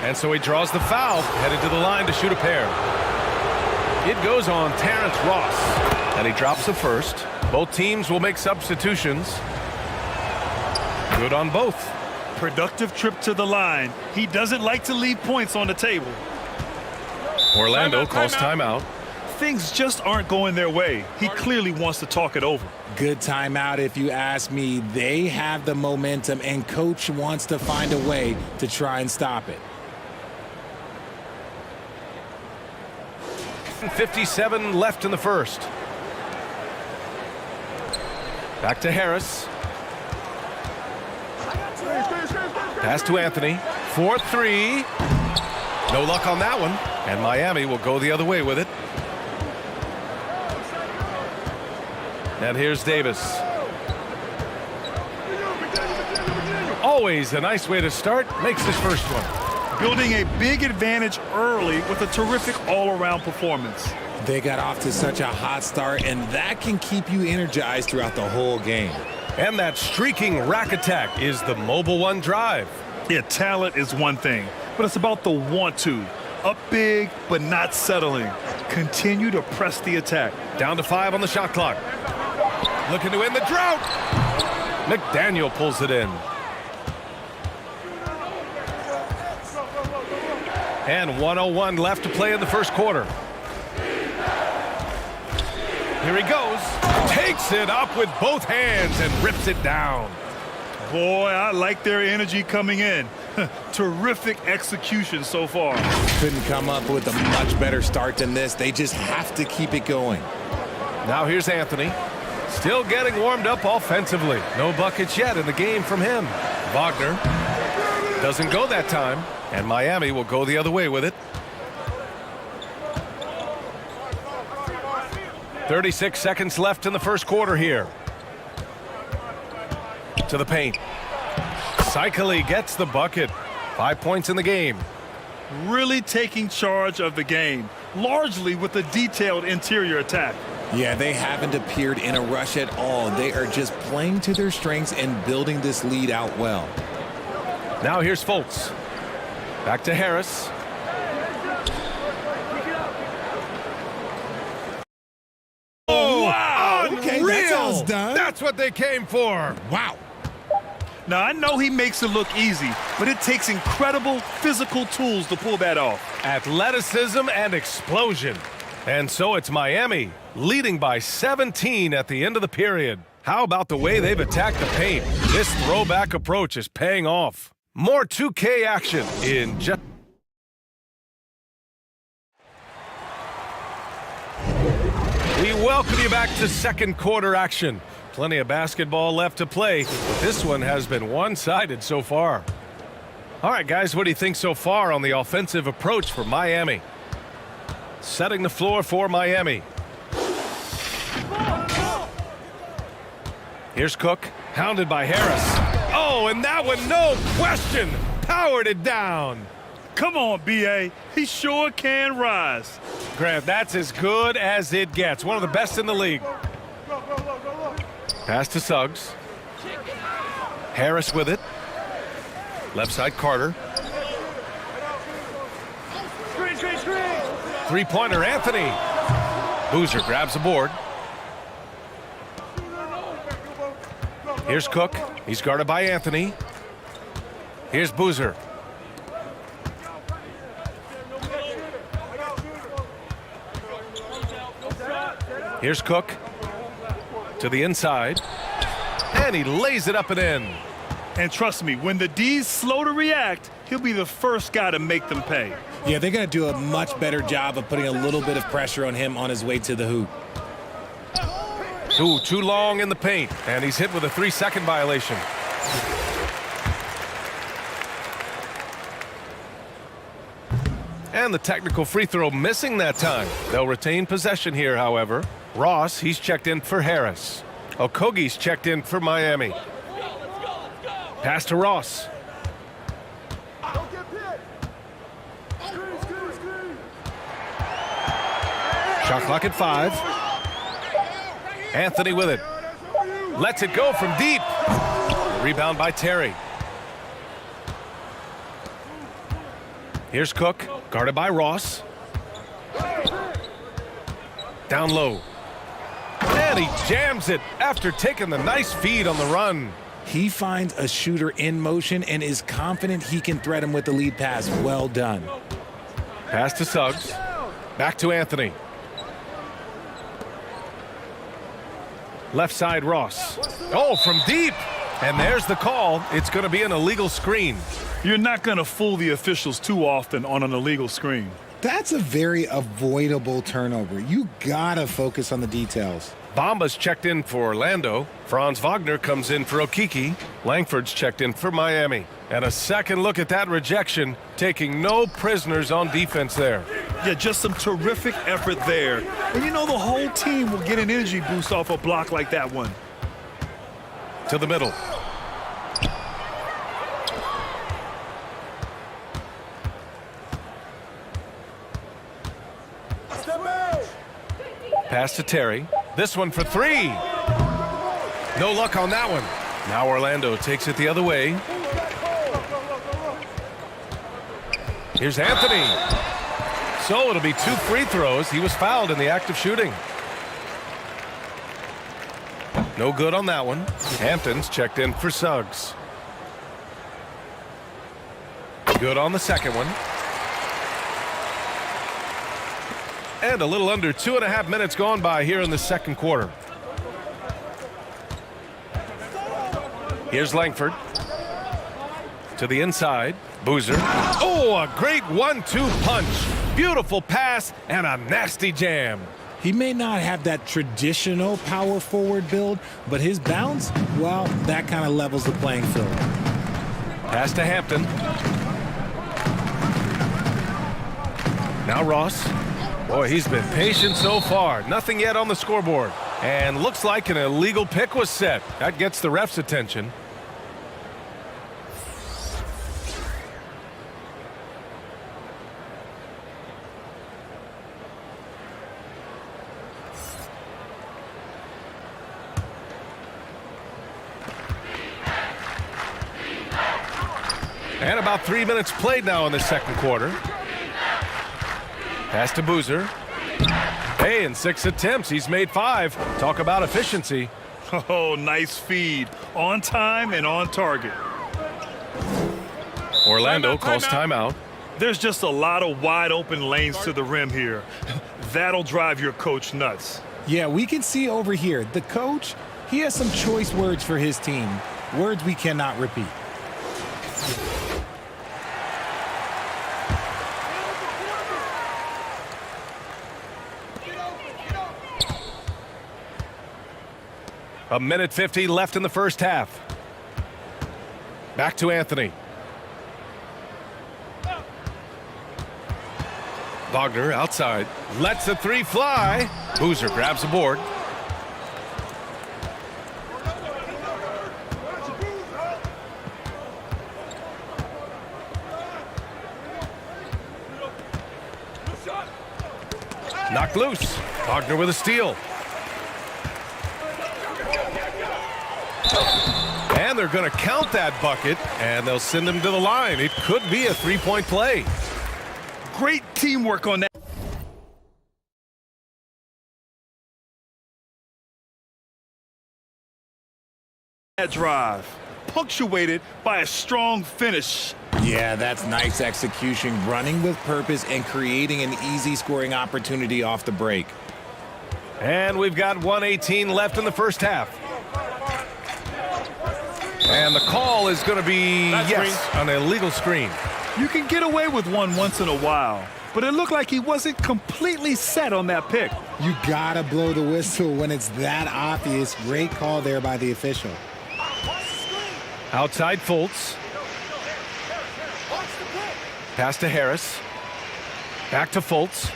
And so he draws the foul, headed to the line to shoot a pair. It goes on Terrence Ross, and he drops the first. Both teams will make substitutions. Good on both. Productive trip to the line. He doesn't like to leave points on the table. Orlando calls timeout. Things just aren't going their way. He clearly wants to talk it over. Good timeout if you ask me. They have the momentum, and coach wants to find a way to try and stop it. 57 left in the first. Back to Harris. Pass to Anthony. 4-3. No luck on that one. And Miami will go the other way with it. And here's Davis. Always a nice way to start. Makes his first one. Building a big advantage early with a terrific all-around performance. They got off to such a hot start, and that can keep you energized throughout the whole game. And that streaking rack attack is the Mobile One drive. Yeah, talent is one thing, but it's about the want to. Up big, but not settling. Continue to press the attack. Down to 5 on the shot clock. Looking to end the drought. McDaniel pulls it in. And 1:01 left to play in the first quarter. Here he goes. Takes it up with both hands and rips it down. Boy, I like their energy coming in. Terrific execution so far. Couldn't come up with a much better start than this. They just have to keep it going. Now here's Anthony. Still getting warmed up offensively. No buckets yet in the game from him. Wagner doesn't go that time, and Miami will go the other way with it. 36 seconds left in the first quarter here. To the paint. Cycli gets the bucket. 5 points in the game. Really taking charge of the game, largely with a detailed interior attack. Yeah, they haven't appeared in a rush at all. They are just playing to their strengths and building this lead out well. Now here's Fultz. Back to Harris. Oh, wow! Okay, that's all it's done. That's what they came for. Wow. Now, I know he makes it look easy, but it takes incredible physical tools to pull that off. Athleticism and explosion. And so it's Miami, leading by 17 at the end of the period. How about the way they've attacked the paint? This throwback approach is paying off. More 2K action in just... We welcome you back to second quarter action. Plenty of basketball left to play, but this one has been one-sided so far. All right, guys, what do you think so far on the offensive approach for Miami? Setting the floor for Miami. Here's Cook, hounded by Harris. Oh, and that one, no question, powered it down. Come on, B.A. He sure can rise. Grant, that's as good as it gets. One of the best in the league. Pass to Suggs. Harris with it. Left side, Carter. Three-pointer, Anthony. Boozer grabs the board. Here's Cook. He's guarded by Anthony. Here's Boozer. Here's Cook to the inside. And he lays it up and in. And trust me, when the D's slow to react, he'll be the first guy to make them pay. Yeah, they're going to do a much better job of putting a little bit of pressure on him on his way to the hoop. Ooh, too long in the paint. And he's hit with a 3-second violation. And the technical free throw missing that time. They'll retain possession here, however. Ross, he's checked in for Harris. Okogie's checked in for Miami. Pass to Ross. Shot clock at 5. Anthony with it. Lets it go from deep. Rebound by Terry. Here's Cook, guarded by Ross. Down low. And he jams it after taking the nice feed on the run. He finds a shooter in motion and is confident he can thread him with the lead pass. Well done. Pass to Suggs. Back to Anthony. Left side, Ross. Oh, from deep. And there's the call. It's going to be an illegal screen. You're not going to fool the officials too often on an illegal screen. That's a very avoidable turnover. You gotta focus on the details. Bamba's checked in for Orlando. Franz Wagner comes in for Okiki. Langford's checked in for Miami. And a second look at that rejection, taking no prisoners on defense there. Yeah, just some terrific effort there. And you know the whole team will get an energy boost off a block like that one. To the middle. Pass to Terry. This one for 3. No luck on that one. Now Orlando takes it the other way. Here's Anthony. So it'll be 2 free throws. He was fouled in the act of shooting. No good on that one. Hampton's checked in for Suggs. Good on the second one. And a little under 2.5 minutes gone by here in the second quarter. Here's Langford. To the inside. Boozer. Oh, a great 1-2 punch. Beautiful pass and a nasty jam. He may not have that traditional power forward build, but his bounce, well, that kind of levels the playing field. Pass to Hampton. Now Ross. Boy, he's been patient so far. Nothing yet on the scoreboard. And looks like an illegal pick was set. That gets the ref's attention. And about 3 minutes played now in the second quarter. Pass to Boozer. Hey, in 6 attempts, he's made 5. Talk about efficiency. Oh, nice feed. On time and on target. Orlando calls timeout. There's just a lot of wide open lanes to the rim here. That'll drive your coach nuts. Yeah, we can see over here. The coach, he has some choice words for his team. Words we cannot repeat. A minute 50 left in the first half. Back to Anthony. Wagner outside. Lets the 3 fly. Boozer grabs the board. Knocked loose. Wagner with a steal. And they're going to count that bucket, and they'll send him to the line. It could be a three-point play. Great teamwork on that drive, punctuated by a strong finish. Yeah, that's nice execution, running with purpose and creating an easy scoring opportunity off the break. And we've got 1:18 left in the first half. And the call is going to be, an illegal screen. You can get away with one once in a while, but it looked like he wasn't completely set on that pick. You gotta blow the whistle when it's that obvious. Great call there by the official. Outside Fultz. Pass to Harris. Back to Fultz.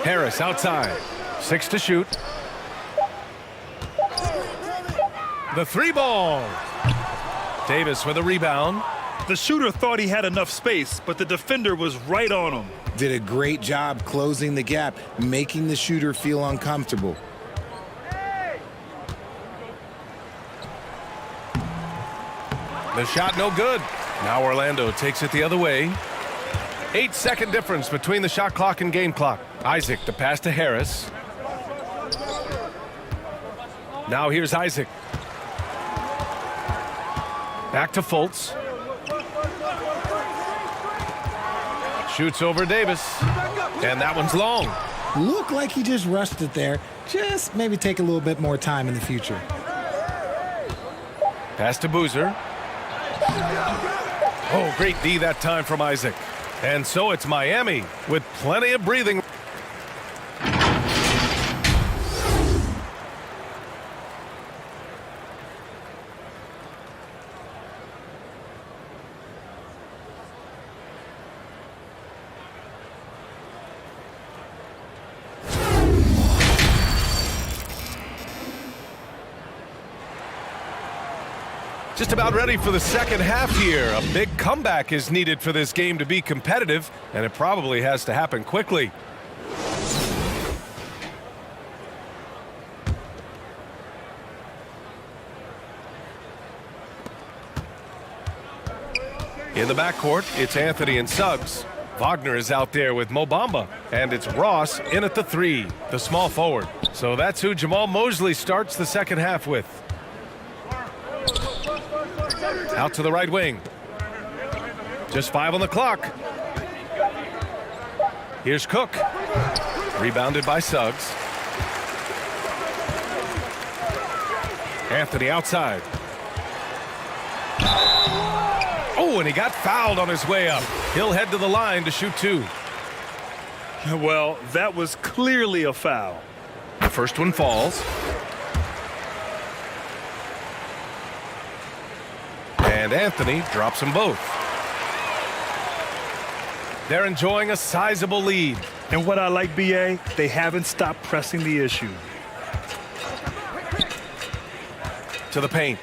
Harris outside. 6 to shoot. The three ball. Davis with a rebound. The shooter thought he had enough space, but the defender was right on him. Did a great job closing the gap, making the shooter feel uncomfortable. The shot no good. Now Orlando takes it the other way. 8-second difference between the shot clock and game clock. Isaac, the pass to Harris. Now here's Isaac. Back to Fultz. Shoots over Davis. And that one's long. Looked like he just rushed it there. Just maybe take a little bit more time in the future. Pass to Boozer. Oh, great D that time from Isaac. And so it's Miami with plenty of breathing. Just about ready for the second half here. A big comeback is needed for this game to be competitive, and it probably has to happen quickly. In the backcourt, it's Anthony and Suggs. Wagner is out there with Mo Bamba, and it's Ross in at the 3, the small forward. So that's who Jamal Mosley starts the second half with. Out to the right wing. Just 5 on the clock. Here's Cook. Rebounded by Suggs. Anthony outside. Oh, and he got fouled on his way up. He'll head to the line to shoot 2. Well, that was clearly a foul. The first one falls. And Anthony drops them both. They're enjoying a sizable lead. And what I like, BA, they haven't stopped pressing the issue. To the paint.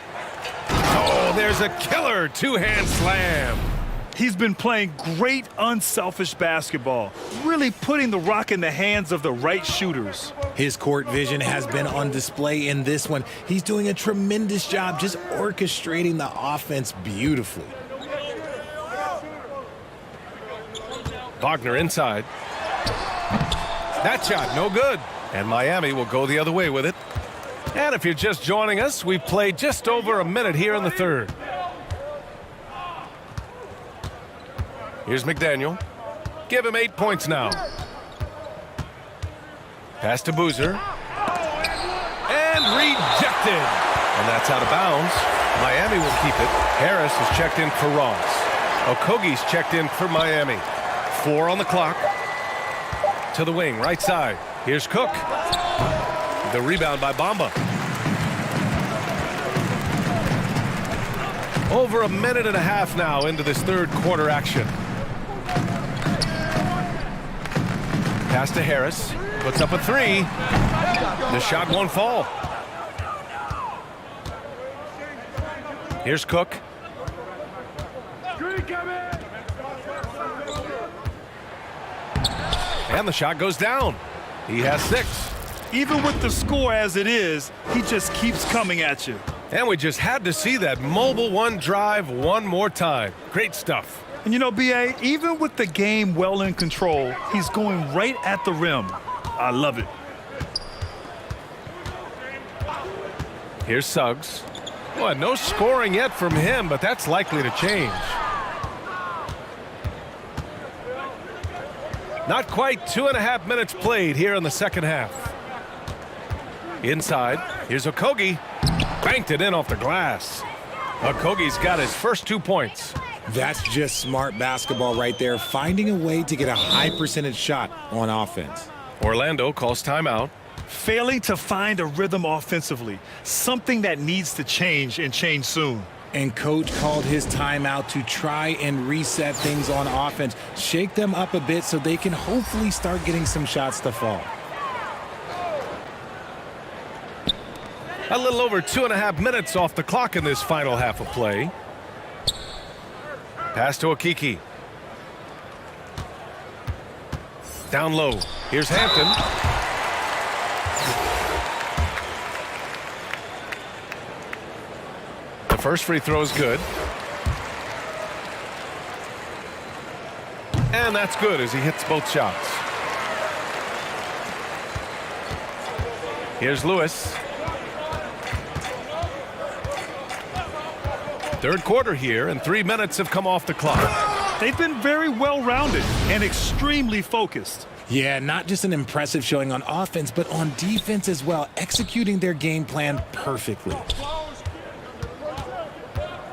Oh, there's a killer two-hand slam. He's been playing great, unselfish basketball, really putting the rock in the hands of the right shooters. His court vision has been on display in this one. He's doing a tremendous job just orchestrating the offense beautifully. Wagner inside. That shot, no good. And Miami will go the other way with it. And if you're just joining us, we've played just over a minute here in the third. Here's McDaniel. Give him 8 points now. Pass to Boozer. And rejected. And that's out of bounds. Miami will keep it. Harris is checked in for Ross. Okogie's checked in for Miami. 4 on the clock. To the wing, right side. Here's Cook. The rebound by Bamba. Over a minute and a half now into this third quarter action. Pass to Harris. Puts up a 3. The shot won't fall. Here's Cook. And the shot goes down. He has 6. Even with the score as it is, he just keeps coming at you. And we just had to see that mobile one drive one more time. Great stuff. And you know, B.A., even with the game well in control, he's going right at the rim. I love it. Here's Suggs. Well, no scoring yet from him, but that's likely to change. Not quite 2.5 minutes played here in the second half. Inside, here's Okogie. Banked it in off the glass. Okogie's got his first 2 points. That's just smart basketball right there, finding a way to get a high percentage shot on offense. Orlando calls timeout. Failing to find a rhythm offensively, something that needs to change and change soon. And coach called his timeout to try and reset things on offense, shake them up a bit so they can hopefully start getting some shots to fall. A little over 2.5 minutes off the clock in this final half of play. Pass to Okeke. Down low. Here's Hampton. The first free throw is good. And that's good as he hits both shots. Here's Lewis. Third quarter here, and 3 minutes have come off the clock. They've been very well-rounded and extremely focused. Yeah, not just an impressive showing on offense, but on defense as well, executing their game plan perfectly.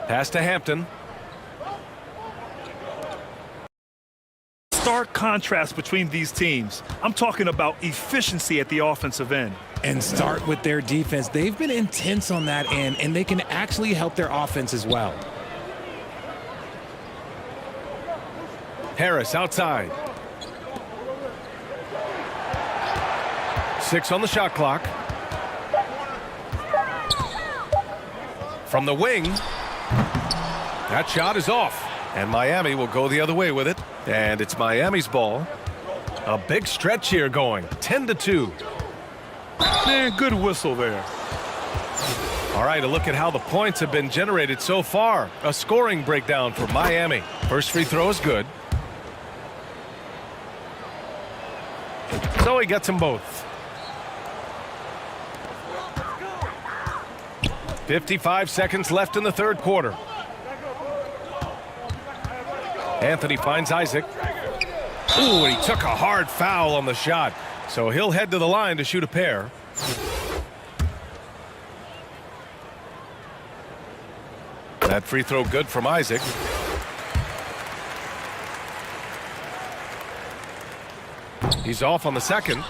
Pass to Hampton. Stark contrast between these teams. I'm talking about efficiency at the offensive end. And start with their defense. They've been intense on that end, and they can actually help their offense as well. Harris outside. 6 on the shot clock. From the wing. That shot is off. And Miami will go the other way with it. And it's Miami's ball. A big stretch here going. 10-2. Man, good whistle there. All right, a look at how the points have been generated so far. A scoring breakdown for Miami. First free throw is good. So he gets them both. 55 seconds left in the third quarter. Anthony finds Isaac. Ooh, and he took a hard foul on the shot. So he'll head to the line to shoot a pair. That free throw good from Isaac. He's off on the second.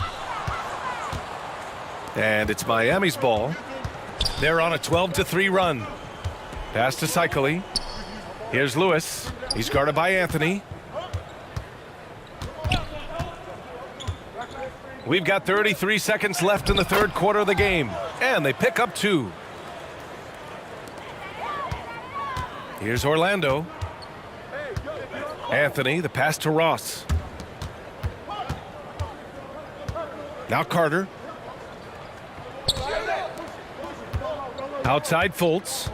And it's Miami's ball. They're on a 12-3 run. Pass to Cycli. Here's Lewis. He's guarded by Anthony. We've got 33 seconds left in the third quarter of the game. And they pick up 2. Here's Orlando. Anthony, the pass to Ross. Now Carter. Outside Fultz.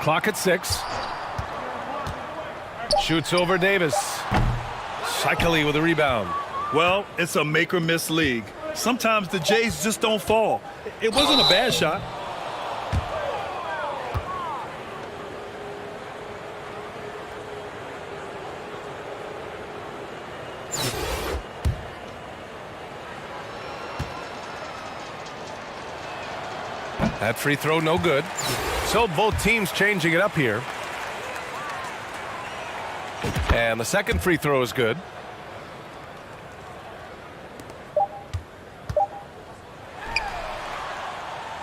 Clock at 6. Shoots over Davis. Cycli with a rebound. Well, it's a make-or-miss league. Sometimes the Jays just don't fall. It wasn't a bad shot. That free throw no good. So both teams changing it up here. And the second free throw is good.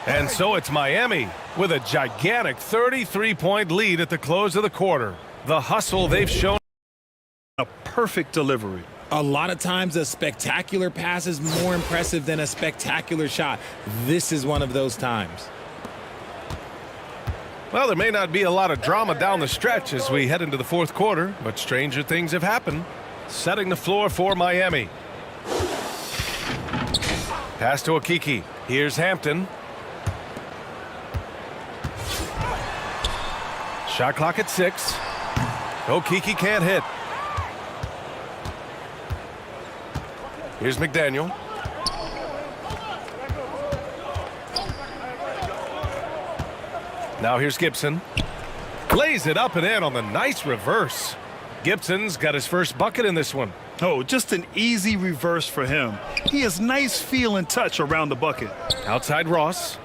And so it's Miami with a gigantic 33-point lead at the close of the quarter. The hustle they've shown. A perfect delivery. A lot of times a spectacular pass is more impressive than a spectacular shot. This is one of those times. Well, there may not be a lot of drama down the stretch as we head into the fourth quarter, but stranger things have happened. setting the floor for Miami. Pass to Okeke. Here's Hampton. Shot clock at 6. Okeke can't hit. Here's McDaniel. Now here's Gibson. Lays it up and in on the nice reverse. Gibson's got his first bucket in this one. Oh, just an easy reverse for him. He has nice feel and touch around the bucket. Outside Ross.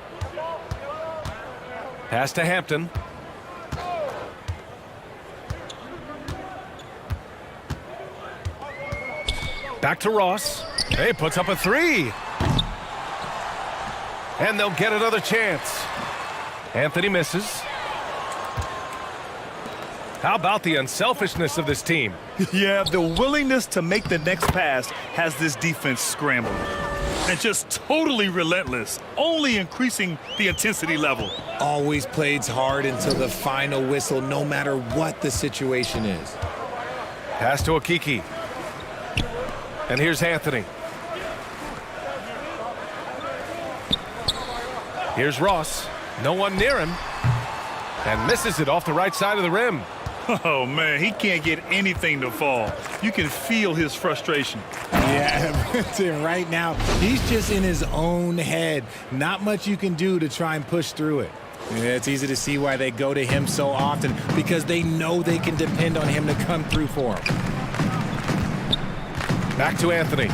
Pass to Hampton. Back to Ross. Hey, puts up a 3. And they'll get another chance. Anthony misses. How about the unselfishness of this team? Yeah, the willingness to make the next pass has this defense scrambled. And just totally relentless, only increasing the intensity level. Always plays hard until the final whistle, no matter what the situation is. Pass to Okeke. And here's Anthony. Here's Ross. No one near him. And misses it off the right side of the rim. Oh, man, he can't get anything to fall. You can feel his frustration. Yeah, right now, he's just in his own head. Not much you can do to try and push through it. Yeah, it's easy to see why they go to him so often, because they know they can depend on him to come through for them. Back to Anthony.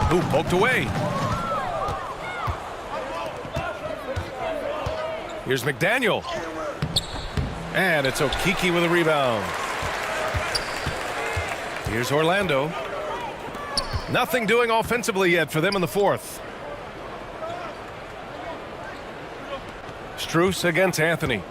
Who poked away. Here's McDaniel. And it's Okeke with a rebound. Here's Orlando. Nothing doing offensively yet for them in the fourth. Strus against Anthony.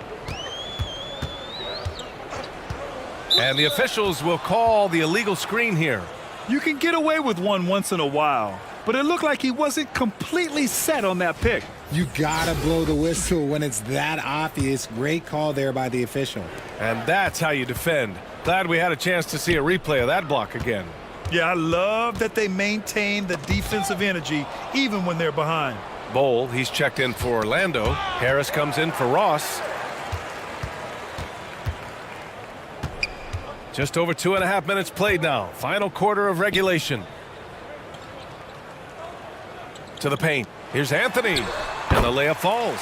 And the officials will call the illegal screen here. You can get away with one once in a while, but it looked like he wasn't completely set on that pick. You gotta blow the whistle when it's that obvious. Great call there by the official. And that's how you defend. Glad we had a chance to see a replay of that block again. Yeah, I love that they maintain the defensive energy even when they're behind. Bowl, he's checked in for Orlando. Harris comes in for Ross. Just over 2.5 minutes played now. Final quarter of regulation. To the paint. Here's Anthony. And the layup falls.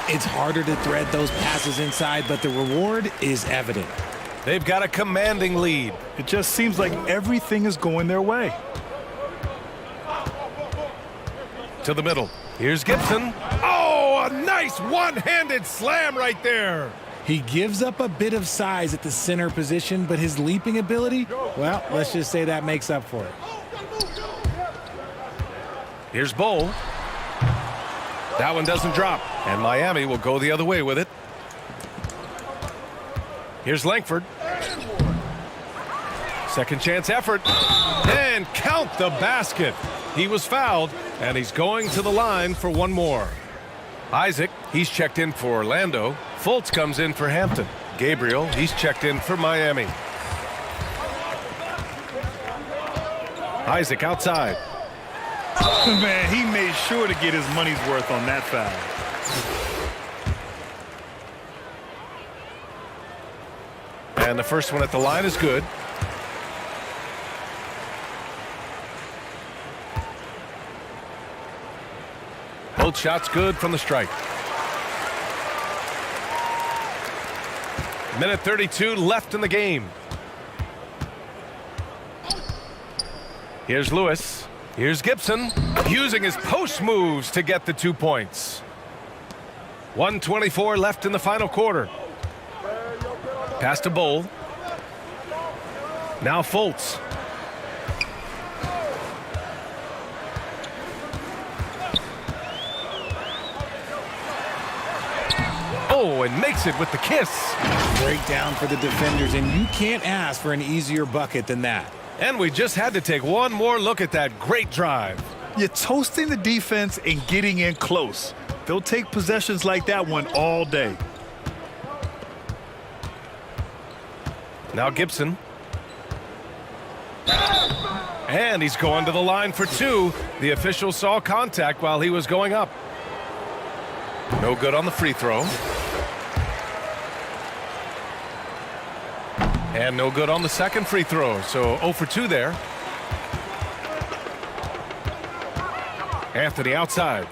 It's harder to thread those passes inside, but the reward is evident. They've got a commanding lead. It just seems like everything is going their way. To the middle. Here's Gibson. Oh, a nice one-handed slam right there. He gives up a bit of size at the center position, but his leaping ability, well, let's just say that makes up for it. Here's Bowl. That one doesn't drop, and Miami will go the other way with it. Here's Langford. Second chance effort. And count the basket. He was fouled, and he's going to the line for one more. Isaac, he's checked in for Orlando. Fultz comes in for Hampton. Gabriel, he's checked in for Miami. Isaac outside. Man, he made sure to get his money's worth on that foul. And the first one at the line is good. Both shots good from the strike. Minute 32 left in the game. Here's Lewis. Here's Gibson, using his post moves to get the 2 points. 1:24 left in the final quarter. Pass to Bowl. Now Fultz. Oh, and makes it with the kiss. Breakdown for the defenders, and you can't ask for an easier bucket than that. And we just had to take one more look at that great drive. You're toasting the defense and getting in close. They'll take possessions like that one all day. Now Gibson. And he's going to the line for two. The official saw contact while he was going up. No good on the free throw. And no good on the second free throw. So 0 for 2 there. Anthony outside.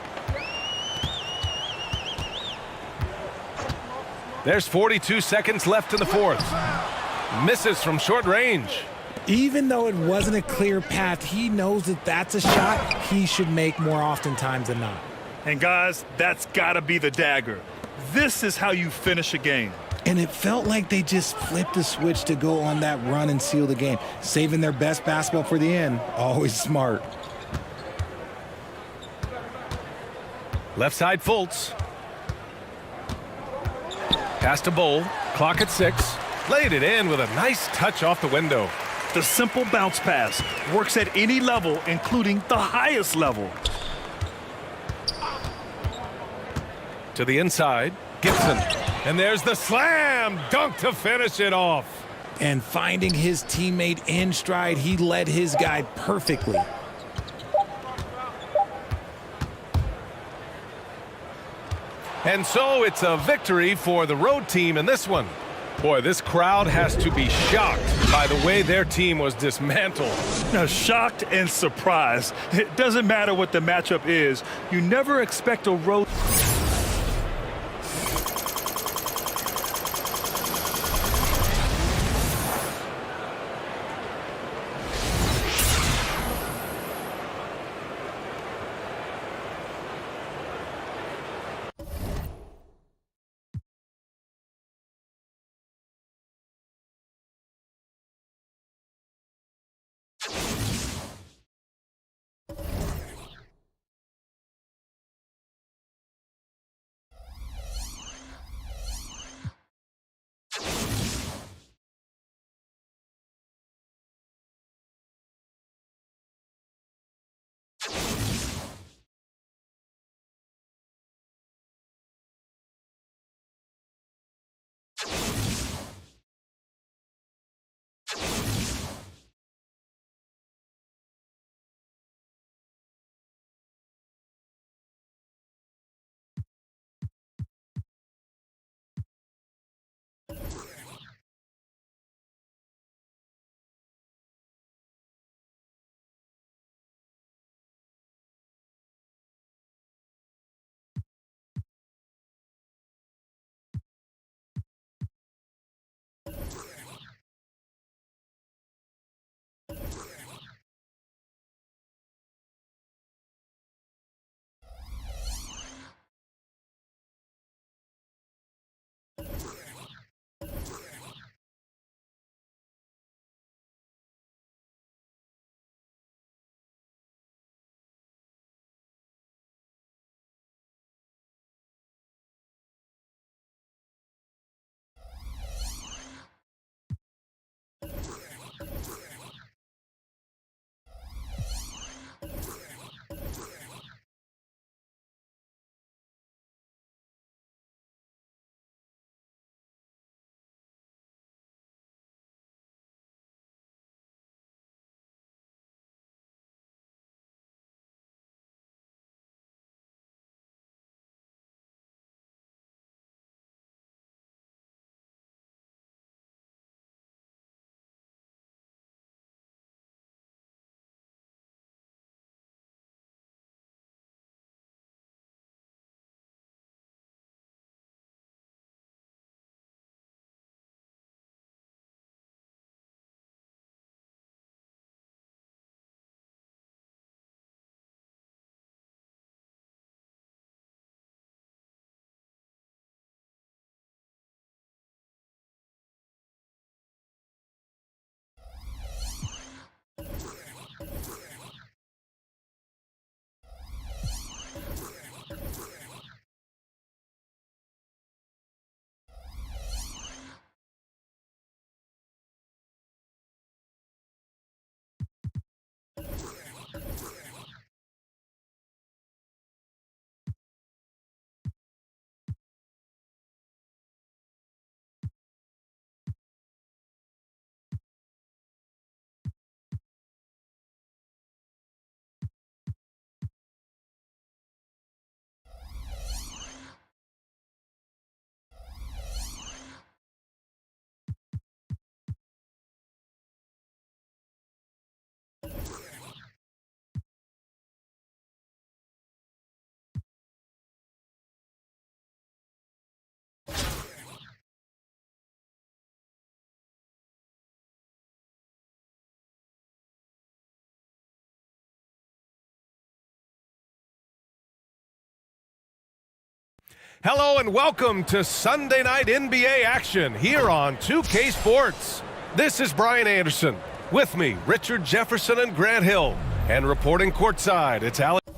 There's 42 seconds left in the fourth. Misses from short range. Even though it wasn't a clear path, he knows that that's a shot he should make more oftentimes than not. And guys, that's got to be the dagger. This is how you finish a game. And it felt like they just flipped the switch to go on that run and seal the game. Saving their best basketball for the end. Always smart. Left side Fultz. Pass to Bowl. Clock at 6. Laid it in with a nice touch off the window. The simple bounce pass works at any level, including the highest level. To the inside. Gibson. And there's the slam dunk to finish it off. And finding his teammate in stride, he led his guy perfectly. And so it's a victory for the road team in this one. Boy, this crowd has to be shocked by the way their team was dismantled. Now, shocked and surprised. It doesn't matter what the matchup is. You never expect a road Hello and welcome to Sunday Night NBA action here on 2K Sports. This is Brian Anderson. With me, Richard Jefferson and Grant Hill. And reporting courtside, it's Alex.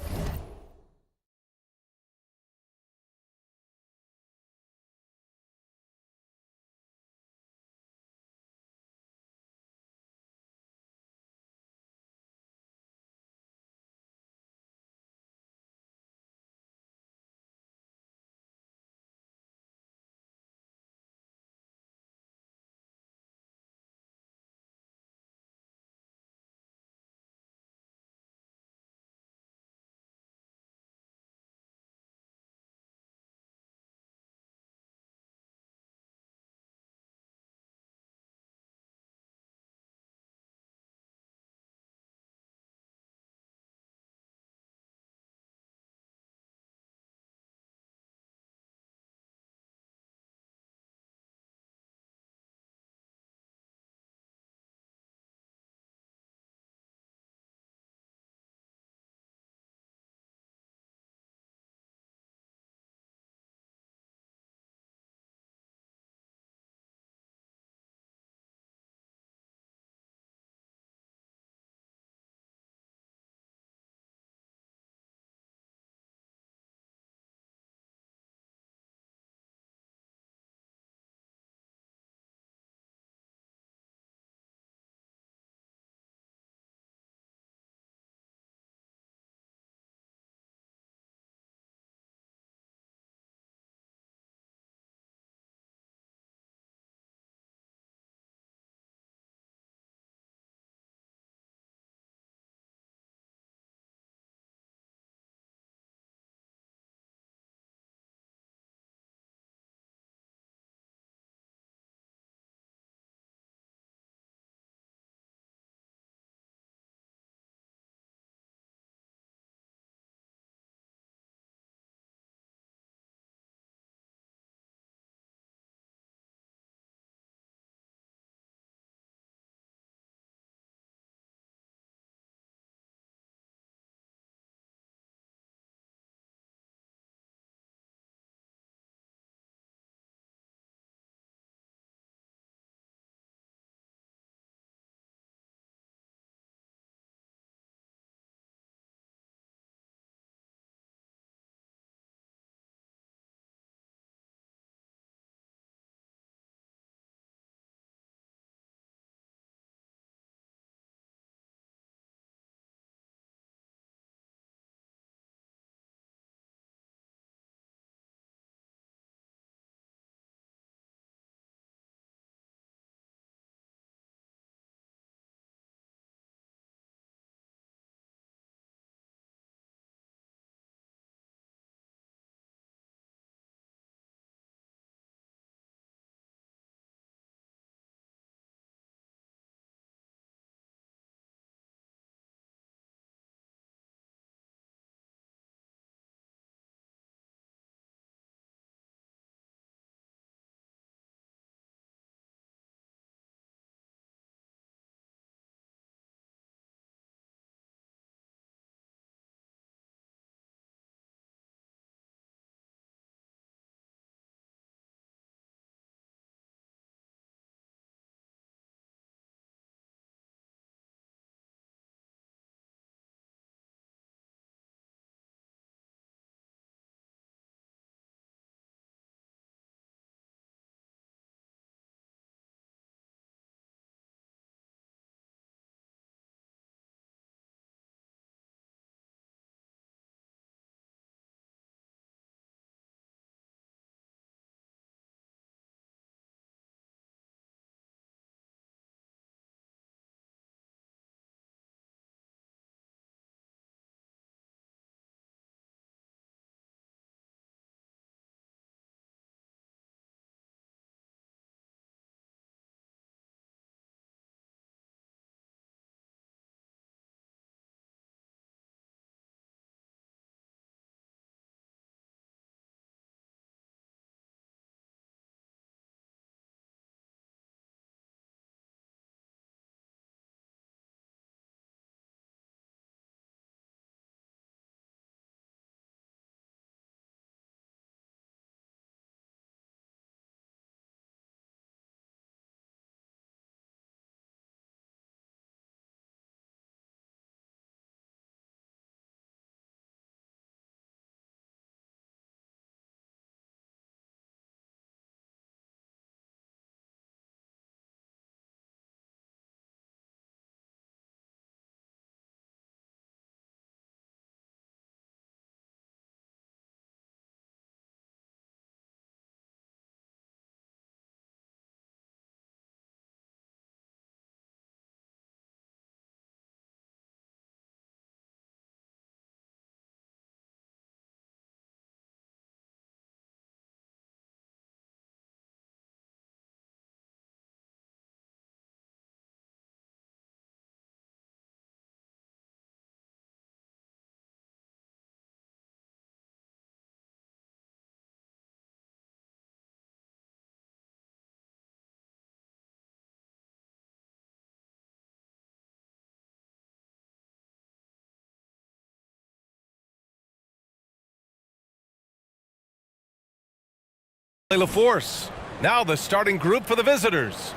LaForce. Now the starting group for the visitors.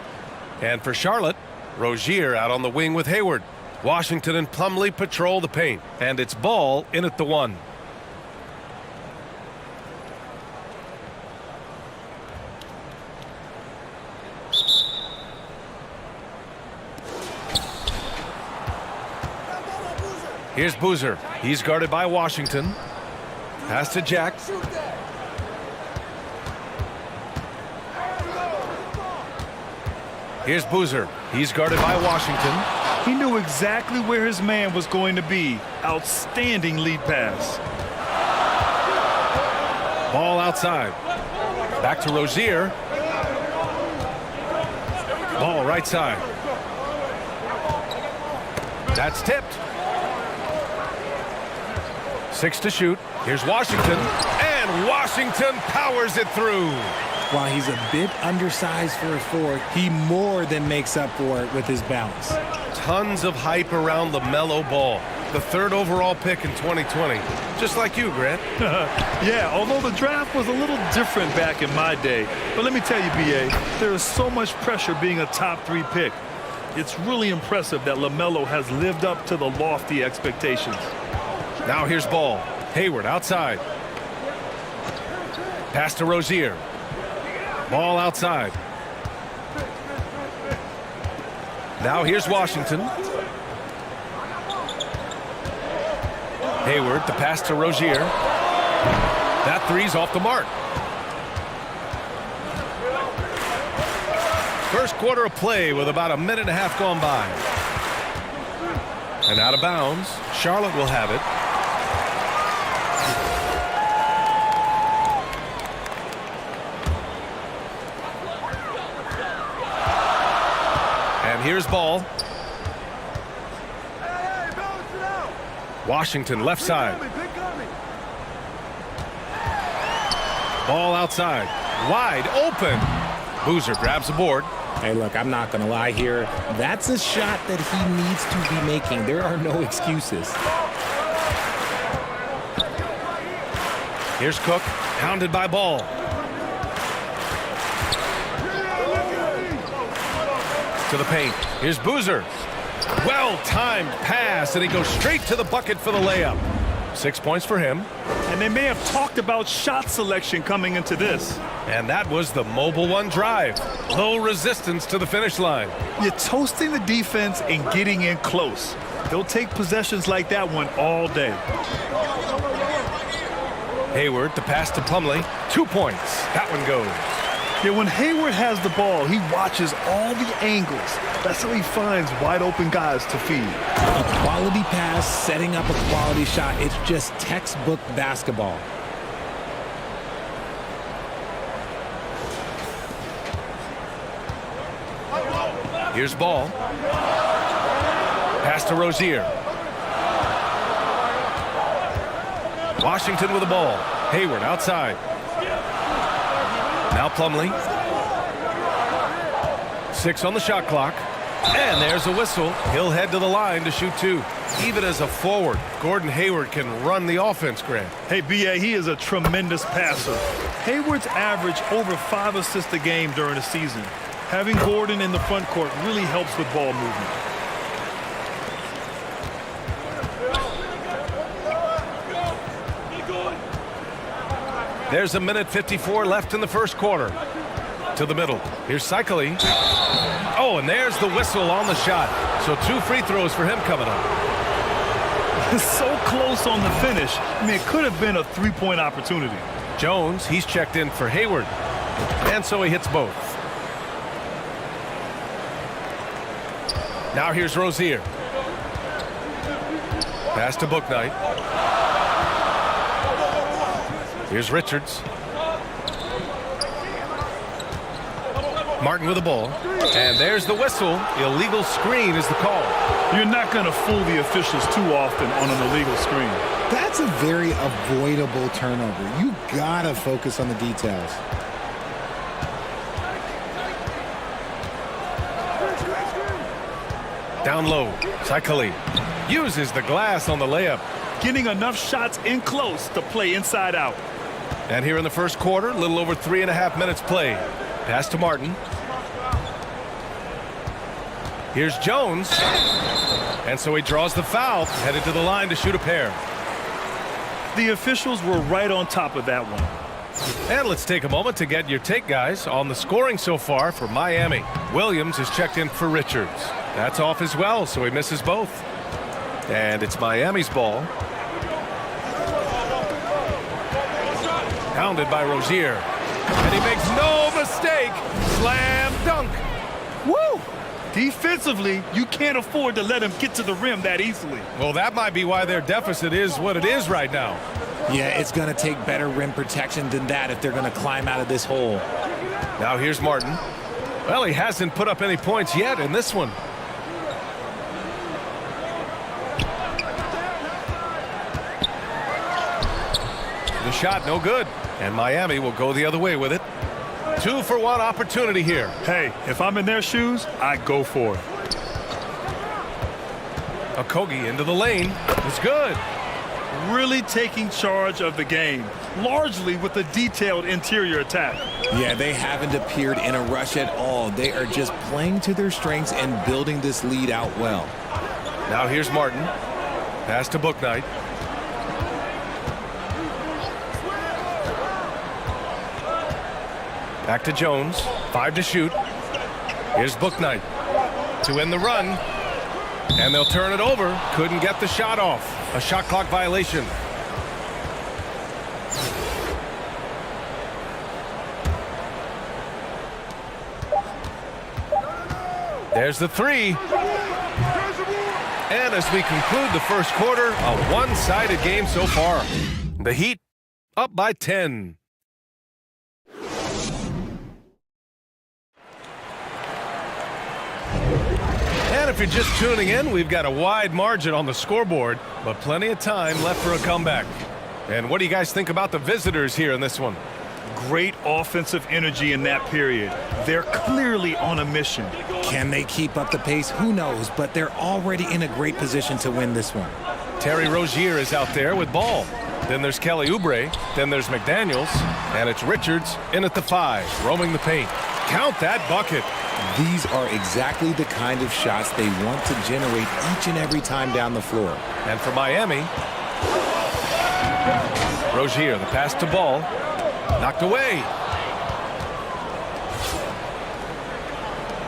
And for Charlotte, Rozier out on the wing with Hayward. Washington and Plumlee patrol the paint. And it's Ball in at the 1. Here's Boozer. He's guarded by Washington. Pass to Jack. Here's Boozer. He's guarded by Washington. He knew exactly where his man was going to be. Outstanding lead pass. Ball outside. Back to Rozier. Ball right side. That's tipped. 6 to shoot. Here's Washington. And Washington powers it through. While he's a bit undersized for a forward, he more than makes up for it with his bounce. Tons of hype around LaMelo Ball, the 3rd overall pick in 2020. Just like you, Grant. Yeah, although the draft was a little different back in my day. But let me tell you, B.A., there is so much pressure being a top 3 pick. It's really impressive that LaMelo has lived up to the lofty expectations. Now here's Ball. Hayward outside. Pass to Rozier. Ball outside. Now here's Washington. Hayward, the pass to Rozier. That 3's off the mark. First quarter of play with about a minute and a half gone by. And out of bounds. Charlotte will have it. Here's Ball. Washington left side. Ball outside. Wide open. Boozer grabs the board. Hey, look, I'm not going to lie here. That's a shot that he needs to be making. There are no excuses. Here's Cook, hounded by Ball. To the paint. Here's Boozer. Well-timed pass, and he goes straight to the bucket for the layup. 6 points for him. And they may have talked about shot selection coming into this. And that was the Mobile One drive. Low resistance to the finish line. You're toasting the defense and getting in close. They'll take possessions like that one all day. Hayward, the pass to Plumlee. 2 points. That one goes. Yeah, when Hayward has the ball, he watches all the angles. That's how he finds wide open guys to feed. A quality pass, setting up a quality shot. It's just textbook basketball. Here's Ball. Pass to Rozier. Washington with the ball. Hayward outside. Now Plumlee. 6 on the shot clock. And there's a whistle. He'll head to the line to shoot 2. Even as a forward, Gordon Hayward can run the offense, Grant. Hey, B.A., he is a tremendous passer. Hayward's averaged over 5 assists a game during the season. Having Gordon in the front court really helps with ball movement. There's a minute 54 left in the first quarter. To the middle. Here's Cycli. Oh, and there's the whistle on the shot. So 2 free throws for him coming up. So close on the finish. I mean, it could have been a 3-point opportunity. Jones, he's checked in for Hayward. And so he hits both. Now here's Rozier. Pass to Bouknight. Here's Richards. Martin with the ball. And there's the whistle. Illegal screen is the call. You're not going to fool the officials too often on an illegal screen. That's a very avoidable turnover. You gotta focus on the details. Down low. Cycli uses the glass on the layup. Getting enough shots in close to play inside out. And here in the first quarter, a little over 3.5 minutes played. Pass to Martin. Here's Jones. And so he draws the foul, headed to the line to shoot a pair. The officials were right on top of that one. And let's take a moment to get your take, guys, on the scoring so far for Miami. Williams is checked in for Richards. That's off as well, so he misses both. And it's Miami's ball. Pounded by Rozier. And he makes no mistake. Slam dunk. Woo! Defensively, you can't afford to let him get to the rim that easily. Well, that might be why their deficit is what it is right now. Yeah, it's going to take better rim protection than that if they're going to climb out of this hole. Now here's Martin. Well, he hasn't put up any points yet in this one. The shot no good, and Miami will go the other way with it. 2-for-1 opportunity here. Hey, if I'm in their shoes, I go for it. Okogie into the lane. It's good. Really taking charge of the game, largely with a detailed interior attack. Yeah, they haven't appeared in a rush at all. They are just playing to their strengths and building this lead out well. Now here's Martin. Pass to Bouknight. Back to Jones. 5 to shoot. Here's Bouknight to end the run. And they'll turn it over. Couldn't get the shot off. A shot clock violation. There's the three. And as we conclude the first quarter, a one-sided game so far. The Heat up by 10. And if you're just tuning in, we've got a wide margin on the scoreboard, but plenty of time left for a comeback. And what do you guys think about the visitors here in this one? Great offensive energy in that period. They're clearly on a mission. Can they keep up the pace? Who knows, but they're already in a great position to win this one. Terry Rozier is out there with ball. Then there's Kelly Oubre. Then there's McDaniels. And it's Richards in at the 5, roaming the paint. Count that bucket. These are exactly the kind of shots they want to generate each and every time down the floor. And for Miami, Rozier, the pass to Ball. Knocked away.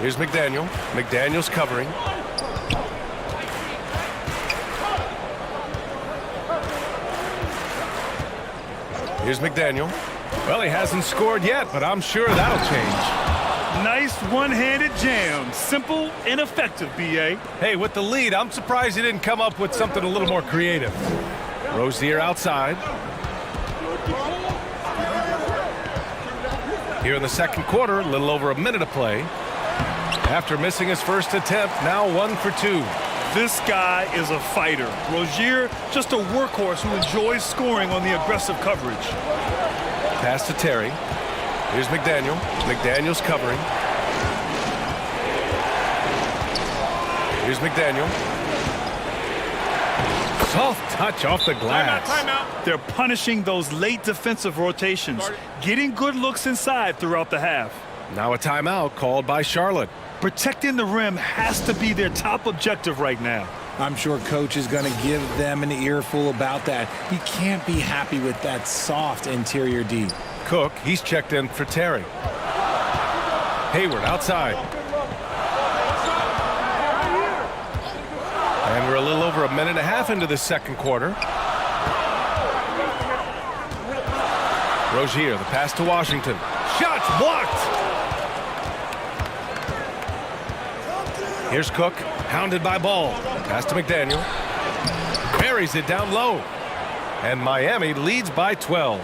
Here's McDaniel. McDaniel's covering. Here's McDaniel. Well, he hasn't scored yet, but I'm sure that'll change. Nice one-handed jam. Simple and effective, B.A. Hey, with the lead, I'm surprised he didn't come up with something a little more creative. Rozier outside. Here in the second quarter, a little over a minute of play. After missing his first attempt, now 1 for 2. This guy is a fighter. Rozier, just a workhorse who enjoys scoring on the aggressive coverage. Pass to Terry. Here's McDaniel. McDaniel's covering. Here's McDaniel. Soft touch off the glass. Timeout. They're punishing those late defensive rotations, getting good looks inside throughout the half. Now a timeout called by Charlotte. Protecting the rim has to be their top objective right now. I'm sure coach is going to give them an earful about that. He can't be happy with that soft interior D. Cook, he's checked in for Terry. Hayward outside. And we're a little over a minute and a half into the second quarter. Rozier, the pass to Washington. Shots blocked. Here's Cook, hounded by Ball. Pass to McDaniel. Buries it down low. And Miami leads by 12.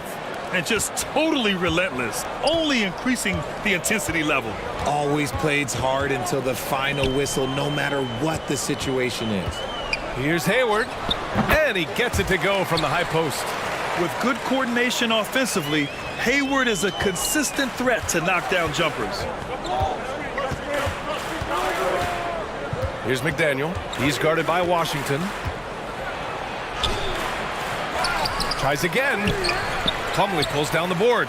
And just totally relentless, only increasing the intensity level. Always plays hard until the final whistle, no matter what the situation is. Here's Hayward, and he gets it to go from the high post. With good coordination offensively, Hayward is a consistent threat to knock down jumpers. Here's McDaniel. He's guarded by Washington. Tries again. Plumlee pulls down the board.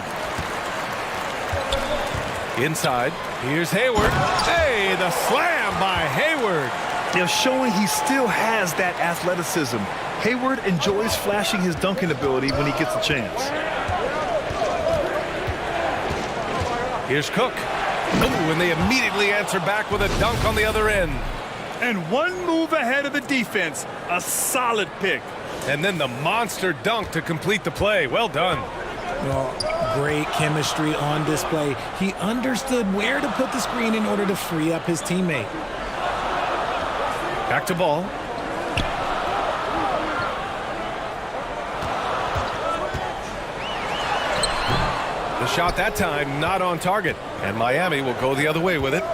Inside, here's Hayward. Hey, the slam by Hayward. They're showing he still has that athleticism. Hayward enjoys flashing his dunking ability when he gets a chance. Here's Cook. Oh, and they immediately answer back with a dunk on the other end. And one move ahead of the defense. A solid pick. And then the monster dunk to complete the play. Well done. Well, great chemistry on display. He understood where to put the screen in order to free up his teammate. Back to ball. The shot that time not on target, and Miami will go the other way with it.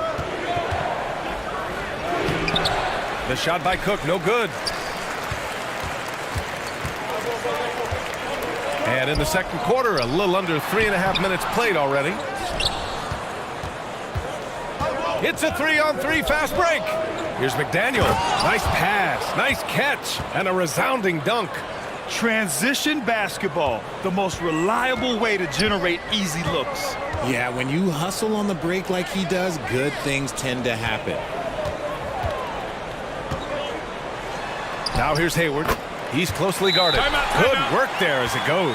The shot by Cook, no good. And in the second quarter, a little under 3.5 minutes played already. It's a 3-on-3 fast break. Here's McDaniel. Nice pass, nice catch, and a resounding dunk. Transition basketball, the most reliable way to generate easy looks. Yeah, when you hustle on the break like he does, good things tend to happen. Now here's Hayward. He's closely guarded. Good work there as it goes.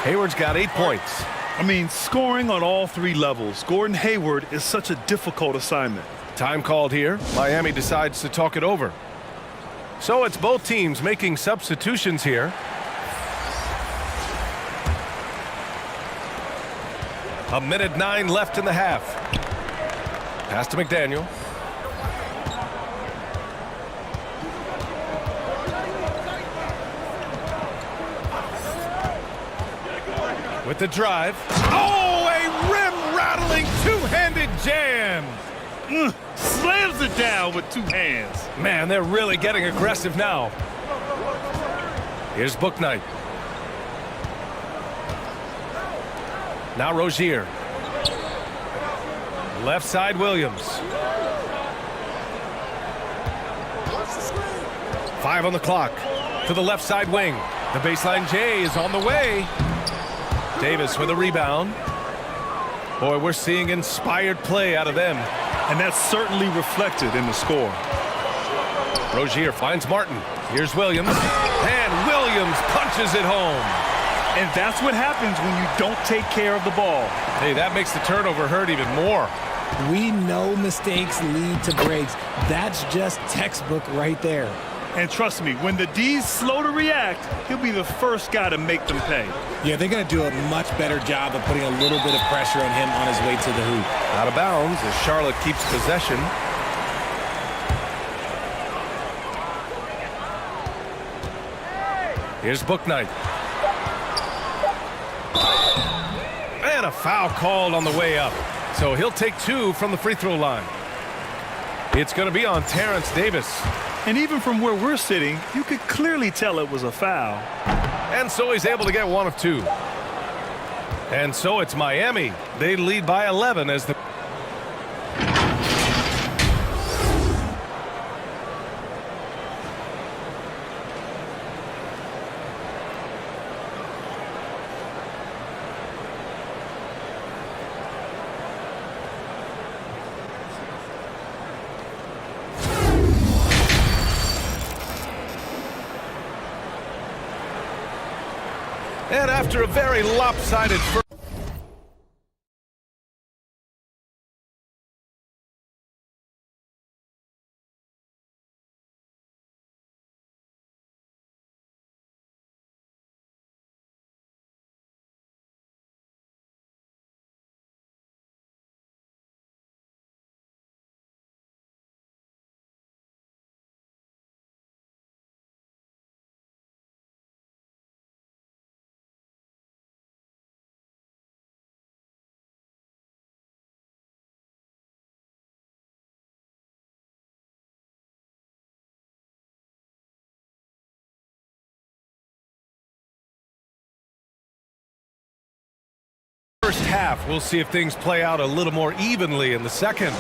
Hayward's got 8 points. I mean, scoring on all 3 levels. Gordon Hayward is such a difficult assignment. Time called here. Miami decides to talk it over. So it's both teams making substitutions here. A minute 9 left in the half. Pass to McDaniel. With the drive. Oh, a rim-rattling two-handed jam. Slams it down with 2 hands. Man, they're really getting aggressive now. Here's Bouknight. Now Rozier. Left side Williams. 5 on the clock. To the left side wing. The baseline J is on the way. Davis with a rebound. Boy, we're seeing inspired play out of them. And that's certainly reflected in the score. Rozier finds Martin. Here's Williams. And Williams punches it home. And that's what happens when you don't take care of the ball. Hey, that makes the turnover hurt even more. We know mistakes lead to breaks. That's just textbook right there. And trust me, when the D's slow to react, he'll be the first guy to make them pay. Yeah, they're going to do a much better job of putting a little bit of pressure on him on his way to the hoop. Out of bounds as Charlotte keeps possession. Here's Bouknight. And a foul called on the way up. So he'll take 2 from the free throw line. It's going to be on Terrence Davis. And even from where we're sitting, you could clearly tell it was a foul. And so he's able to get 1 of 2. And so it's Miami. They lead by 11 as the... And after a very lopsided first... First half, we'll see if things play out a little more evenly in the second.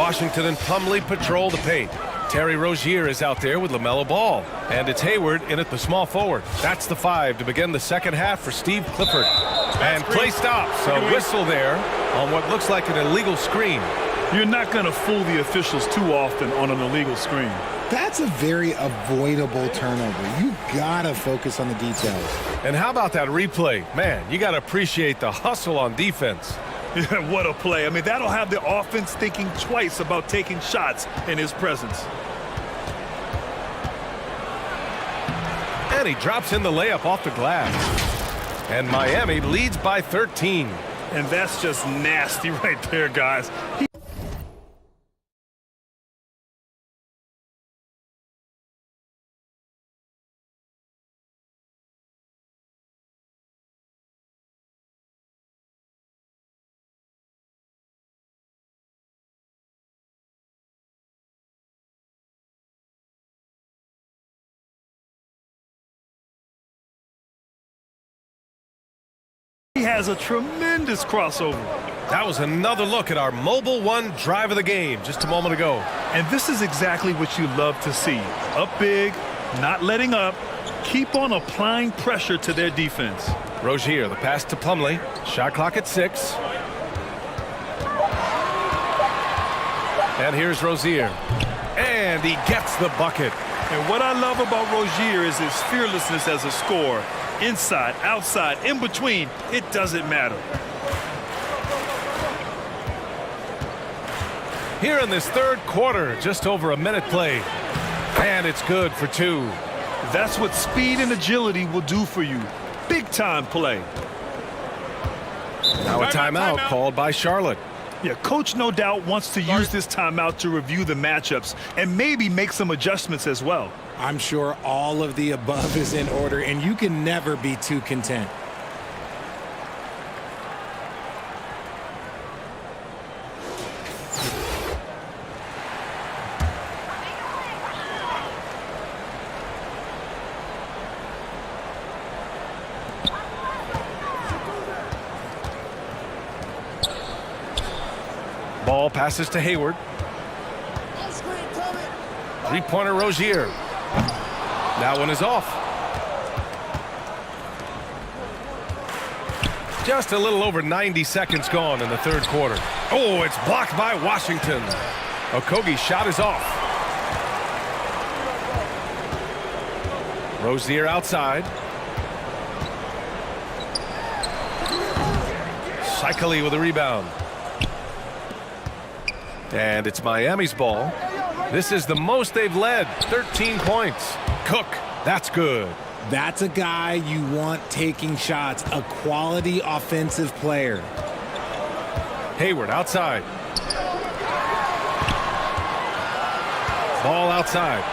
Washington and Plumlee patrol the paint. Terry Rozier is out there with LaMelo Ball. And it's Hayward in at the small forward. That's the 5 to begin the second half for Steve Clifford. And play stops. A whistle there on what looks like an illegal screen. You're not going to fool the officials too often on an illegal screen. That's a very avoidable turnover. You gotta focus on the details. And how about that replay? Man, you got to appreciate the hustle on defense. Yeah, what a play. I mean, that'll have the offense thinking twice about taking shots in his presence. And he drops in the layup off the glass. And Miami leads by 13. And that's just nasty right there, guys. He has a tremendous crossover. That was another look at our Mobile One drive of the game just a moment ago. And this is exactly what you love to see. Up big, not letting up, keep on applying pressure to their defense. Rozier, the pass to Plumlee. Shot clock at 6. And here's Rozier. And he gets the bucket. And what I love about Rozier is his fearlessness as a scorer. Inside, outside, in between, it doesn't matter. Here in this third quarter, just over a minute played. And it's good for 2. That's what speed and agility will do for you. Big time play. Now a timeout called by Charlotte. Yeah, coach no doubt wants to use this timeout to review the matchups and maybe make some adjustments as well. I'm sure all of the above is in order, and you can never be too content. Ball passes to Hayward. Three-pointer Rozier. That one is off. Just a little over 90 seconds gone in the third quarter. Oh, it's blocked by Washington. Okogie's shot is off. Rozier outside. Cycli with a rebound. And it's Miami's ball. This is the most they've led, 13 points. Cook, that's good. That's a guy you want taking shots, a quality offensive player. Hayward outside. Ball outside.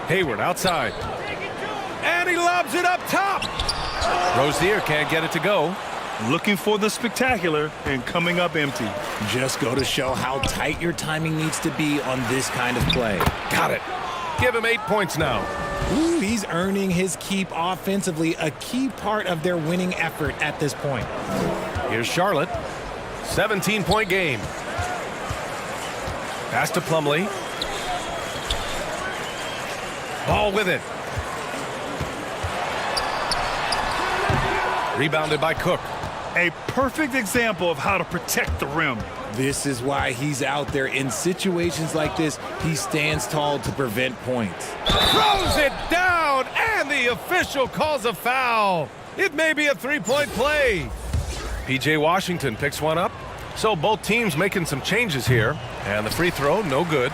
Hayward outside. And he lobs it up top. Rozier can't get it to go. Looking for the spectacular and coming up empty. Just go to show how tight your timing needs to be on this kind of play. Got it. Give him 8 points now. Ooh, he's earning his keep offensively, a key part of their winning effort at this point. Here's Charlotte. 17-point game. Pass to Plumlee. Ball with it. Rebounded by Cook. A perfect example of how to protect the rim. This is why he's out there. In situations like this, he stands tall to prevent points. Throws it down, and the official calls a foul. It may be a three-point play. P.J. Washington picks one up. So both teams making some changes here. And the free throw, no good.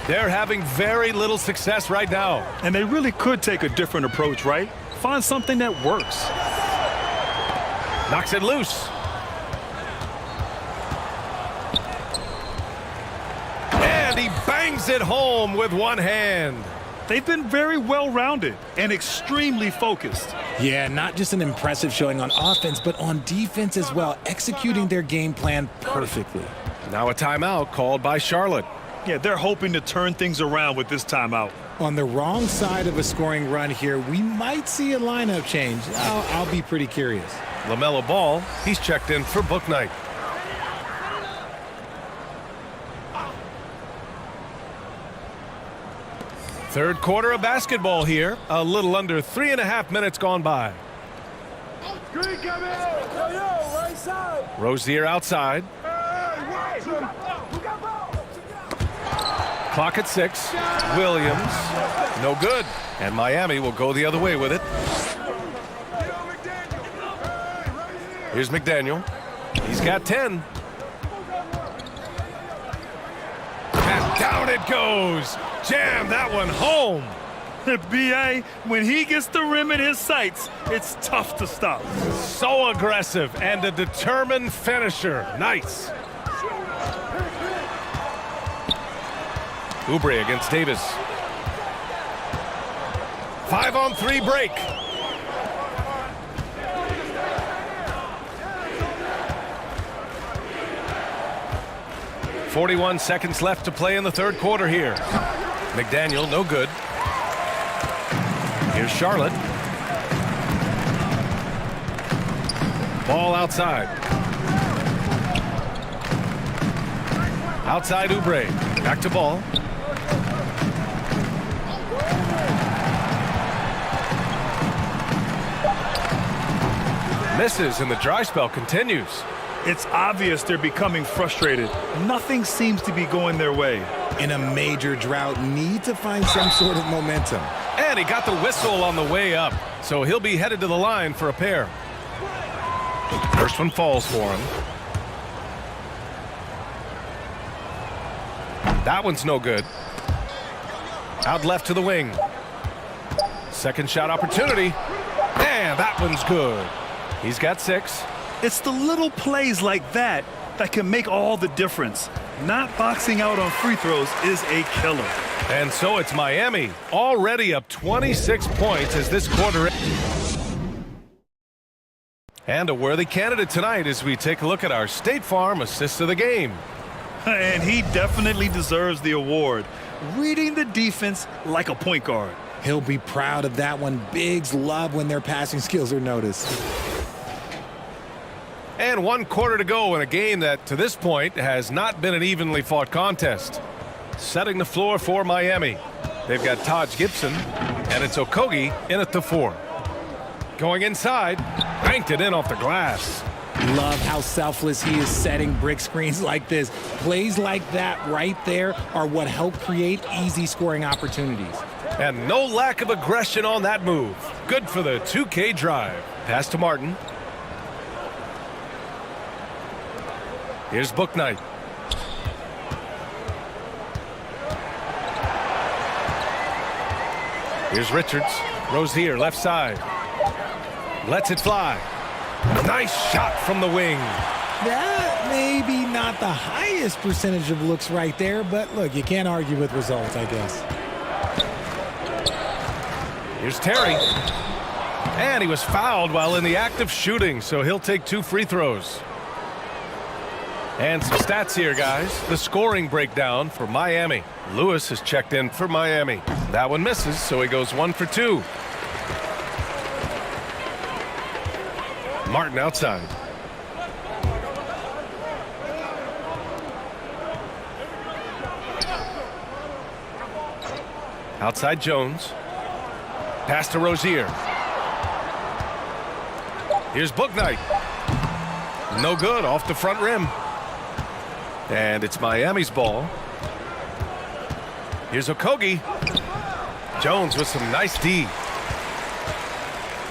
They're having very little success right now. And they really could take a different approach, right? Find something that works. Knocks it loose. And he bangs it home with one hand. They've been very well-rounded and extremely focused. Yeah, not just an impressive showing on offense, but on defense as well, executing their game plan perfectly. Now a timeout called by Charlotte. Yeah, they're hoping to turn things around with this timeout. On the wrong side of a scoring run here, we might see a lineup change. I'll be pretty curious. LaMelo Ball, he's checked in for Bouknight. Third quarter of basketball here. A little under 3.5 minutes gone by. Screen coming! Right side! Rozier outside. Clock at 6. Williams, no good. And Miami will go the other way with it. Here's McDaniel. He's got 10. And down it goes. Jam that one home. B.A., when he gets the rim in his sights, it's tough to stop. So aggressive and a determined finisher. Nice. Oubre against Davis. 5-on-3 break. .41 seconds left to play in the third quarter here. McDaniel, no good. Here's Charlotte. Ball outside. Outside Oubre. Back to Ball. Misses and the dry spell continues. It's obvious they're becoming frustrated. Nothing seems to be going their way. In a major drought, need to find some sort of momentum. And he got the whistle on the way up, so he'll be headed to the line for a pair. First one falls for him. That one's no good. Out left to the wing. Second shot opportunity. And that one's good. He's got 6. It's the little plays like that that can make all the difference. Not boxing out on free throws is a killer. And so it's Miami, already up 26 points as this quarter. And a worthy candidate tonight as we take a look at our State Farm assist of the game. And he definitely deserves the award. Reading the defense like a point guard. He'll be proud of that one. Bigs love when their passing skills are noticed. And 1 quarter to go in a game that, to this point, has not been an evenly fought contest. Setting the floor for Miami. They've got Taj Gibson, and it's Okogie in at the 4. Going inside, banked it in off the glass. Love how selfless he is setting brick screens like this. Plays like that right there are what help create easy scoring opportunities. And no lack of aggression on that move. Good for the 2K drive. Pass to Martin. Here's Bouknight. Here's Richards. Rozier, left side. Lets it fly. Nice shot from the wing. That may be not the highest percentage of looks right there, but look, you can't argue with results, I guess. Here's Terry. And he was fouled while in the act of shooting, so he'll take 2 free throws. And some stats here, guys. The scoring breakdown for Miami. Lewis has checked in for Miami. That one misses, so he goes 1 for 2. Martin outside. Outside Jones. Pass to Rozier. Here's Bouknight. No good, off the front rim. And it's Miami's ball. Here's Okogie. Jones with some nice D.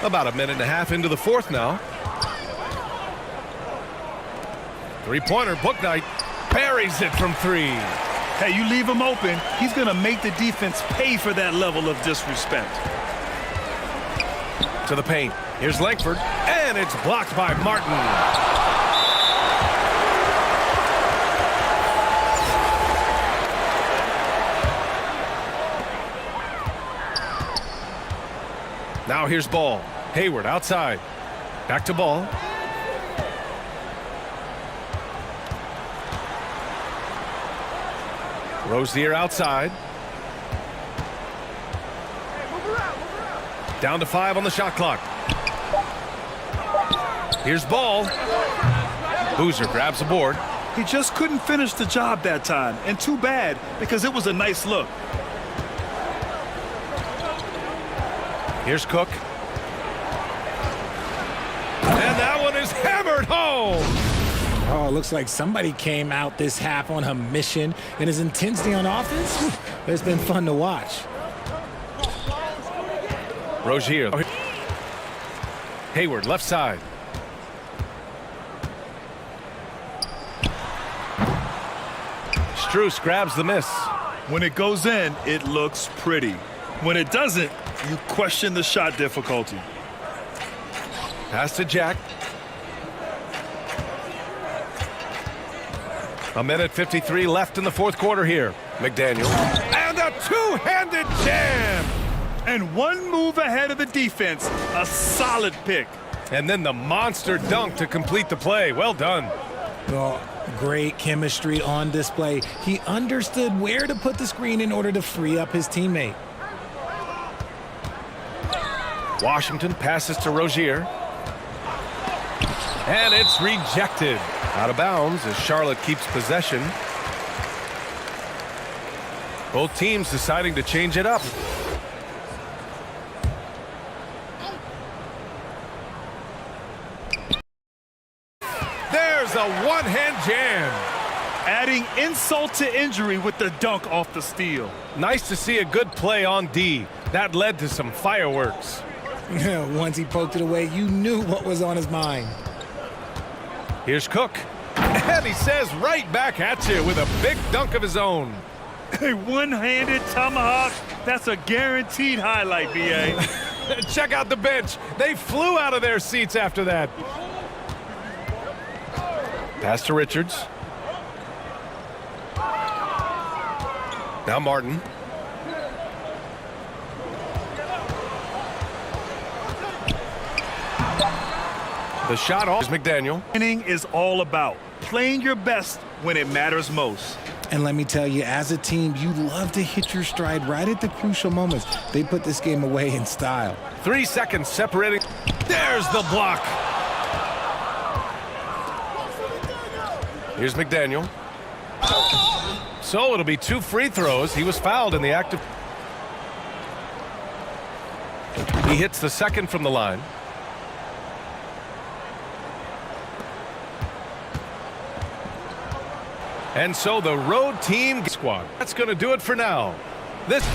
About 1.5 minutes into the fourth now. Three-pointer, Bouknight buries it from 3. Hey, you leave him open, he's going to make the defense pay for that level of disrespect. To the paint. Here's Langford, and it's blocked by Martin. Now here's Ball. Hayward outside. Back to Ball. Rozier outside. Down to 5 on the shot clock. Here's ball. Boozer grabs the board. He just couldn't finish the job that time, and too bad because it was a nice look. Here's Cook. And that one is hammered home. Oh, it looks like somebody came out this half on a mission, and his intensity on offense, it's been fun to watch. Rozier. Hayward, left side. Strus grabs the miss. When it goes in, it looks pretty. When it doesn't, you question the shot difficulty. Pass to Jack. A minute 53 left in the fourth quarter here. McDaniel. And a two-handed jam. And one move ahead of the defense. A solid pick. And then the monster dunk to complete the play. Well done. Well, great chemistry on display. He understood where to put the screen in order to free up his teammate. Washington passes to Rozier. And it's rejected. Out of bounds as Charlotte keeps possession. Both teams deciding to change it up. There's a one-hand jam. Adding insult to injury with the dunk off the steal. Nice to see a good play on D. That led to some fireworks. Once he poked it away, you knew what was on his mind. Here's Cook. And he says right back at you with a big dunk of his own. A one-handed tomahawk. That's a guaranteed highlight, B.A. Check out the bench. They flew out of their seats after that. Pass to Richards. Now Martin. The shot off is McDaniel. Winning is all about playing your best when it matters most. And let me tell you, as a team, you love to hit your stride right at the crucial moments. They put this game away in style. 3 seconds separating. There's the block. Here's McDaniel. So it'll be 2 free throws. He was fouled in the act of. He hits the second from the line. And so the road team squad. That's going to do it for now. This.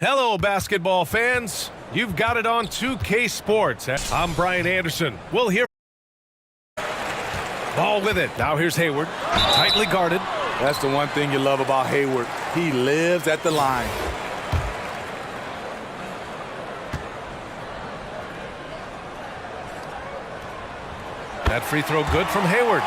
Hello, basketball fans. You've got it on 2K Sports. I'm Brian Anderson. We'll hear. Ball with it. Now here's Hayward. Tightly guarded. That's the one thing you love about Hayward. He lives at the line. That free throw good from Hayward.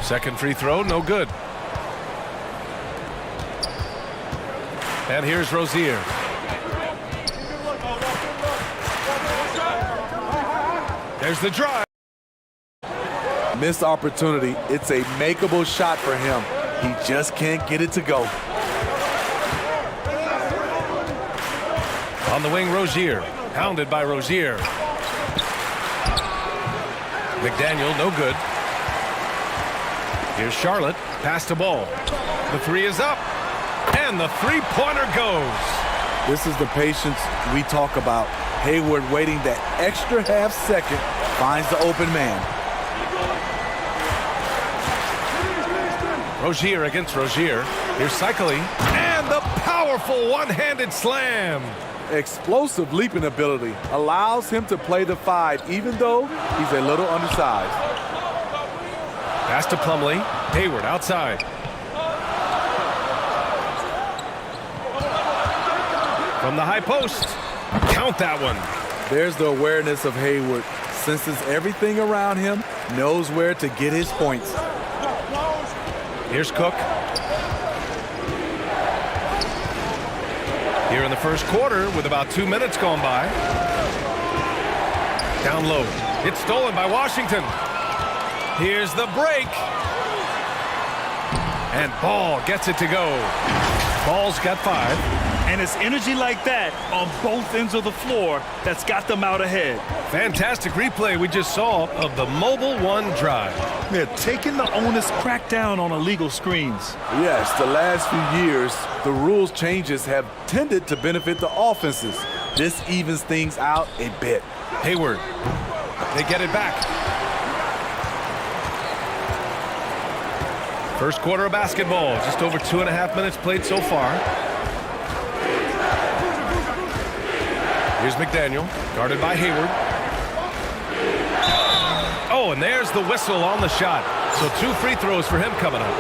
Second free throw, no good. And here's Rozier. There's the drive. Missed opportunity. It's a makeable shot for him. He just can't get it to go. On the wing, Rozier. Pounded by Rozier. McDaniel, no good. Here's Charlotte. Pass to Ball. The three is up. And the three-pointer goes. This is the patience we talk about. Hayward waiting that extra half second, finds the open man. Rozier against Rozier. Here's Cycling. And the powerful one-handed slam. Explosive leaping ability allows him to play the 5 even though he's a little undersized. Pass to Plumlee. Hayward outside. From the high post. Count that one. There's the awareness of Hayward. Senses everything around him, knows where to get his points. Here's Cook. Here in the first quarter with about 2 minutes gone by. Down low. It's stolen by Washington. Here's the break. And Ball gets it to go. Ball's got 5. And it's energy like that on both ends of the floor that's got them out ahead. Fantastic replay we just saw of the Mobile One drive. They're taking the onus crackdown on illegal screens. Yes, the last few years, the rules changes have tended to benefit the offenses. This evens things out a bit. Hayward. They get it back. First quarter of basketball. Just over 2.5 minutes played so far. Here's McDaniel, guarded by Hayward. Oh, and there's the whistle on the shot. So 2 free throws for him coming up.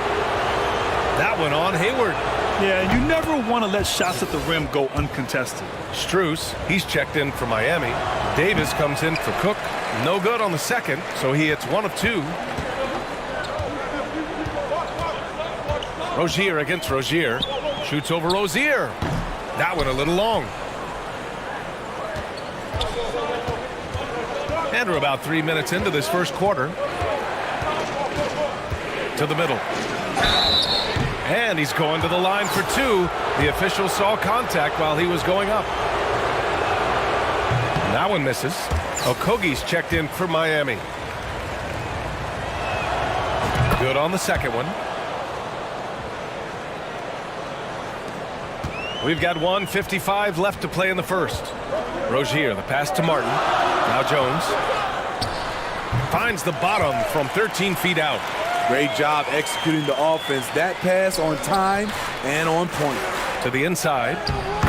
That one on Hayward. Yeah, you never want to let shots at the rim go uncontested. Strus, he's checked in for Miami. Davis comes in for Cook. No good on the second, so he hits 1 of 2. Rozier against Rozier. Shoots over Rozier. That one a little long. And we're about 3 minutes into this first quarter. To the middle. And he's going to the line for 2. The official saw contact while he was going up. That one misses. Okogie's checked in for Miami. Good on the second one. We've got 1:55 left to play in the first. Rozier, the pass to Martin. Now Jones. Finds the bottom from 13 feet out. Great job executing the offense. That pass on time and on point. To the inside.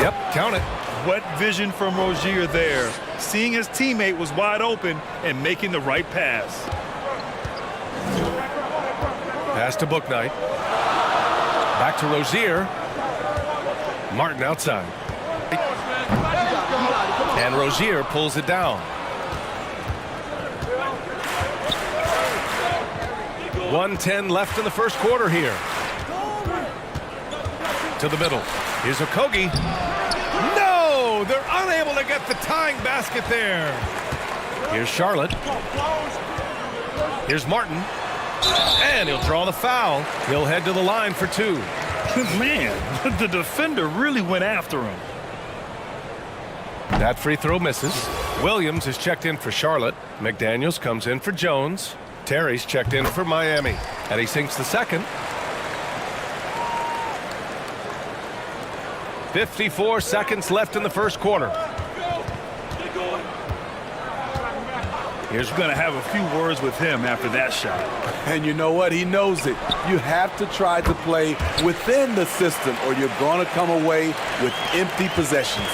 Yep, count it. What vision from Rozier there. Seeing his teammate was wide open and making the right pass. Pass to Bouknight. Back to Rozier. Martin outside. And Rozier pulls it down. 1:10 left in the first quarter here. To the middle. Here's Okogie. No! They're unable to get the tying basket there. Here's Charlotte. Here's Martin. And he'll draw the foul. He'll head to the line for 2. Man, the defender really went after him. That free throw misses. Williams is checked in for Charlotte. McDaniels comes in for Jones. Terry's checked in for Miami. And he sinks the second. 54 seconds left in the first quarter. Here's going to have a few words with him after that shot. And you know what? He knows it. You have to try to play within the system or you're going to come away with empty possessions.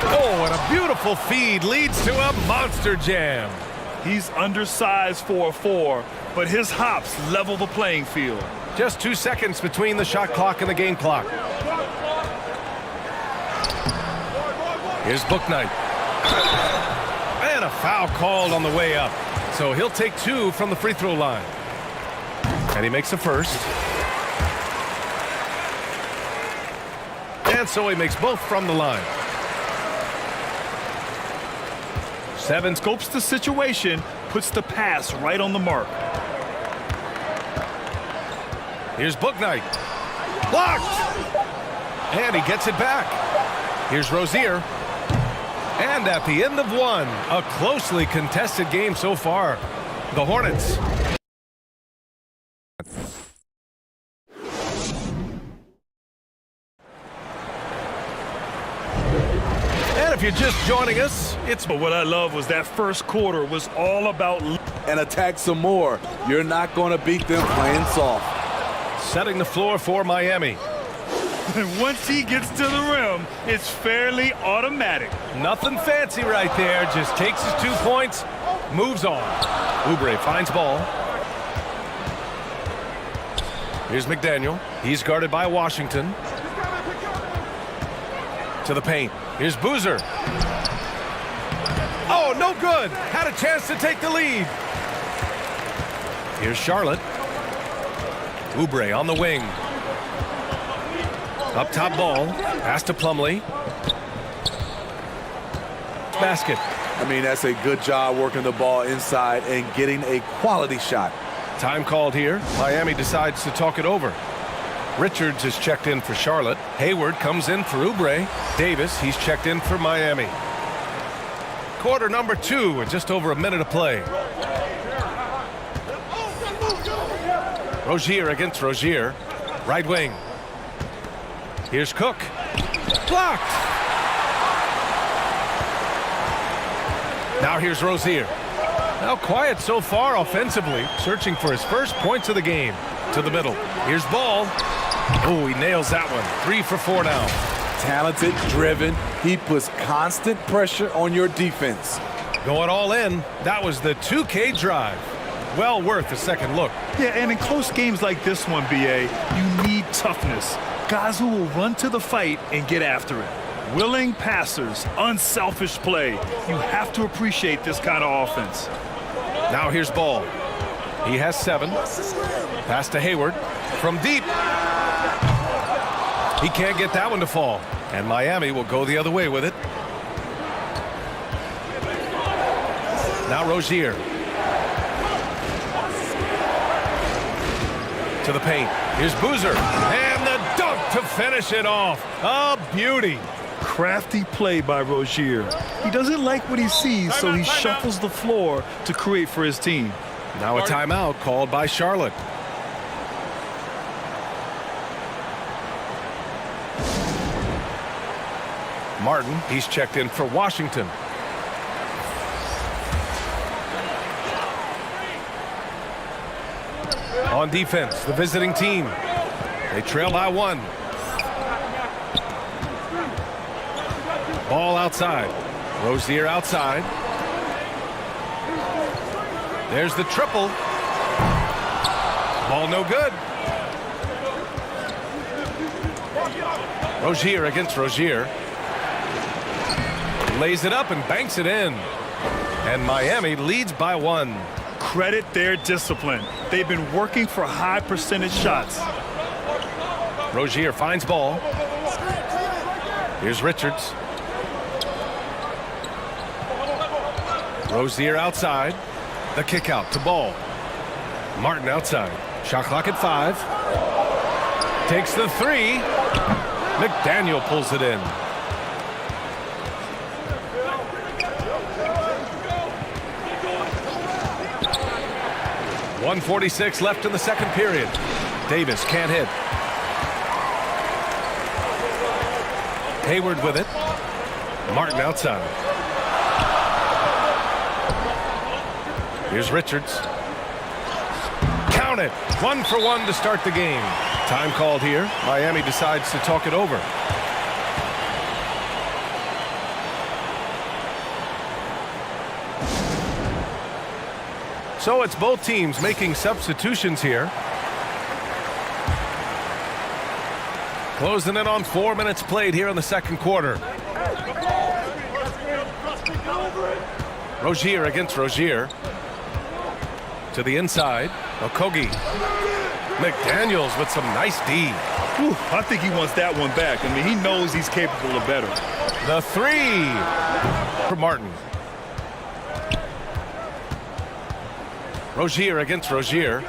Oh, and a beautiful feed leads to a monster jam. He's undersized for a 4, but his hops level the playing field. Just 2 seconds between the shot clock and the game clock. Here's Bouknight. And a foul called on the way up. So he'll take 2 from the free throw line. And he makes the first. And so he makes both from the line. 7 scopes the situation, puts the pass right on the mark. Here's Bouknight. Blocked! And he gets it back. Here's Rozier. And at the end of 1, a closely contested game so far. The Hornets. And if you're just joining us, But what I love was that first quarter was all about... And attack some more. You're not going to beat them playing soft. setting the floor for Miami. Once he gets to the rim, it's fairly automatic. Nothing fancy right there. Just takes his 2 points, moves on. Oubre finds ball. Here's McDaniel. He's guarded by Washington. To the paint. Here's Boozer. Oh, no good. Had a chance to take the lead. Here's Charlotte. Oubre on the wing. Up top ball. Pass to Plumlee. Basket. I mean, that's a good job working the ball inside and getting a quality shot. Time called here. Miami decides to talk it over. Richards is checked in for Charlotte. Hayward comes in for Oubre. Davis, he's checked in for Miami. Quarter number 2 and just over a minute of play. Rozier against Rozier. Right wing. Here's Cook. Blocked. Now here's Rozier. Now quiet so far offensively. Searching for his first points of the game. To the middle. Here's Ball. Oh, he nails that one. 3 for 4 now. Talented, driven. He puts constant pressure on your defense. Going all in. That was the 2K drive. Well worth a second look. Yeah, and in close games like this one, BA, you need toughness. Guys who will run to the fight and get after it. Willing passers, unselfish play. You have to appreciate this kind of offense. Now here's Ball. He has 7. Pass to Hayward. From deep. He can't get that one to fall. And Miami will go the other way with it. Now Rozier. To the paint. Here's Boozer. And the dunk to finish it off. A beauty. Crafty play by Rozier. He doesn't like what he sees, so he shuffles the floor to create for his team. Now a timeout called by Charlotte. Martin, he's checked in for Washington. On defense, the visiting team. They trail by 1. Ball outside. Rozier outside. There's the triple. Ball no good. Rozier against Rozier. Lays it up and banks it in. And Miami leads by 1. Credit their discipline. They've been working for high percentage shots. Rozier finds Ball. Here's Richards. Rozier outside. The kick out to Ball. Martin outside. Shot clock at 5. Takes the 3. McDaniel pulls it in. .146 left in the second period. Davis can't hit. Hayward with it. Martin outside. Here's Richards. Count it. 1-for-1 to start the game. Time called here. Miami decides to talk it over. So it's both teams making substitutions here. Closing in on 4 minutes played here in the second quarter. Rozier against Rozier. To the inside. Okogie. McDaniels with some nice D. Whew, I think he wants that one back. I mean, he knows he's capable of better. The three for Martin. Rozier against Rozier.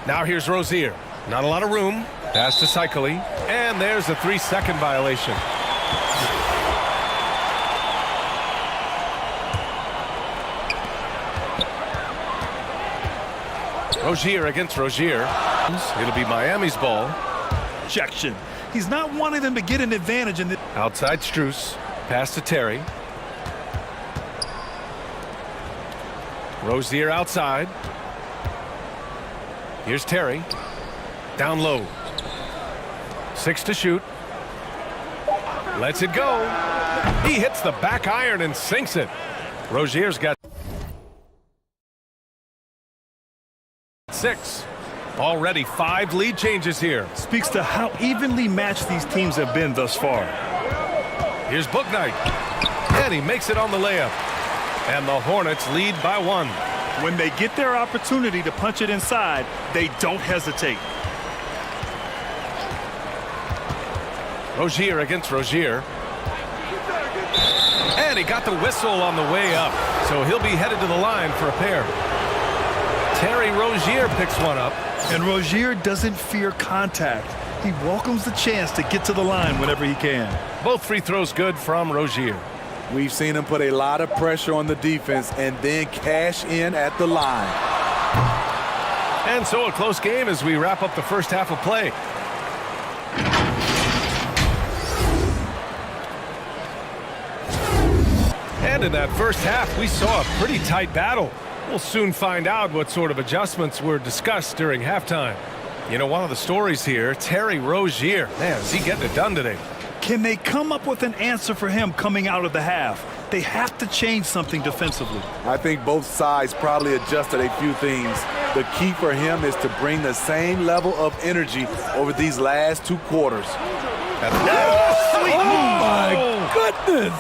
Now here's Rozier. Not a lot of room. Pass to Cycli. And there's a 3-second violation. Rozier against Rozier. It'll be Miami's ball. Objection. He's not wanting them to get an advantage in this. Outside Strus. Pass to Terry. Rozier outside. Here's Terry. Down low. 6 to shoot. Lets it go. He hits the back iron and sinks it. Rozier's got 6. Already 5 lead changes here. Speaks to how evenly matched these teams have been thus far. Here's Bouknight. And he makes it on the layup. And the Hornets lead by 1. When they get their opportunity to punch it inside, they don't hesitate. Rozier against Rozier. And he got the whistle on the way up. So he'll be headed to the line for a pair. Terry Rozier picks one up. And Rozier doesn't fear contact. He welcomes the chance to get to the line whenever he can. Both free throws good from Rozier. We've seen him put a lot of pressure on the defense and then cash in at the line. And so a close game as we wrap up the first half of play. And in that first half, we saw a pretty tight battle. We'll soon find out what sort of adjustments were discussed during halftime. You know, one of the stories here, Terry Rozier. Man, is he getting it done today? Can they come up with an answer for him coming out of the half? They have to change something defensively. I think both sides probably adjusted a few things. The key for him is to bring the same level of energy over these last 2 quarters. Oh, my goodness!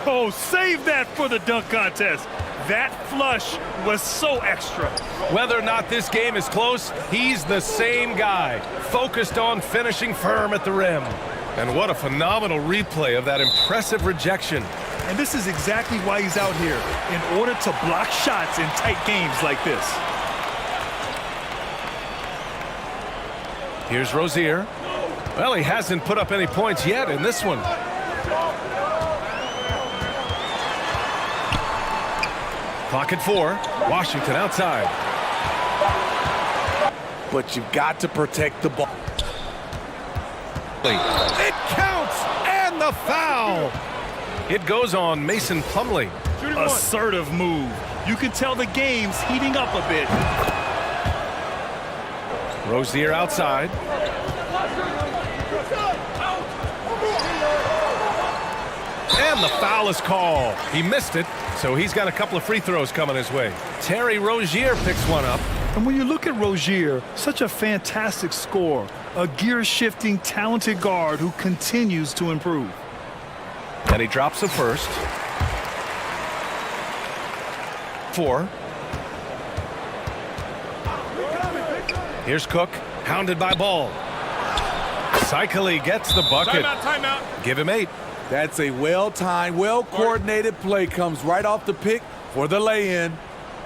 Oh, save that for the dunk contest. That flush was so extra. Whether or not this game is close, he's the same guy, focused on finishing firm at the rim. And what a phenomenal replay of that impressive rejection. And this is exactly why he's out here, in order to block shots in tight games like this. Here's Rozier. Well, he hasn't put up any points yet in this one. Clock at 4. Washington outside. But you've got to protect the ball. It counts, and the foul. It goes on Mason Plumlee. Assertive move. You can tell the game's heating up a bit. Rozier outside. And the foul is called. He missed it, so he's got a couple of free throws coming his way. Terry Rozier picks one up. And when you look at Rozier, such a fantastic scorer, a gear-shifting, talented guard who continues to improve. And he drops the first. 4. Here's Cook, hounded by Ball. Cycli gets the bucket. Timeout. Give him 8. That's a well-timed, well-coordinated play. Comes right off the pick for the lay-in.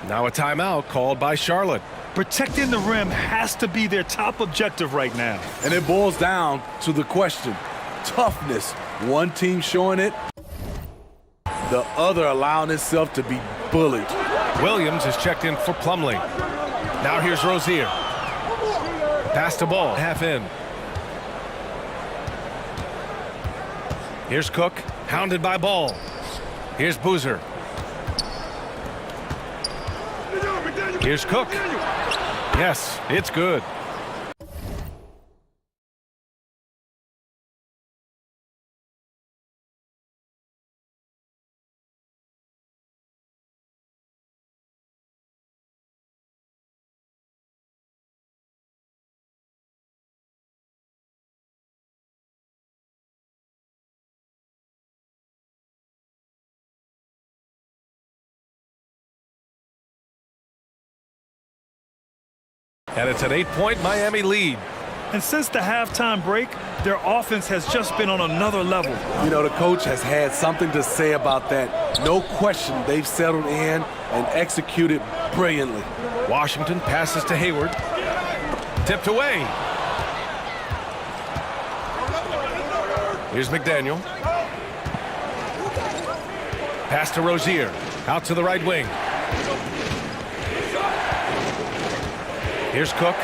Now a timeout called by Charlotte. Protecting the rim has to be their top objective right now. And it boils down to the question. Toughness. One team showing it, the other allowing itself to be bullied. Williams is checked in for Plumlee. Now here's Rozier. Pass the ball, half in. Here's Cook, hounded by Ball. Here's Boozer. Here's Cook. Yes, it's good. And it's an 8-point Miami lead. And since the halftime break, their offense has just been on another level. You know, the coach has had something to say about that. No question, they've settled in and executed brilliantly. Washington passes to Hayward. Tipped away. Here's McDaniel. Pass to Rozier. Out to the right wing. Here's Cook.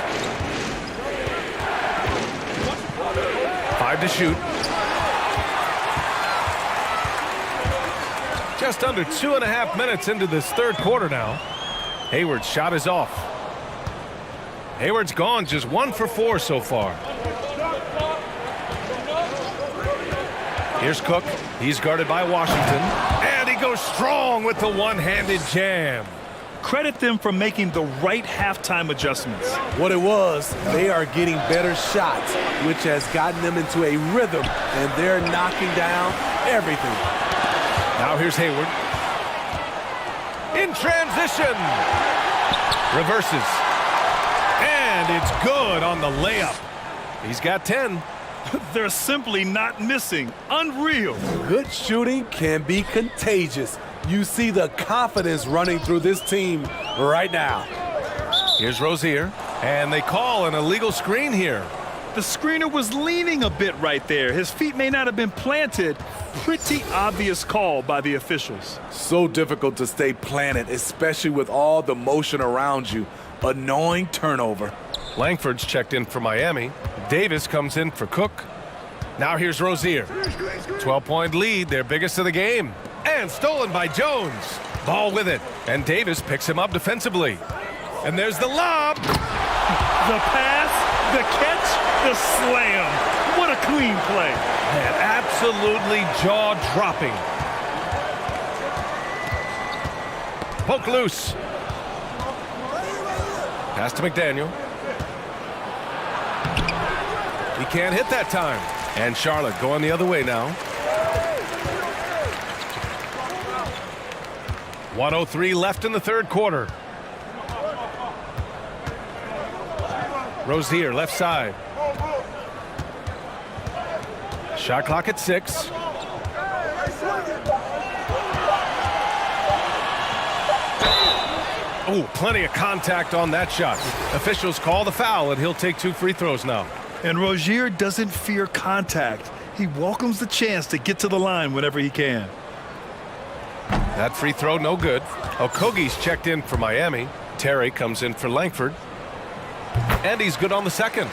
5 to shoot. Just under 2.5 minutes into this third quarter now. Hayward's shot is off. Hayward's gone just 1 for 4 so far. Here's Cook. He's guarded by Washington. And he goes strong with the one-handed jam. Credit them for making the right halftime adjustments. What it was, they are getting better shots, which has gotten them into a rhythm, and they're knocking down everything. Now here's Hayward. In transition. Reverses. And it's good on the layup. He's got 10. They're simply not missing. Unreal. Good shooting can be contagious. You see the confidence running through this team right now. Here's Rozier. And they call an illegal screen here. The screener was leaning a bit right there. His feet may not have been planted. Pretty obvious call by the officials. So difficult to stay planted, especially with all the motion around you. Annoying turnover. Langford's checked in for Miami. Davis comes in for Cook. Now here's Rozier. 12-point lead, their biggest of the game. And stolen by Jones. Ball with it. And Davis picks him up defensively. And there's the lob. The pass, the catch, the slam. What a clean play. And absolutely jaw-dropping. Poke loose. Pass to McDaniel. He can't hit that time. And Charlotte going the other way now. 1:03 left in the third quarter. Rozier left side. Shot clock at 6. Oh, plenty of contact on that shot. Officials call the foul, and he'll take 2 free throws now. And Rozier doesn't fear contact. He welcomes the chance to get to the line whenever he can. That free throw no good. Okogie's checked in for Miami. Terry comes in for Langford. And he's good on the second.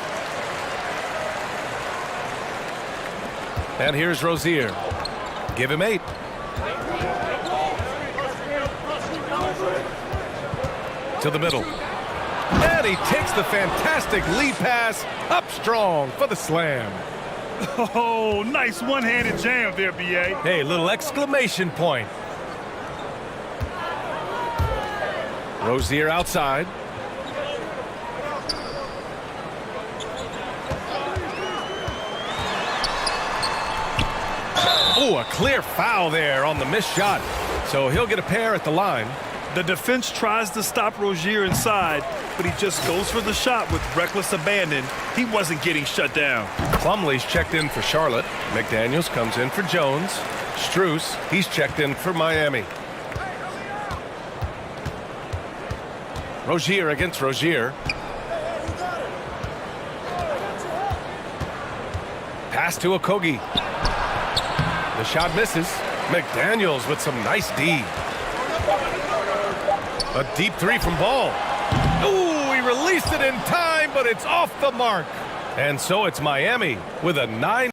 And here's Rozier. Give him 8. To the middle. And he takes the fantastic lead pass up strong for the slam. Oh, nice one-handed jam there, B.A. Hey, little exclamation point. Rozier outside. Oh, a clear foul there on the missed shot. So he'll get a pair at the line. The defense tries to stop Rozier inside, but he just goes for the shot with reckless abandon. He wasn't getting shut down. Plumlee's checked in for Charlotte. McDaniels comes in for Jones. Strus, he's checked in for Miami. Rozier against Rozier. Pass to Okogie. The shot misses. McDaniels with some nice D. A deep 3 from Ball. Ooh, he released it in time, but it's off the mark. And so it's Miami with a 9.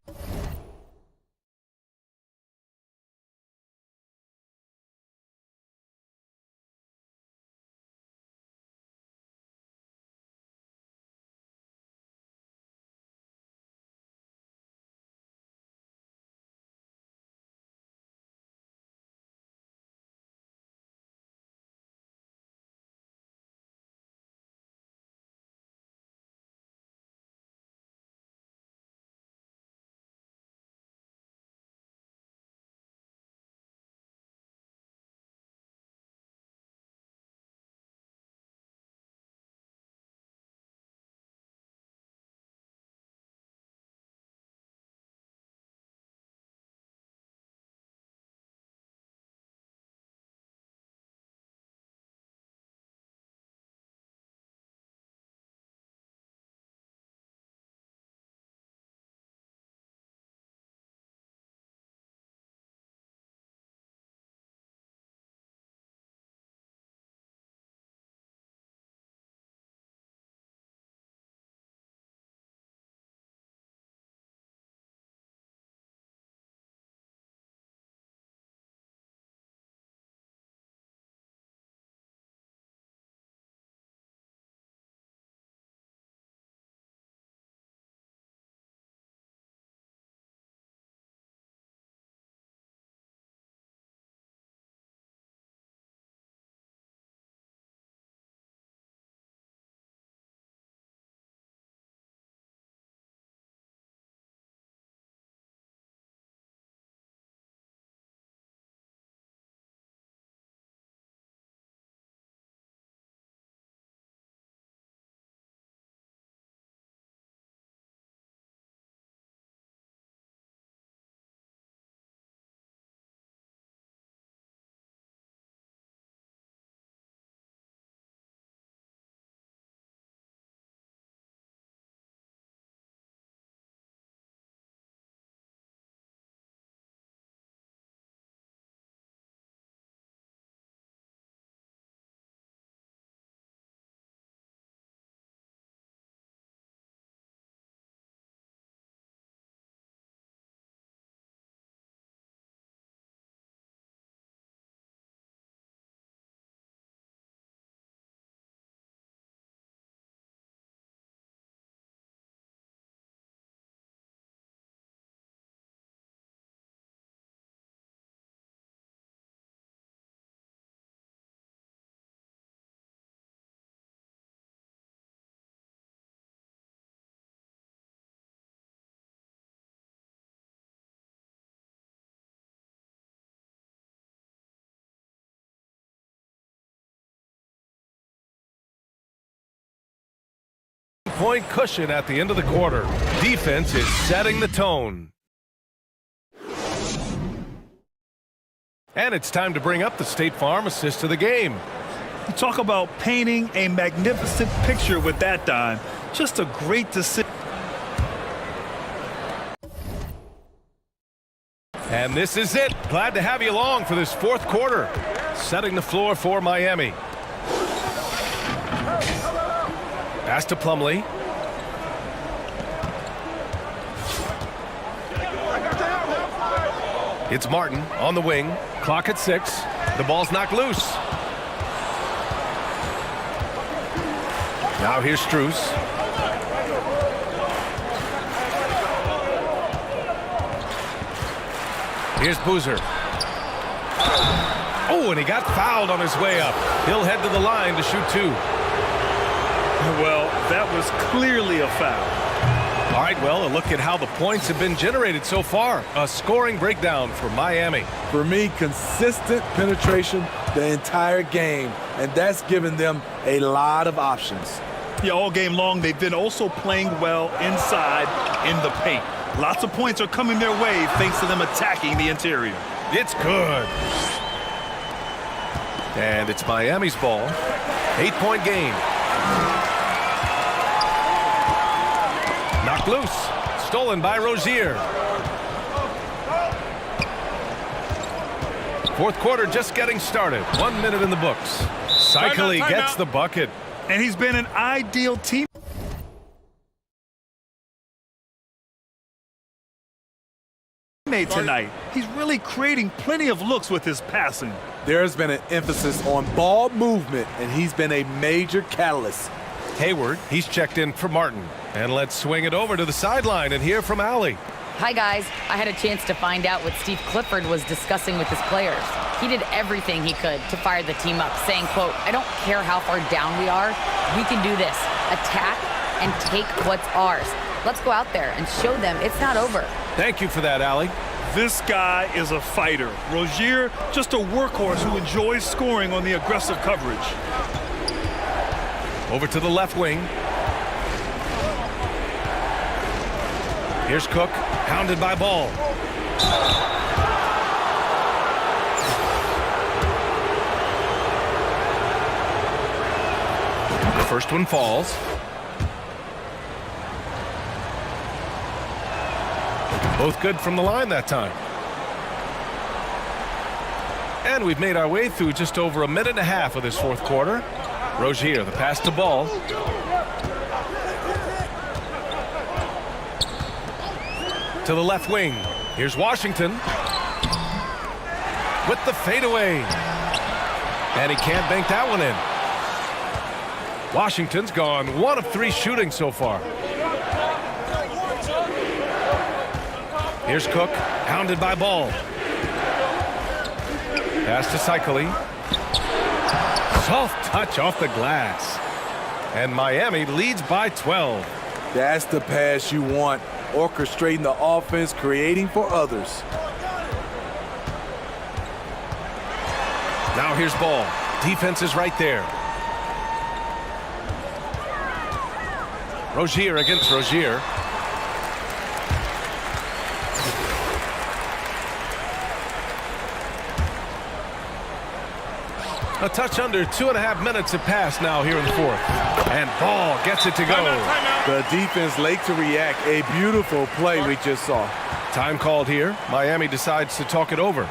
8-point cushion at the end of the quarter. Defense is setting the tone. And it's time to bring up the State Farm assist of the game. You talk about painting a magnificent picture with that, Don. Just a great decision. And this is it. Glad to have you along for this fourth quarter. Setting the floor for Miami. Pass to Plumlee. It's Martin on the wing. Clock at 6. The ball's knocked loose. Now here's Strus. Here's Boozer. Oh, and he got fouled on his way up. He'll head to the line to shoot 2. Well, that was clearly a foul. All right, well, a look at how the points have been generated so far. A scoring breakdown for Miami. For me, consistent penetration the entire game, and that's given them a lot of options. Yeah, all game long, they've been also playing well inside in the paint. Lots of points are coming their way thanks to them attacking the interior. It's good. And it's Miami's ball. 8-point game. Knocked loose. Stolen by Rozier. Fourth quarter just getting started. 1 minute in the books. Cycli gets the bucket. And he's been an ideal teammate tonight. He's really creating plenty of looks with his passing. There's been an emphasis on ball movement, and he's been a major catalyst. Hayward, he's checked in for Martin. And let's swing it over to the sideline and hear from Allie. Hi, guys. I had a chance to find out what Steve Clifford was discussing with his players. He did everything he could to fire the team up, saying, quote, "I don't care how far down we are. We can do this. Attack and take what's ours. Let's go out there and show them it's not over." Thank you for that, Allie. This guy is a fighter. Rozier, just a workhorse who enjoys scoring on the aggressive coverage. Over to the left wing. Here's Cook, hounded by Ball. The first one falls. Both good from the line that time. And we've made our way through just over a minute and a half of this fourth quarter. Rozier, the pass to Ball. To the left wing. Here's Washington. With the fadeaway. And he can't bank that one in. Washington's gone 1 of 3 shooting so far. Here's Cook, hounded by Ball. Pass to Cycli. Soft touch off the glass. And Miami leads by 12. That's the pass you want. Orchestrating the offense, creating for others. Now here's Ball. Defense is right there. Rozier against Rozier. A touch under 2.5 minutes have passed now here in the fourth. And Ball gets it to go. The defense late to react. A beautiful play we just saw. Time called here. Miami decides to talk it over.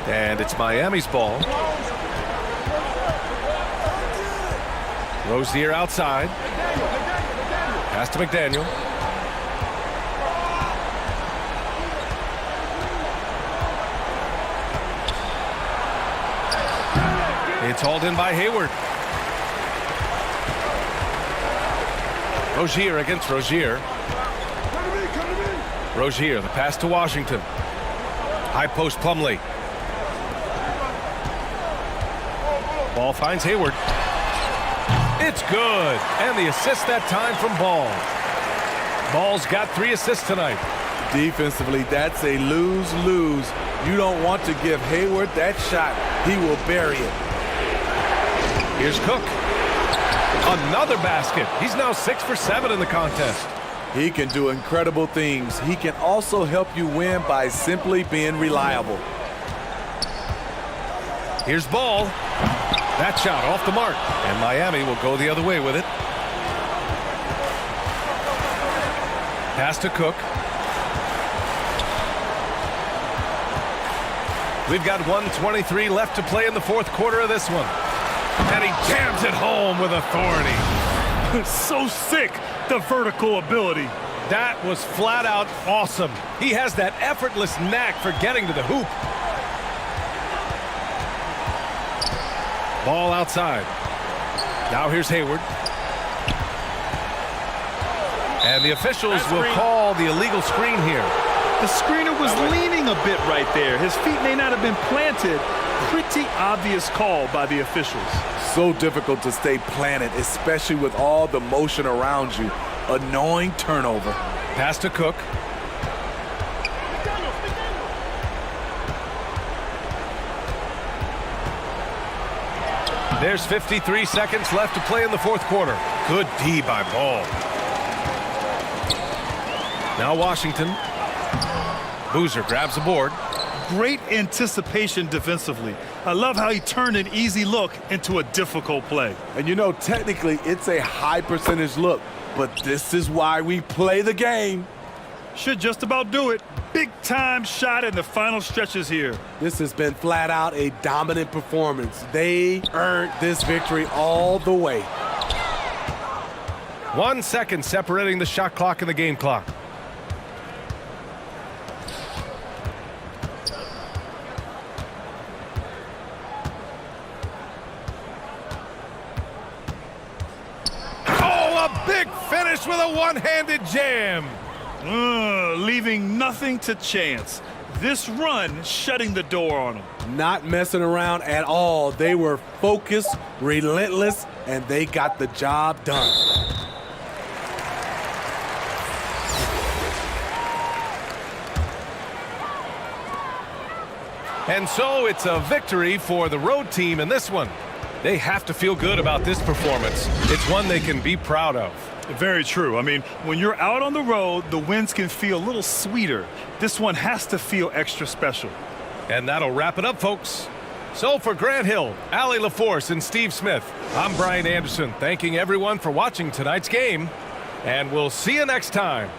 And it's Miami's ball. Rozier outside. Pass to McDaniel. It's hauled in by Hayward. Rozier against Rozier. Rozier, the pass to Washington. High post Plumlee. Ball finds Hayward. It's good. And the assist that time from Ball. Ball's got 3 assists tonight. Defensively, that's a lose-lose. You don't want to give Hayward that shot. He will bury it. Here's Cook. Another basket. He's now 6 for 7 in the contest. He can do incredible things. He can also help you win by simply being reliable. Here's Ball. That shot off the mark. And Miami will go the other way with it. Pass to Cook. We've got 1:23 left to play in the fourth quarter of this one. And he jams it home with authority. So sick, the vertical ability. That was flat out awesome. He has that effortless knack for getting to the hoop. Ball outside. Now here's Hayward. And the officials will call the illegal screen here. The screener was leaning a bit right there. His feet may not have been planted. Pretty obvious call by the officials. So difficult to stay planted, especially with all the motion around you. Annoying turnover. Pass to Cook. There's 53 seconds left to play in the fourth quarter. Good D by Ball. Now Washington. Boozer grabs the board. Great anticipation defensively. I love how he turned an easy look into a difficult play. And you know, technically, it's a high percentage look, but this is why we play the game. Should just about do it. Big time shot in the final stretches here. This has been flat out a dominant performance. They earned this victory all the way. 1 second separating the shot clock and the game clock. Big finish with a one-handed jam. Leaving nothing to chance. This run shutting the door on him. Not messing around at all. They were focused, relentless, and they got the job done. And so it's a victory for the road team in this one. They have to feel good about this performance. It's one they can be proud of. Very true. I mean, when you're out on the road, the wins can feel a little sweeter. This one has to feel extra special. And that'll wrap it up, folks. So for Grant Hill, Allie LaForce, and Steve Smith, I'm Brian Anderson, thanking everyone for watching tonight's game. And we'll see you next time.